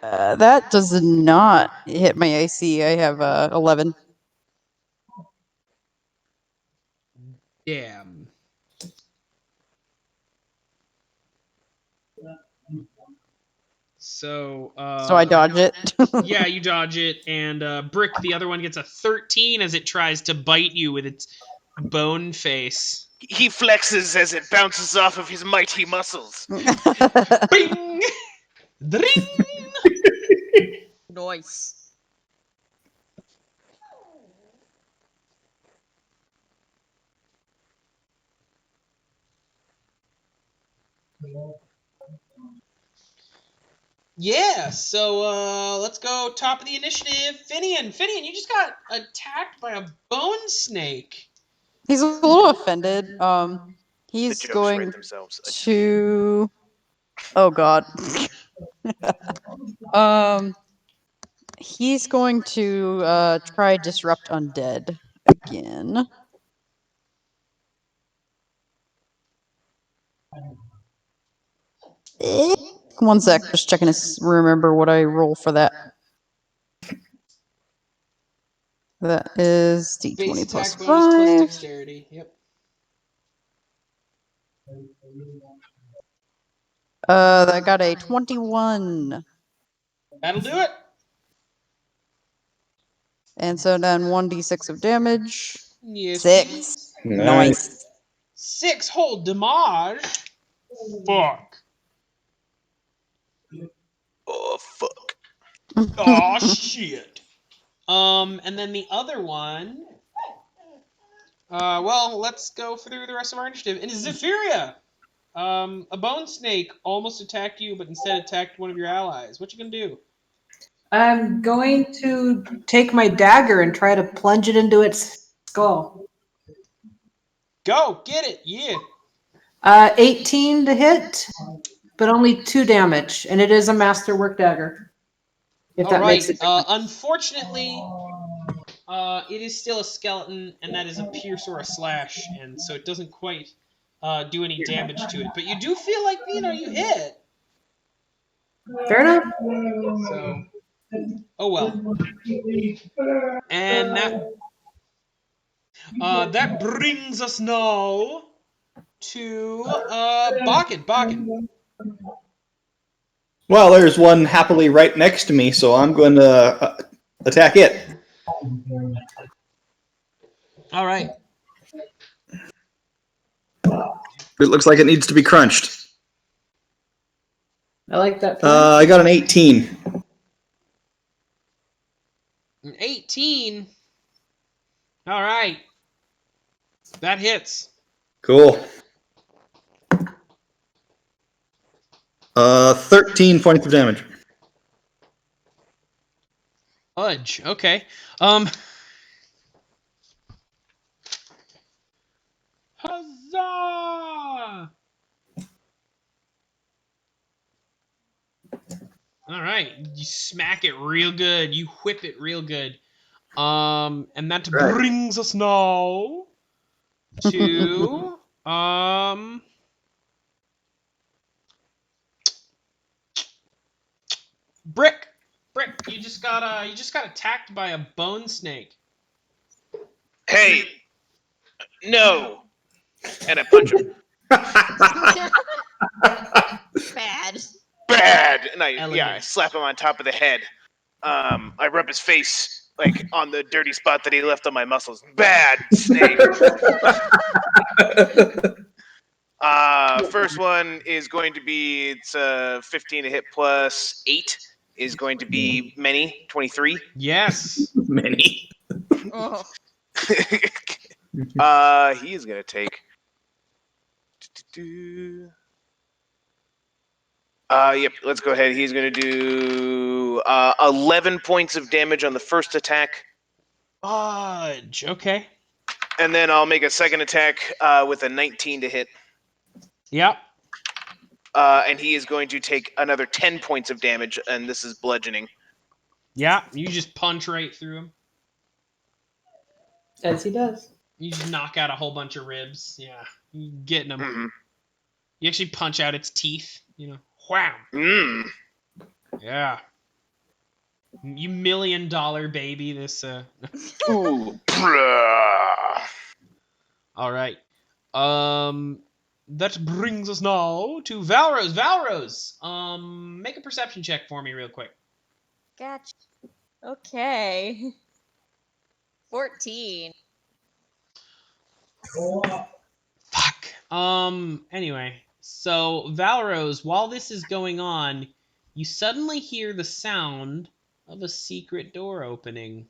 That does not hit my AC. I have 11. Damn. So I dodge it. Yeah, you dodge it, and Brik, the other one, gets a 13 as it tries to bite you with its bone face. He flexes as it bounces off of his mighty muscles. Bing! Dring! Nice. Yeah, so let's go top of the initiative. Finnian, you just got attacked by a bone snake. He's a little offended. He's The jokes going write themselves. to. Oh God. He's going to try disrupt undead again. One sec, just checking to remember what I roll for that. That is Base D20 attack plus bonus plus 5. dexterity. Yep. That got a 21. That'll do it. And so then 1d6 of damage. Yes, 6. please. Nice. 6 whole damage. Fuck. Oh fuck. Oh shit. And then the other one. Well, let's go through the rest of our initiative. And Zyph'eria. A bone snake almost attacked you, but instead attacked one of your allies. What you gonna do? I'm going to take my dagger and try to plunge it into its skull. Go, get it, yeah. 18 to hit, but only 2 damage, and it is a masterwork dagger. If that makes it. Unfortunately, it is still a skeleton, and that is a pierce or a slash, and so it doesn't quite do any damage to it. But you do feel like, you hit. Fair enough. So, oh well. And that brings us now to Baken. Well, there's one happily right next to me, so I'm going to attack it. All right. It looks like it needs to be crunched. I like that. I got an 18. An 18. All right. That hits. Cool. 13 points of damage. Fudge. Okay. Huzzah! All right. You smack it real good. You whip it real good. And that brings us now to Brik, you just got attacked by a bone snake. Hey, No. And I punch him. Bad. Bad. And I Elegant. slap him on top of the head. I rub his face like on the dirty spot that he left on my muscles. Bad snake. First one is going to be 15 to hit plus 8 is going to be many 23. Yes. Many. Oh. He is going to take. Yep. Let's go ahead. He's going to do 11 points of damage on the first attack. Fudge. Okay. And then I'll make a second attack with a 19 to hit. Yep. And he is going to take another 10 points of damage, and this is bludgeoning. Yeah. You just punch right through him. As he does. You just knock out a whole bunch of ribs. Yeah. You getting them. Mm-hmm. You actually punch out its teeth. You know. Wham. Yeah. You $1 million baby. This. Ooh. All right. That brings us now to Valros. Valros, make a perception check for me real quick. Gotcha. Okay. 14. Fuck. Anyway, so Valros, while this is going on, you suddenly hear the sound of a secret door opening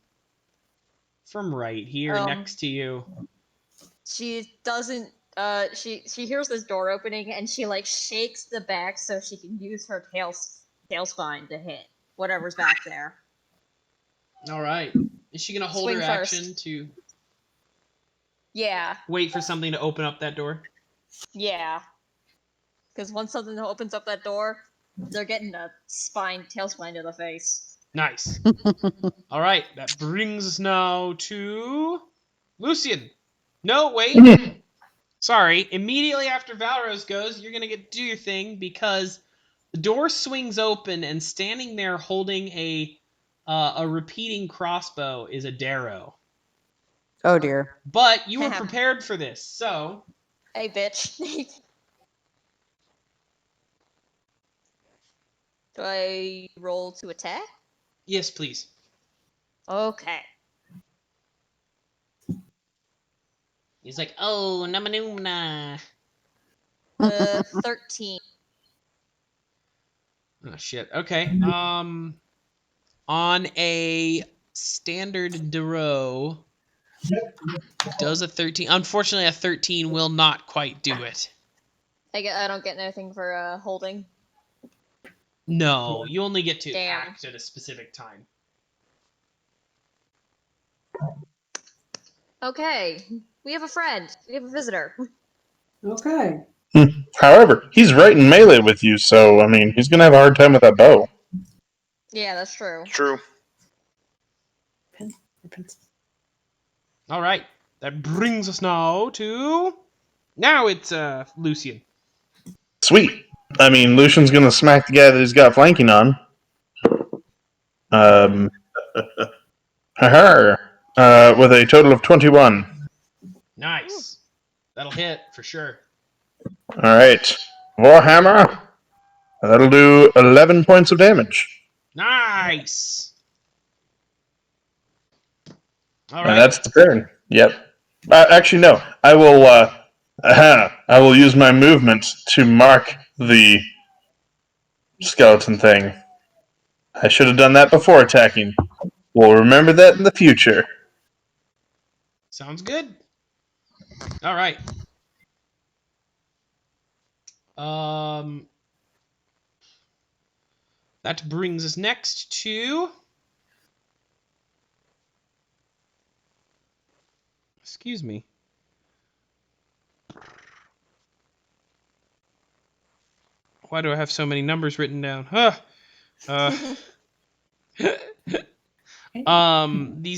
from right here next to you. She doesn't. She hears this door opening and she like shakes the back so she can use her tail spine to hit whatever's back there. All right. Is she gonna hold Swing her first. action to Yeah. wait for something to open up that door? Yeah. Because once something opens up that door, they're getting a tail spine to the face. Nice. All right. That brings us now to Lucian. No, wait. Sorry. Immediately after Valros goes, you're gonna do your thing because the door swings open and standing there holding a repeating crossbow is a Darrow. Oh dear. But you were prepared for this, so. Hey, bitch. Do I roll to attack? Yes, please. Okay. He's like, oh, namanuna. 13. Oh shit. Okay. On a standard Darrow, does a 13? Unfortunately, a 13 will not quite do it. I don't get anything for holding. No, you only get to Damn. act at a specific time. Okay. We have a friend. We have a visitor. Okay. However, he's right in melee with you, so, I mean, he's going to have a hard time with that bow. Yeah, that's true. True. All right. That brings us now to... Now it's Lucian. Sweet. I mean, Lucian's going to smack the guy that he's got flanking on. With a total of 21. Nice. That'll hit, for sure. Alright. Warhammer. That'll do 11 points of damage. Nice. All And right. that's the turn. Yep. Actually, no. I will use my movement to mark the skeleton thing. I should have done that before attacking. We'll remember that in the future. Sounds good. All right. That brings us next to... Excuse me. Why do I have so many numbers written down? These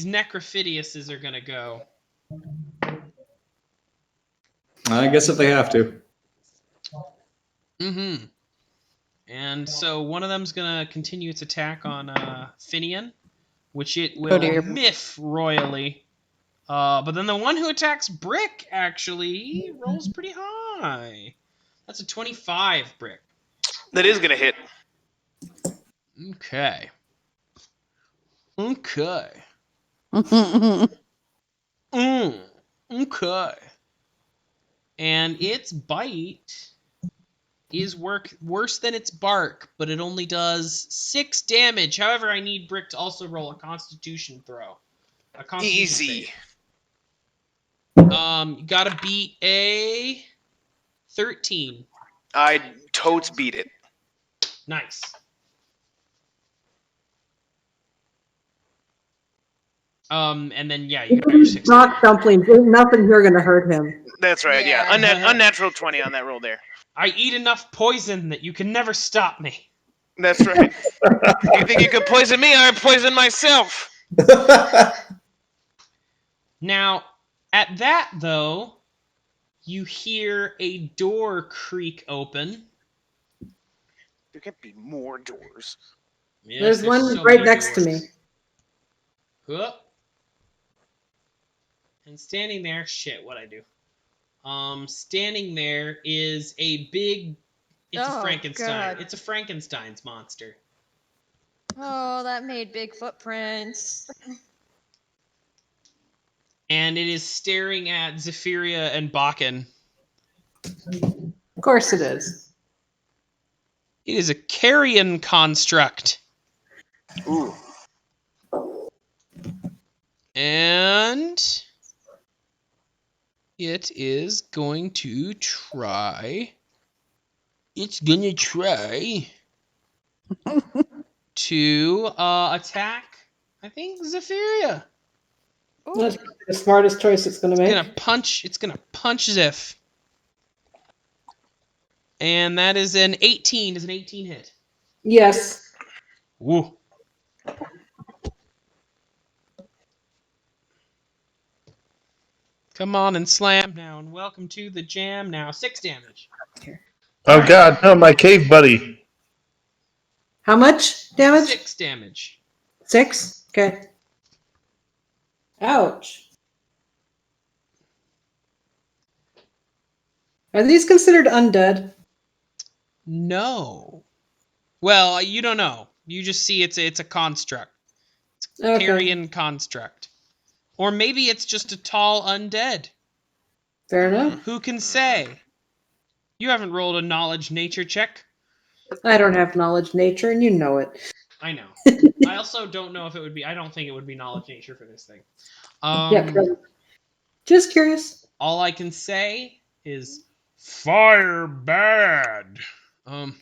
Necrophidiuses are gonna go. I guess if they have to. Mm-hmm. And so one of them's gonna continue its attack on Finnian, which it will dear. miff royally. But then the one who attacks Brik actually rolls pretty high. That's a 25, Brik. That is going to hit. Okay. Okay. Okay. And its bite is worse than its bark, but it only does 6 damage. However, I need Brik to also roll a Constitution throw. A Constitution Easy. save. You gotta beat a 13. I totes beat it. Nice. And then yeah, you got your 16. Rock dumplings. Ain't nothing here gonna hurt him. That's right. Yeah, unnatural 20 on that roll there. I eat enough poison that you can never stop me. That's right. You think you could poison me? I poison myself. Now, at that though, you hear a door creak open. There can't be more doors. Yes, There's one so right many next to doors. me. Whoop. And standing there, shit, what'd I do? Standing there is a big. It's a Frankenstein. God. It's a Frankenstein's monster. Oh, that made big footprints. And it is staring at Zyph'eria and Baken. Of course it is. It is a carrion construct. Ooh. And it is going to try. It's gonna try to attack, I think, Zyph'eria. That's the smartest choice it's gonna make. It's gonna punch Zyph. And that is an 18. Does an 18 hit? Yes. Woo. Come on and slam now, and welcome to the jam now. 6 damage. Oh God, no, my cave buddy. How much damage? 6 damage. 6? Okay. Ouch. Are these considered undead? No. Well, you don't know. You just see it's a construct. It's a Okay. carrion construct. Or maybe it's just a tall undead. Fair enough. Who can say? You haven't rolled a knowledge nature check. I don't have knowledge nature, and you know it. I know. I also don't know if it would be. I don't think it would be knowledge nature for this thing. Yeah, just curious. All I can say is fire bad.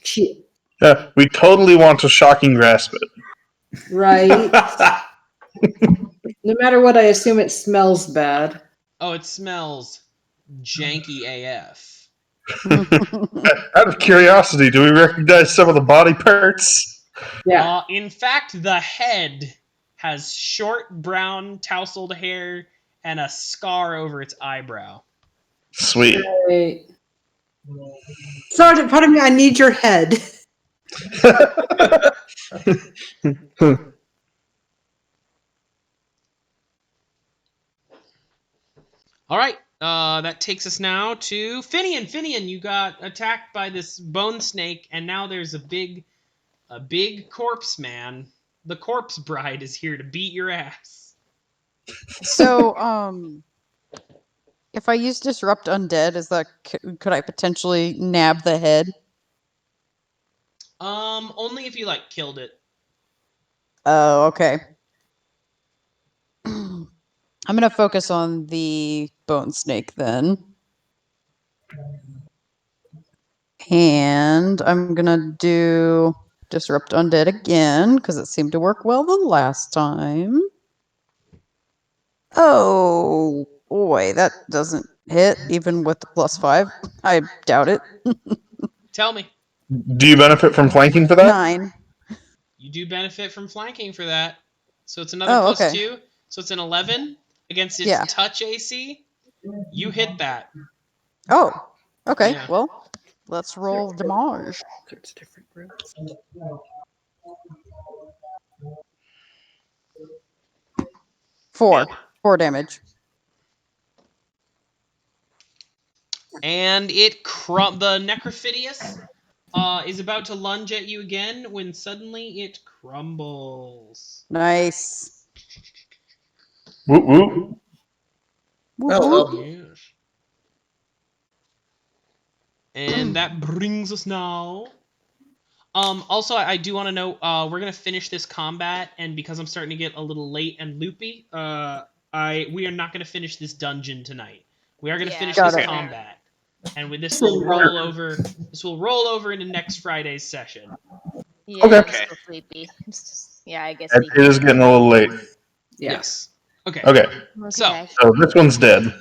Shit. Yeah, we totally want to shocking grasp it. Right. No matter what, I assume it smells bad. Oh, it smells janky AF. Out of curiosity, do we recognize some of the body parts? Yeah. In fact, the head has short brown tousled hair and a scar over its eyebrow. Sweet. Right. Sorry, pardon me, I need your head. All right. That takes us now to Finnian. Finnian, you got attacked by this bone snake, and now there's a big corpse man. The corpse bride is here to beat your ass. So, if I use Disrupt Undead, could I potentially nab the head? Only if you killed it. Oh, okay. I'm gonna focus on the bone snake then. And I'm gonna do Disrupt Undead again, because it seemed to work well the last time. Oh boy, that doesn't hit, even with the +5. I doubt it. Tell me. Do you benefit from flanking for that? 9. You do benefit from flanking for that. So it's another okay. +2. So it's an 11 against its touch AC. You hit that. Oh, okay. Yeah. Well, let's roll damage. It's different groups. 4 damage. And the Necrophidius is about to lunge at you again when suddenly it crumbles. Nice. Whoop whoop. Well, Yes. And that brings us now. Also, I do want to know, we're gonna finish this combat, and because I'm starting to get a little late and loopy, we are not gonna finish this dungeon tonight. We are gonna finish Got this it. combat, and this will roll over. This will roll over into next Friday's session. Yeah, Okay. I'm still sleepy. Yeah, I guess It is getting a little late. Yeah. Yes. Okay. Okay. So Okay. So this one's dead.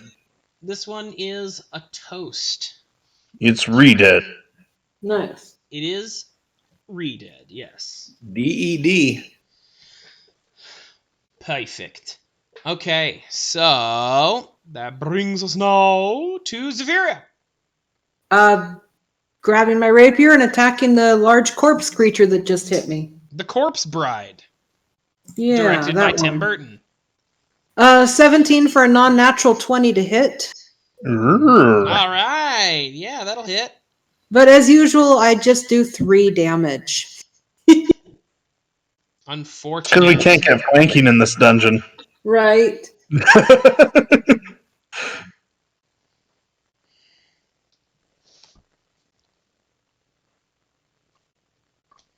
this one is a toast. It's re-dead. Nice. It is re-dead. Yes. DED. Perfect. Okay, so that brings us now to Zyph'eria. Grabbing my rapier and attacking the large corpse creature that just hit me. The Corpse Bride, Yeah, directed by that Tim one. Burton. 17 for a non-natural 20 to hit. Urgh. All right, yeah, that'll hit. But as usual, I just do 3 damage. Unfortunate. Because we can't get flanking in this dungeon. Right.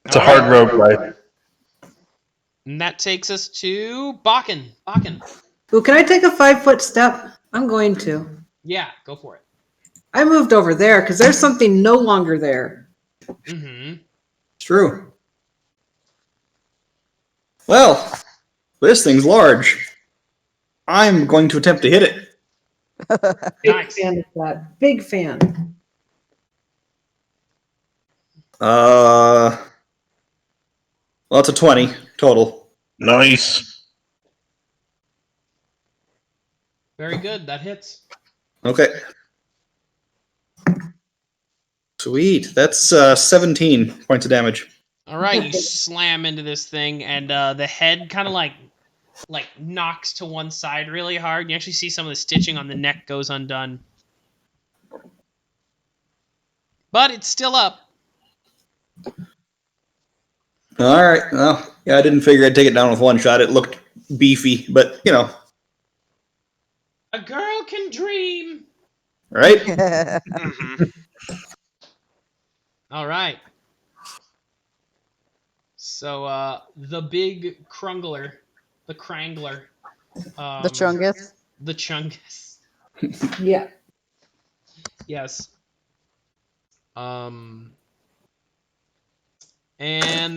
It's a hard roguelike. And that takes us to Baken. Baken. Ooh, can I take a 5-foot step? I'm going to. Yeah, go for it. I moved over there because there's something no longer there. Mm-hmm. It's true. Well, this thing's large. I'm going to attempt to hit it. Big Nice. fan of that. Big fan. Well, it's a 20 total. Nice. Very good. That hits. Okay. Sweet. That's 17 points of damage. All right, you slam into this thing, and the head kind of like knocks to one side really hard. You actually see some of the stitching on the neck goes undone, but it's still up. All right. Well, yeah, I didn't figure I'd take it down with one shot. It looked beefy, but you know. A girl can dream. Right? Mm-hmm. All right. So the big crungler, the crangler, The Chungus. the chungus. Yeah. Yes. And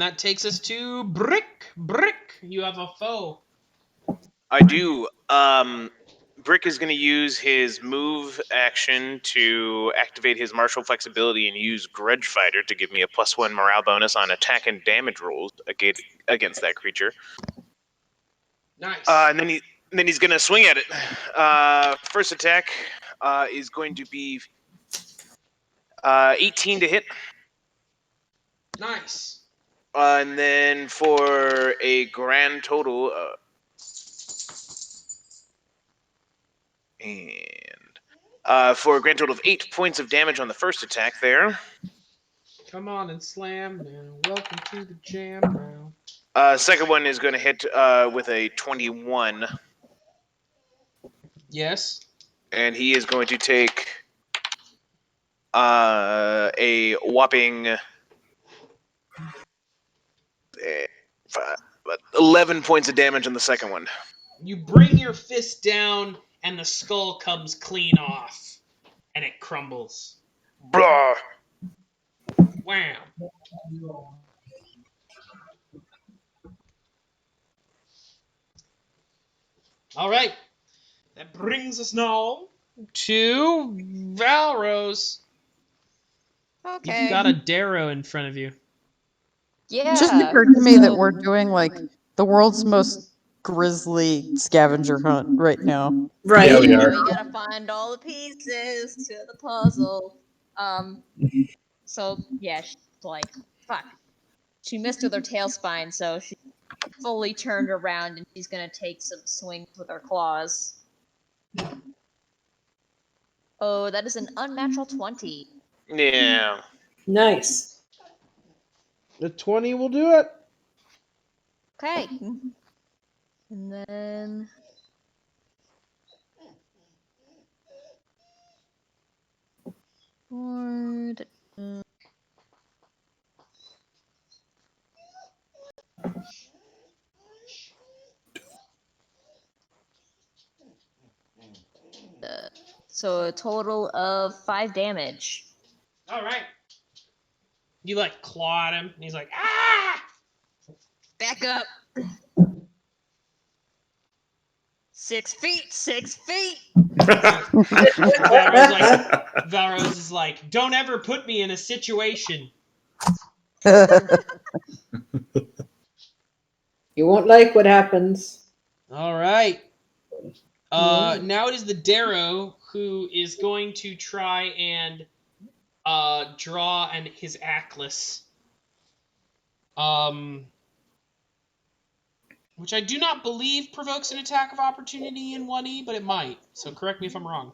that takes us to Brik. Brik, you have a foe. I do. Brik is going to use his move action to activate his martial flexibility and use Grudge Fighter to give me a +1 morale bonus on attack and damage rolls against that creature. Nice. And then he's going to swing at it. First attack is going to be 18 to hit. Nice. And then for a grand total, for a grand total of 8 points of damage on the first attack there. Come on and slam now. Welcome to the jam now. Second one is going to hit with a 21. Yes. And he is going to take a whopping 11 points of damage on the second one. You bring your fist down, and the skull comes clean off, and it crumbles. Blah. Wow. All right. That brings us now to Valros. Okay. You've got a Darrow in front of you. Yeah. It just occurred to me that we're doing like the world's most grisly scavenger hunt right now. Right. Yeah, we are. We gotta find all the pieces to the puzzle. So yeah, she's like, fuck. She missed with her tail spine, so she fully turned around and she's gonna take some swings with her claws. Oh, that is an unnatural 20. Yeah. Nice. The 20 will do it. Okay. And then... So a total of 5 damage. All right. You like claw at him, and he's like, ah! Back up. 6 feet, 6 feet. Valros is like, don't ever put me in a situation. You won't like what happens. All right. Now it is the Darrow who is going to try and draw his Atlas. Which I do not believe provokes an attack of opportunity in 1E, but it might. So correct me if I'm wrong.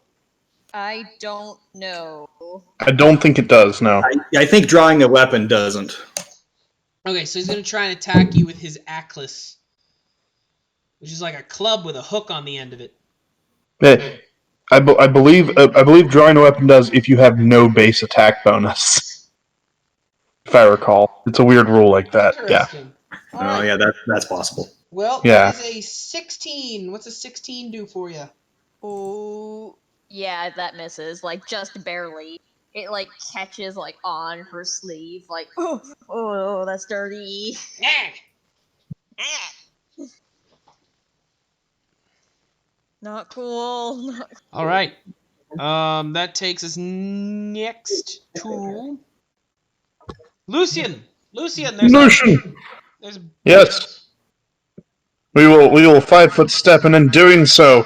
I don't know. I don't think it does, no. I think drawing a weapon doesn't. Okay, so he's going to try and attack you with his Atlas, which is like a club with a hook on the end of it. I believe drawing a weapon does if you have no base attack bonus. If I recall. It's a weird rule like that. Yeah. Oh, yeah, that's possible. Well, yeah. That is a 16. What's a 16 do for you? Oh, yeah, that misses. Like, just barely. It, like, catches, like, on her sleeve. Like, oh, that's dirty. Not cool. All right. That takes us next to Lucian. Lucian, there's Yes. We will 5-foot step, and in doing so,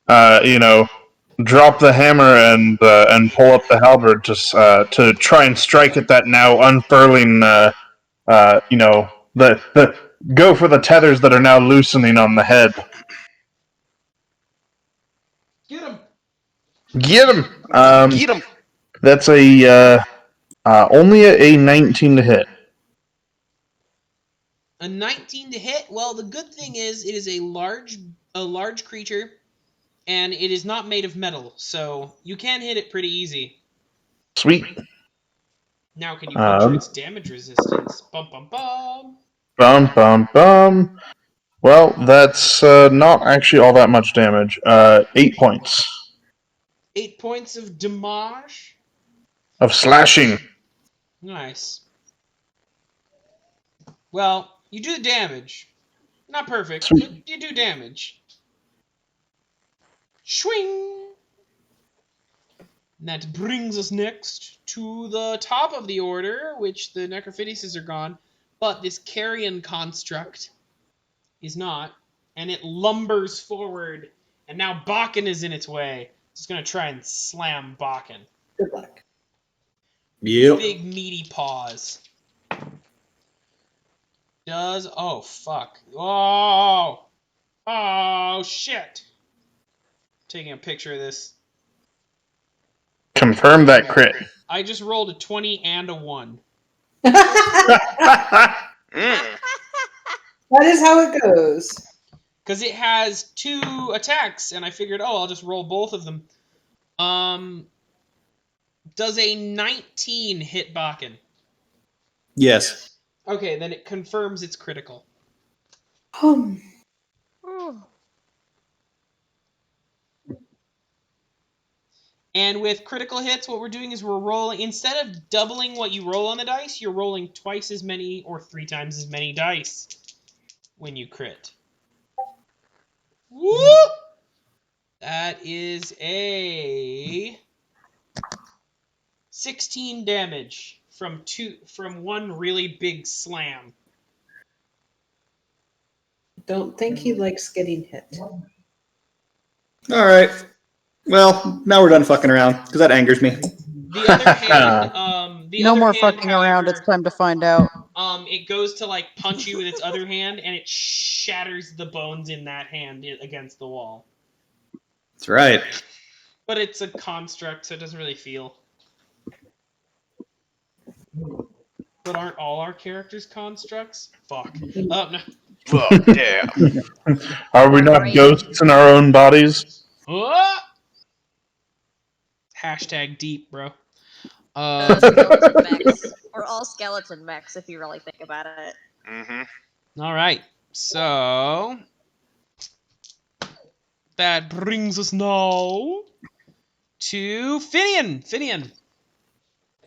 drop the hammer and pull up the halberd just to try and strike at that now unfurling. The go for the tethers that are now loosening on the head. Get him. Get him. Get him. That's only a 19 to hit. A 19 to hit. Well, the good thing is it is a large creature, and it is not made of metal, so you can hit it pretty easy. Sweet. Now, can you picture its damage resistance? Bum bum bum. Bum bum bum. Well, that's not actually all that much damage. 8 points. 8 points of damage. Of slashing. Nice. Well, you do the damage. Not perfect, Sweet. but you do damage. Swing! And that brings us next to the top of the order, which the Necrophytuses are gone, but this carrion construct is not, and it lumbers forward, and now Baken is in its way. It's going to try and slam Baken. Good luck. Yep. Big meaty paws. Oh, fuck. Oh, shit. Taking a picture of this. Confirm that crit. I just rolled a 20 and a 1. That is how it goes. Because it has 2 attacks, and I figured, I'll just roll both of them. Does a 19 hit Baken? Yes. Okay, then it confirms it's critical. And with critical hits, what we're doing is we're rolling, instead of doubling what you roll on the dice, you're rolling twice as many or 3 times as many dice when you crit. Woo! That is a 16 damage from one really big slam. Don't think he likes getting hit. All right. Well, now we're done fucking around because that angers me. The other hand, No more fucking around. It's time to find out. It goes to like punch you with its other hand, and it shatters the bones in that hand against the wall. That's right. But it's a construct, so it doesn't really feel. But aren't all our characters constructs? Fuck. Oh, no. Well, damn. Are we not ghosts in our own bodies? Oh! Hashtag deep, bro. Skeleton mechs. We're all skeleton mechs, if you really think about it. Mm-hmm. All right. So that brings us now to Finnian.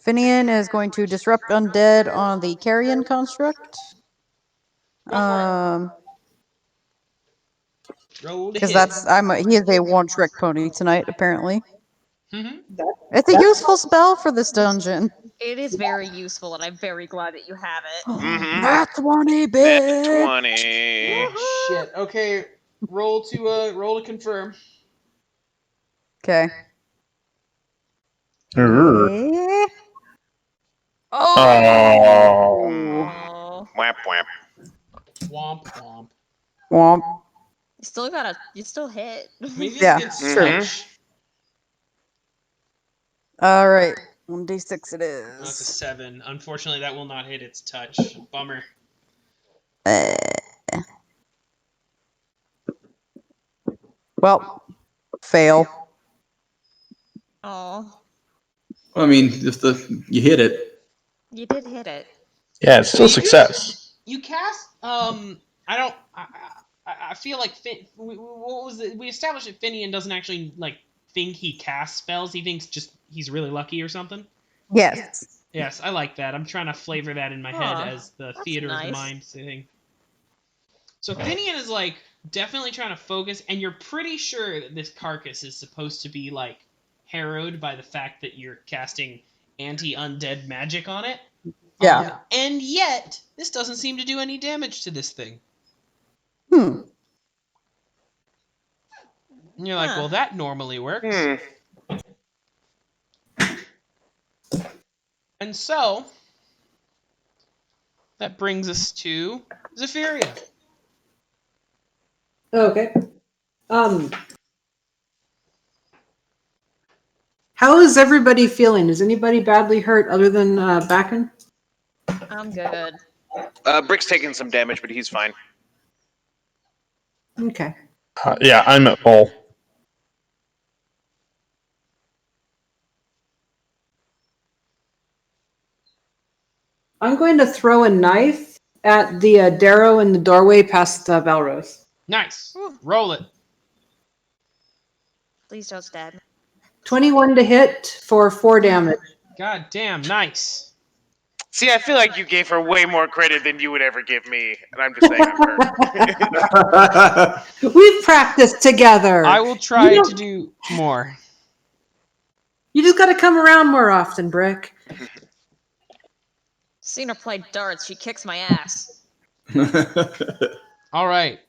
Finnian is going to disrupt undead on the carrion construct. Roll to Because hit. he is a one-trick pony tonight, apparently. Mm-hmm. It's a useful spell for this dungeon. It is very useful, and I'm very glad that you have it. Mm-hmm. Nat 20, Nat bitch! 20. Shit. Okay. Roll to confirm. Okay. Oh. Whap whap. Womp womp. Womp. You still hit. Maybe Yeah, it's true. touch. Alright. 1d6 it That's a is. 7. Unfortunately, that will not hit its touch. Bummer. Well, fail. Oh, I mean, if you hit it. you did hit it. Yeah, it's still success. You cast. I feel like what was it? We established that Finnian doesn't actually think he casts spells. He thinks he's really lucky or something. Yes. Yes, I like that. I'm trying to flavor that in my head as the theater of the nice. mind thing. So Finnian is definitely trying to focus, and you're pretty sure that this carcass is supposed to be harrowed by the fact that you're casting anti-undead magic on it. Yeah. And yet, this doesn't seem to do any damage to this thing. Hmm. And you're like, well, that normally works. And so, that brings us to Zyph'eria. Okay. How is everybody feeling? Is anybody badly hurt other than Baken? I'm good. Brik's taking some damage, but he's fine. Okay. Yeah, I'm at full. I'm going to throw a knife at the Darrow in the doorway past Valros. Nice. Roll it. Please don't stab me. 21 to hit for 4 damage. God damn, nice. See, I feel like you gave her way more credit than you would ever give me, and I'm just saying I'm hurt. We've practiced together. I will try to do more. You just got to come around more often, Brik. Seen her play darts. She kicks my ass. All right.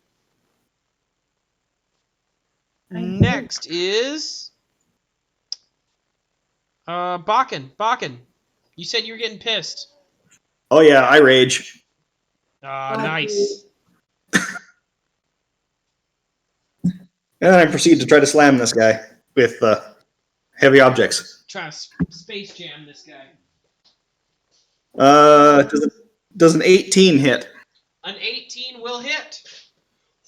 Next is Baken. Baken, you said you were getting pissed. Oh yeah, I rage. Nice. And I proceed to try to slam this guy with heavy objects. Trying to space jam this guy. Does an 18 hit? An 18 will hit.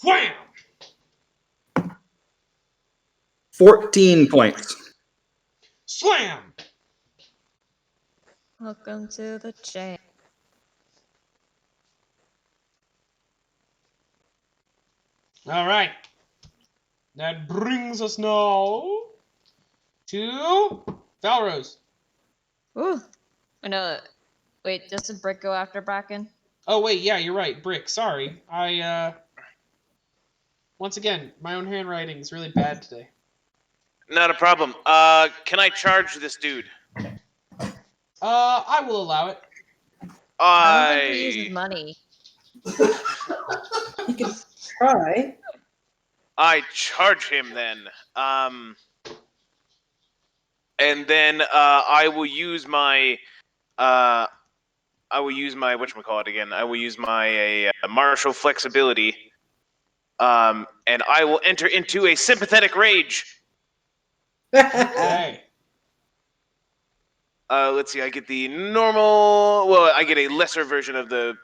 Wham! 14 points. Slam! Welcome to the jam. All right. That brings us now to Valros. Ooh. No, wait, doesn't Brik go after Baken? Oh, wait, yeah, you're right. Brik, sorry. Once again, my own handwriting is really bad today. Not a problem. Can I charge this dude? I will allow it. I don't think he uses money. You can try. I charge him then. And then I will use my whatchamacallit again. I will use my martial flexibility. And I will enter into a sympathetic rage. Okay. Let's see. I get the normal. Well, I get a lesser version of the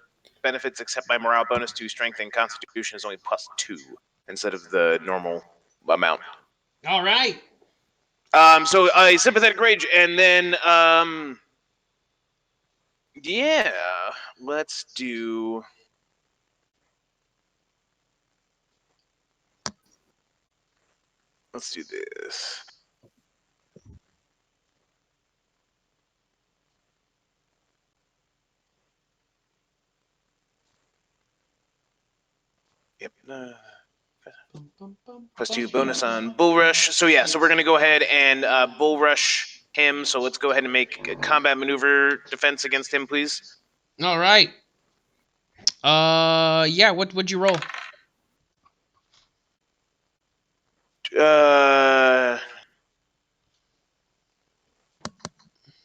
benefits, except my morale bonus to strength and constitution is only +2 instead of the normal amount. All right. So a sympathetic rage, and then yeah, let's do. Let's do this. Yep. +2 bonus on Bull Rush. So yeah, so we're gonna go ahead and Bull Rush him. So let's go ahead and make a combat maneuver defense against him, please. All right. Yeah. What would you roll?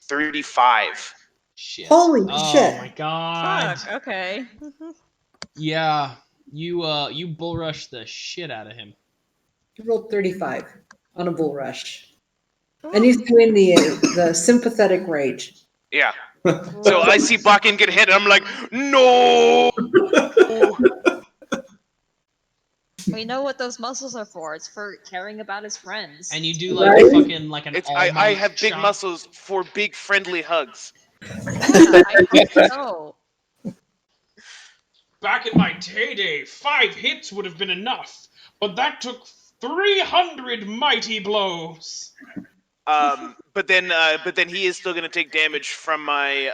35. Shit. Holy Oh shit. my god. Fuck. Okay. Yeah. You bull rush the shit out of him. He rolled 35 on a bull rush. And he's doing the sympathetic rage. Yeah. So I see Baken get hit, and I'm like, no. We know what those muscles are for. It's for caring about his friends. And you do like fucking like an all I have big muscles for big friendly hugs. Yeah, I hope so. Back in my heyday, 5 hits would have been enough, but that took 300 mighty blows. But then he is still going to take damage from my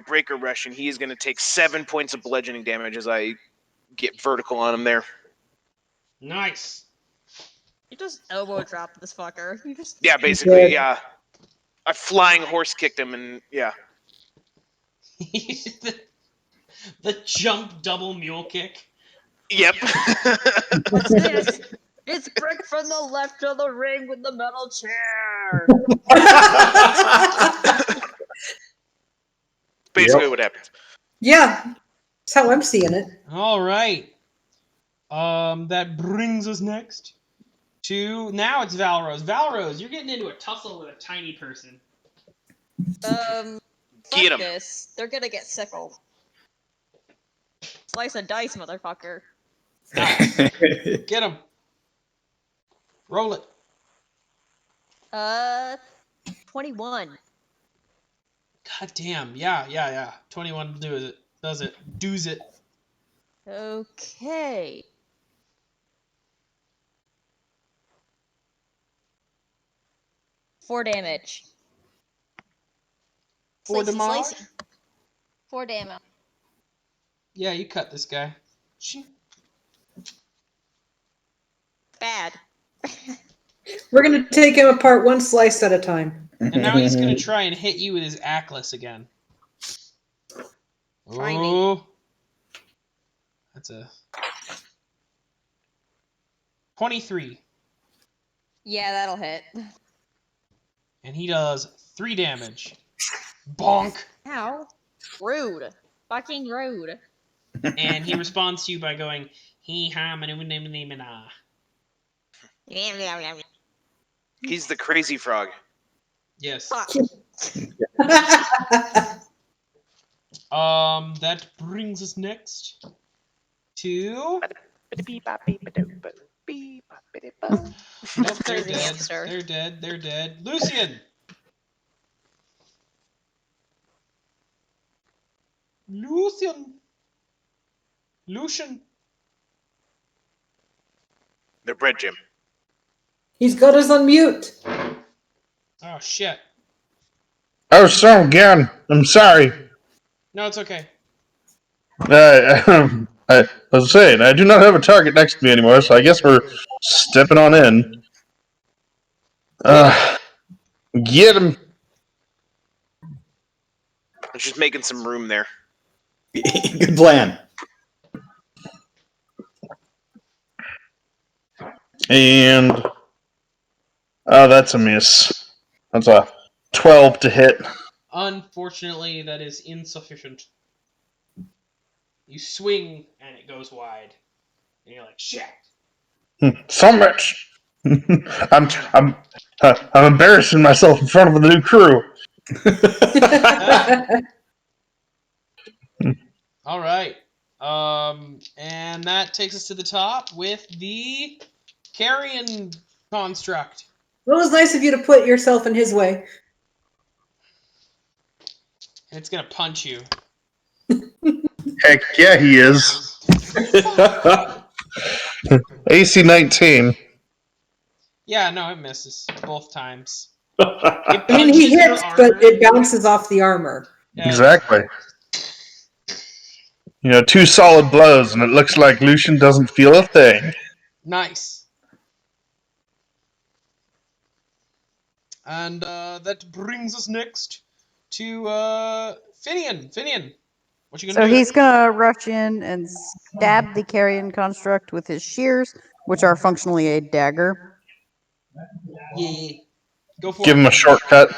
breaker rush, and he is going to take 7 points of bludgeoning damage as I get vertical on him there. Nice. You just elbow drop this fucker. You just Basically, yeah. I flying horse kicked him, and yeah. the jump double mule kick. Yep. What's this? It's Brik from the left of the ring with the metal chair. Basically what happens. Yeah. That's how I'm seeing it. All right. That brings us next to now it's Valros. Valros, you're getting into a tussle with a tiny person. Fuck Get 'em. this. They're gonna get sickled. Slice of dice, motherfucker. Get him. Roll it. 21. God damn. Yeah. 21 does it. Does it. Okay. Four damage. 4 Slicey, damage? slicey. 4 damage. Yeah, you cut this guy. Bad. We're going to take him apart one slice at a time. And now he's going to try and hit you with his Atlas again. Try me. Oh. That's a 23. Yeah, that'll hit. And he does 3 damage. Bonk. Ow. Rude. Fucking rude. And he responds to you by going, hee ha manumina. He's the crazy frog. Yes. Fuck. That brings us next to. Nope, they're dead. They're dead. Lucian. Lucian. They're bread, Jim. He's got us on mute. Oh shit. Oh, so again. I'm sorry. No, it's okay. I was saying, I do not have a target next to me anymore, so I guess we're stepping on in. Get him. I'm just making some room there. Good plan. And that's a miss. That's a 12 to hit. Unfortunately, that is insufficient. You swing and it goes wide. And you're like, shit. So much. I'm embarrassing myself in front of the new crew. All right. And that takes us to the top with the carrion construct. It was nice of you to put yourself in his way. And it's gonna punch you. Heck yeah, he is. AC 19. Yeah, no, it misses both times. I mean, he hits, but it bounces off the armor. Yeah, Exactly. You know, 2 solid blows, and it looks like Lucian doesn't feel a thing. Nice. And that brings us next to Finnian. Finnian, what you gonna So do? he's gonna rush in and stab the carrion construct with his shears, which are functionally a dagger. Yeah. Go for Give it. him a shortcut.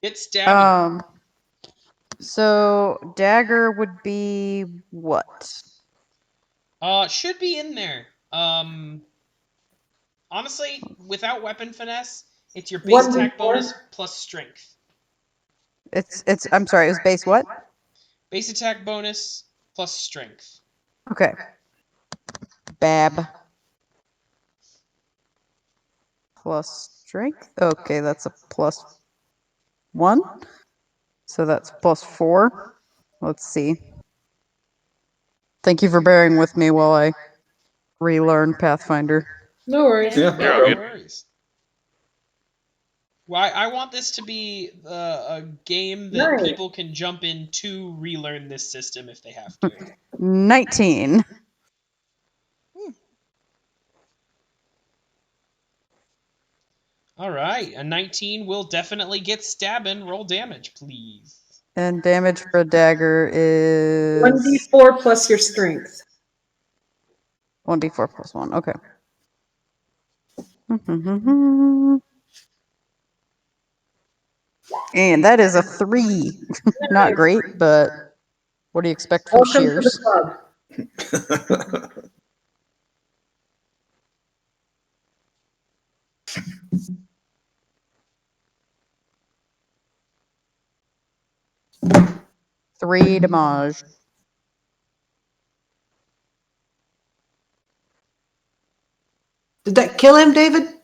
Get stabbing. So dagger would be what? Should be in there. Honestly, without weapon finesse, it's your base attack bonus plus strength. It's I'm sorry, it was base what? Base attack bonus plus strength. Okay. Bab. Plus strength. Okay, that's a +1. So that's +4. Let's see. Thank you for bearing with me while I relearn Pathfinder. No worries. You're all good. worries. Well, I want this to be a game that Nice. people can jump in to relearn this system if they have to. 19. All right, a 19 will definitely get stabbing. Roll damage, please. And damage for a dagger is 1d4 plus your strength. 1d4 plus 1. Okay. And that is a 3. Not great, but what do you expect from Welcome to the shears? club. 3 damage. Did that kill him, David?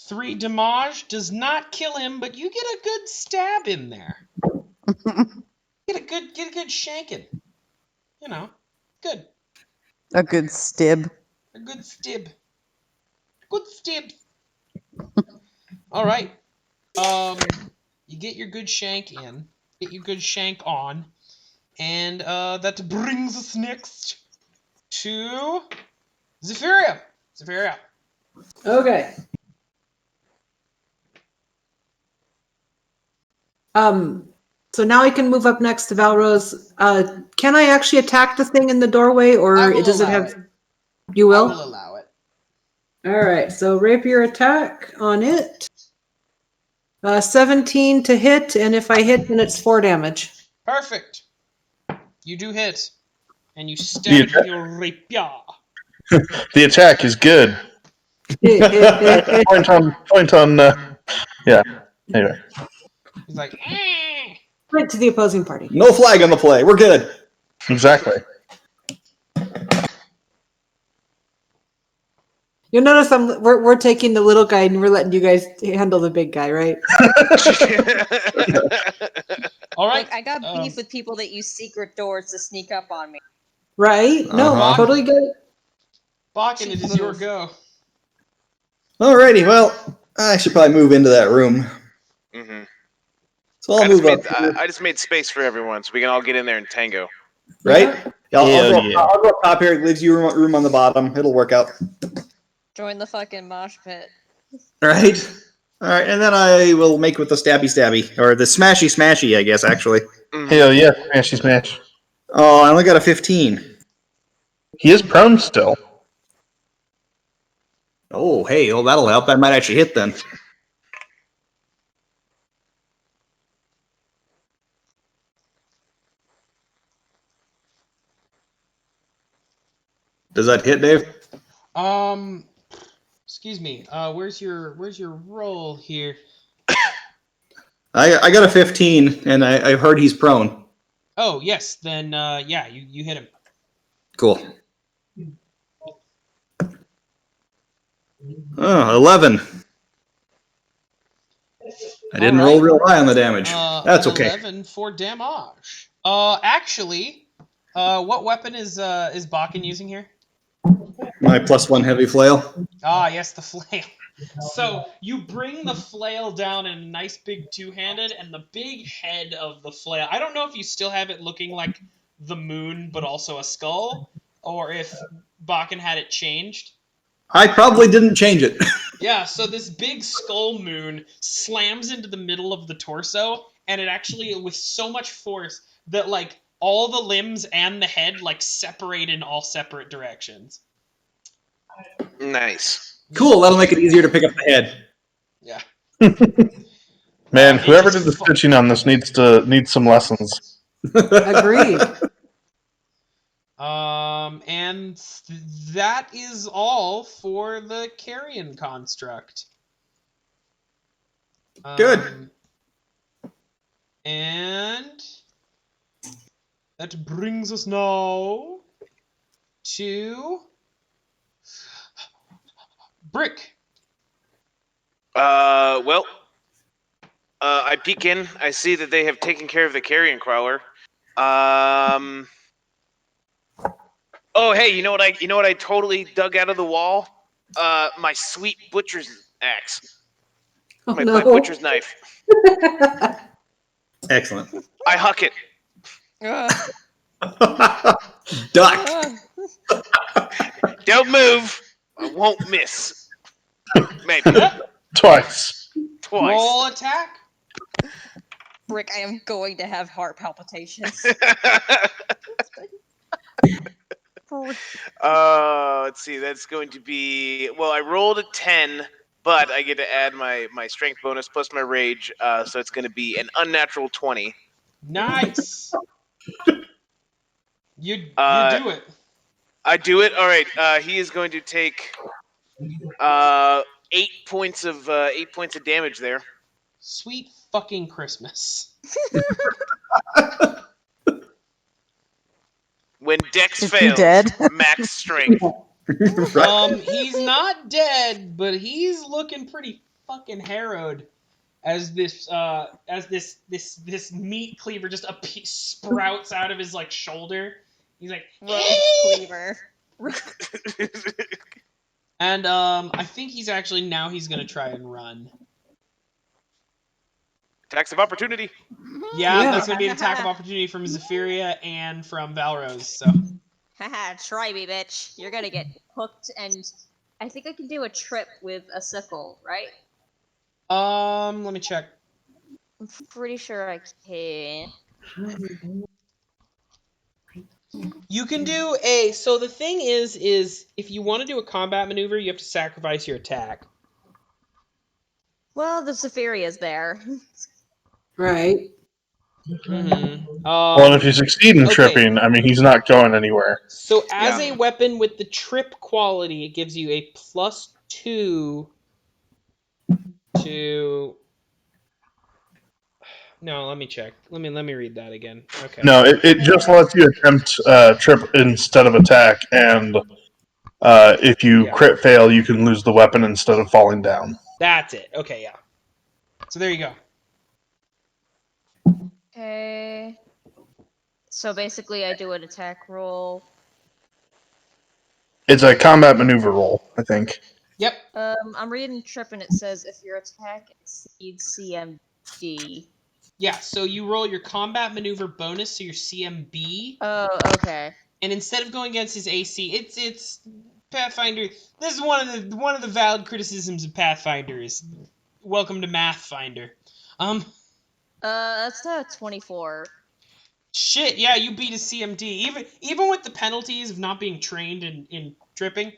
3 damage does not kill him, but you get a good stab in there. Get a good shanking. You know, good. A good stib. A good stib. Good stib. All right. You get your good shank in. Get your good shank on. And that brings us next to Zyph'eria. Zyph'eria. Okay. So now I can move up next to Valros. Can I actually attack the thing in the doorway, or does it have? You will. I will allow it. All right. So rapier attack on it. 17 to hit, and if I hit, then it's 4 damage. Perfect. You do hit, and you stab it with your rapier. The attack is good. point on. Yeah. Anyway. He's like, Point to the opposing party. No flag on the play. We're good. Exactly. You'll notice we're taking the little guy and we're letting you guys handle the big guy, right? All right. Look, I got beef with people that use secret doors to sneak up on me. Right? No, totally good. Baken, it is your go. Alrighty, well, I should probably move into that room. Mm-hmm. So I'll move up. I just made space for everyone, so we can all get in there and tango. Right? Yeah, I'll go up top here. It leaves you room on the bottom. It'll work out. Join the fucking mosh pit. Right? Alright, and then I will make with the stabby, or the smashy, I guess, actually. Hell yeah, smash. Oh, I only got a 15. He is prone still. Oh, hey, well, that'll help. That might actually hit then. Does that hit, Dave? Excuse me. Where's your roll here? I got a 15, and I heard he's prone. Oh yes, then yeah, you hit him. Cool. 11. I didn't roll real high on the damage. That's okay. 11 for damage. Actually, what weapon is Baken using here? My +1 heavy flail. Ah, yes, the flail. So you bring the flail down in a nice big two-handed, and the big head of the flail. I don't know if you still have it looking like the moon, but also a skull, or if Baken had it changed. I probably didn't change it. Yeah, so this big skull moon slams into the middle of the torso, and it actually, with so much force that, like, all the limbs and the head, like, separate in all separate directions. Nice. Cool, that'll make it easier to pick up the head. Yeah. Man, whoever did the stitching on this needs some lessons. Agreed. And that is all for the carrion construct. Good. And that brings us now to Brik. Well, I peek in. I see that they have taken care of the carrion crawler. Oh, hey, you know what I totally dug out of the wall? My sweet butcher's axe. Oh, My no. butcher's knife. Excellent. I huck it. Duck. Don't move. I won't miss. Maybe. Twice. Roll attack. Brik, I am going to have heart palpitations. Let's see. That's going to be... Well, I rolled a 10, but I get to add my strength bonus plus my rage, so it's going to be an unnatural 20. Nice. You do it. I do it. All right. He is going to take 8 points of damage there. Sweet fucking Christmas. When Dex Is he fails, dead? max strength. He's not dead, but he's looking pretty fucking harrowed as this meat cleaver just sprouts out of his like shoulder. He's like Roast cleaver. And I think he's gonna try and run. Attacks of opportunity. Yeah, that's gonna be an attack of opportunity from Zyph'eria and from Valros. So. Haha, try me, bitch. You're gonna get hooked, and I think I can do a trip with a sickle, right? Let me check. I'm pretty sure I can. You can do so the thing is if you want to do a combat maneuver, you have to sacrifice your attack. Well, the Zyph'eria's there. Right. Mm-hmm. Well, and if you succeed in tripping, I mean, he's not going anywhere. So as a weapon with the trip quality, it gives you a +2 to... No, let me check. Let me read that again. Okay. No, it just lets you attempt trip instead of attack, and if you crit fail, you can lose the weapon instead of falling down. That's it. Okay, yeah. So there you go. Okay. So basically, I do an attack roll. It's a combat maneuver roll, I think. Yep. I'm reading trip, and it says if your attack exceeds CMD. Yeah, so you roll your combat maneuver bonus, so your CMB. Oh, okay. And instead of going against his AC, it's Pathfinder. This is one of the valid criticisms of Pathfinder is welcome to Mathfinder. That's a 24. Shit, yeah, you beat his CMD. Even with the penalties of not being trained in tripping,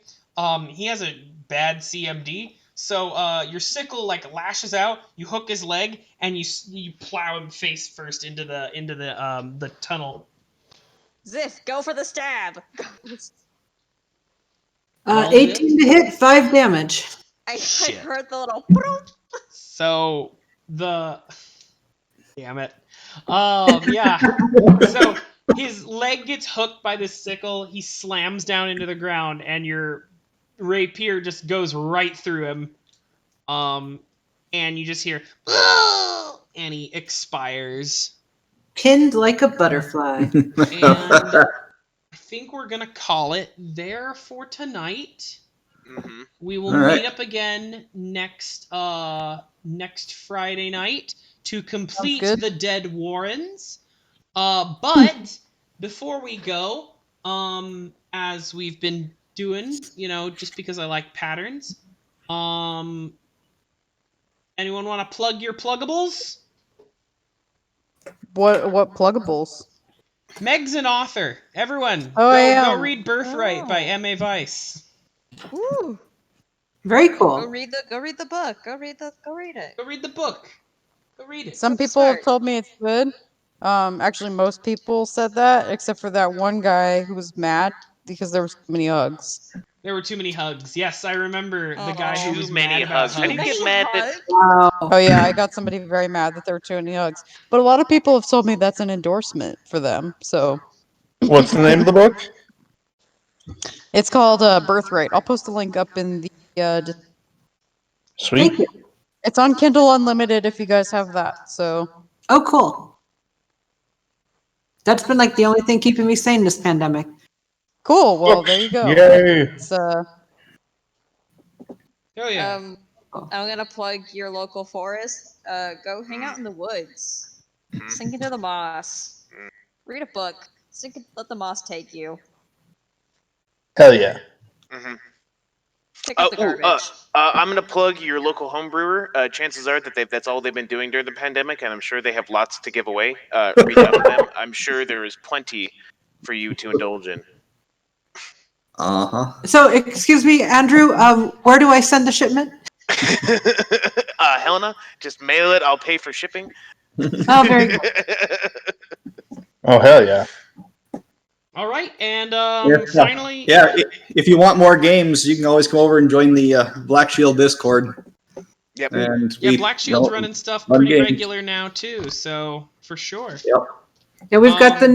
he has a bad CMD. So your sickle like lashes out, you hook his leg, and you plow him face first into the tunnel. Ziff, go for the stab. 18 to hit, 5 damage. I Shit. heard the little. So damn it. Yeah. So his leg gets hooked by this sickle. He slams down into the ground, and your rapier just goes right through him. And you just hear, and he expires. Pinned like a butterfly. And I think we're gonna call it there for tonight. Mm-hmm. We will meet up again next Friday night to complete the Dead Warrens. But before we go, as we've been doing, just because I like patterns, anyone want to plug your pluggables? What pluggables? Meg's an author. Everyone, Oh, go read Birthright by M.A. Weiss. Woo. Very cool. Go read the book. Go read it. Go read the book. Go read it. Some people have told me it's good. Actually, most people said that, except for that one guy who was mad because there were so many hugs. There were too many hugs. Yes, I remember the guy who was Too many mad about hugs. How do you hugs. get mad at? Wow. Oh yeah, I got somebody very mad that there were too many hugs. But a lot of people have told me that's an endorsement for them. So What's the name of the book? it's called Birthright. I'll post a link up in the. Sweet. It's on Kindle Unlimited if you guys have that. So. Oh, cool. That's been like the only thing keeping me sane this pandemic. Cool. Well, there you go. Yay. It's Oh yeah. I'm gonna plug your local forest. Go hang out in the woods. Sink into the moss. Read a book. Let the moss take you. Hell yeah. Mm-hmm. Pick up the garbage. I'm gonna plug your local home brewer. Chances are that that's all they've been doing during the pandemic, and I'm sure they have lots to give away. Reach out to them. I'm sure there is plenty for you to indulge in. So, excuse me, Andrew, where do I send the shipment? Helena, just mail it. I'll pay for shipping. Oh, very good. Oh, hell yeah. All right, and finally... Yeah, if you want more games, you can always come over and join the Black Shield Discord. Yep. And Black Shield's running stuff pretty regular now, too, so for sure. Yep. Yeah, we've got the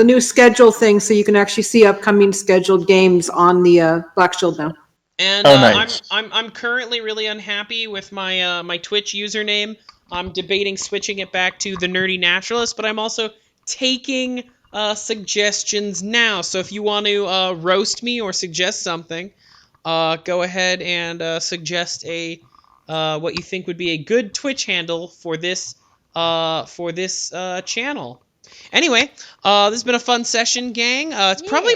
new schedule thing, so you can actually see upcoming scheduled games on the Black Shield now. And nice. I'm currently really unhappy with my my Twitch username. I'm debating switching it back to the Nerdy Naturalist, but I'm also taking suggestions now. So if you want to roast me or suggest something, go ahead and suggest a what you think would be a good Twitch handle for this channel. Anyway, this has been a fun session, gang. It's probably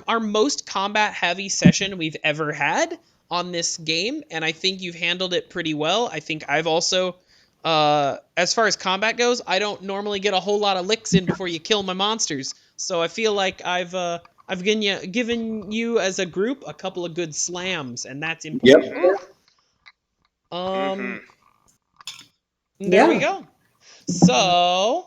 our most combat-heavy session we've ever had on this game, and I think you've handled it pretty well. I think I've also, as far as combat goes, I don't normally get a whole lot of licks in before you kill my monsters, so I feel like I've given you as a group a couple of good slams, and that's important. Yep. There we go. So,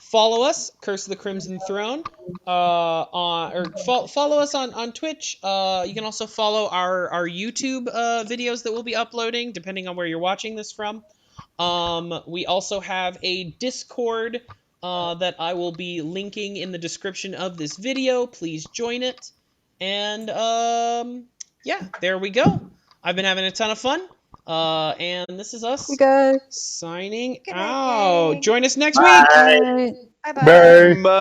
follow us, Curse of the Crimson Throne, follow us on Twitch. You can also follow our YouTube videos that we'll be uploading, depending on where you're watching this from. We also have a Discord that I will be linking in the description of this video. Please join it. And, there we go. I've been having a ton of fun. And this is us signing out. Join us next week. Bye. Bye.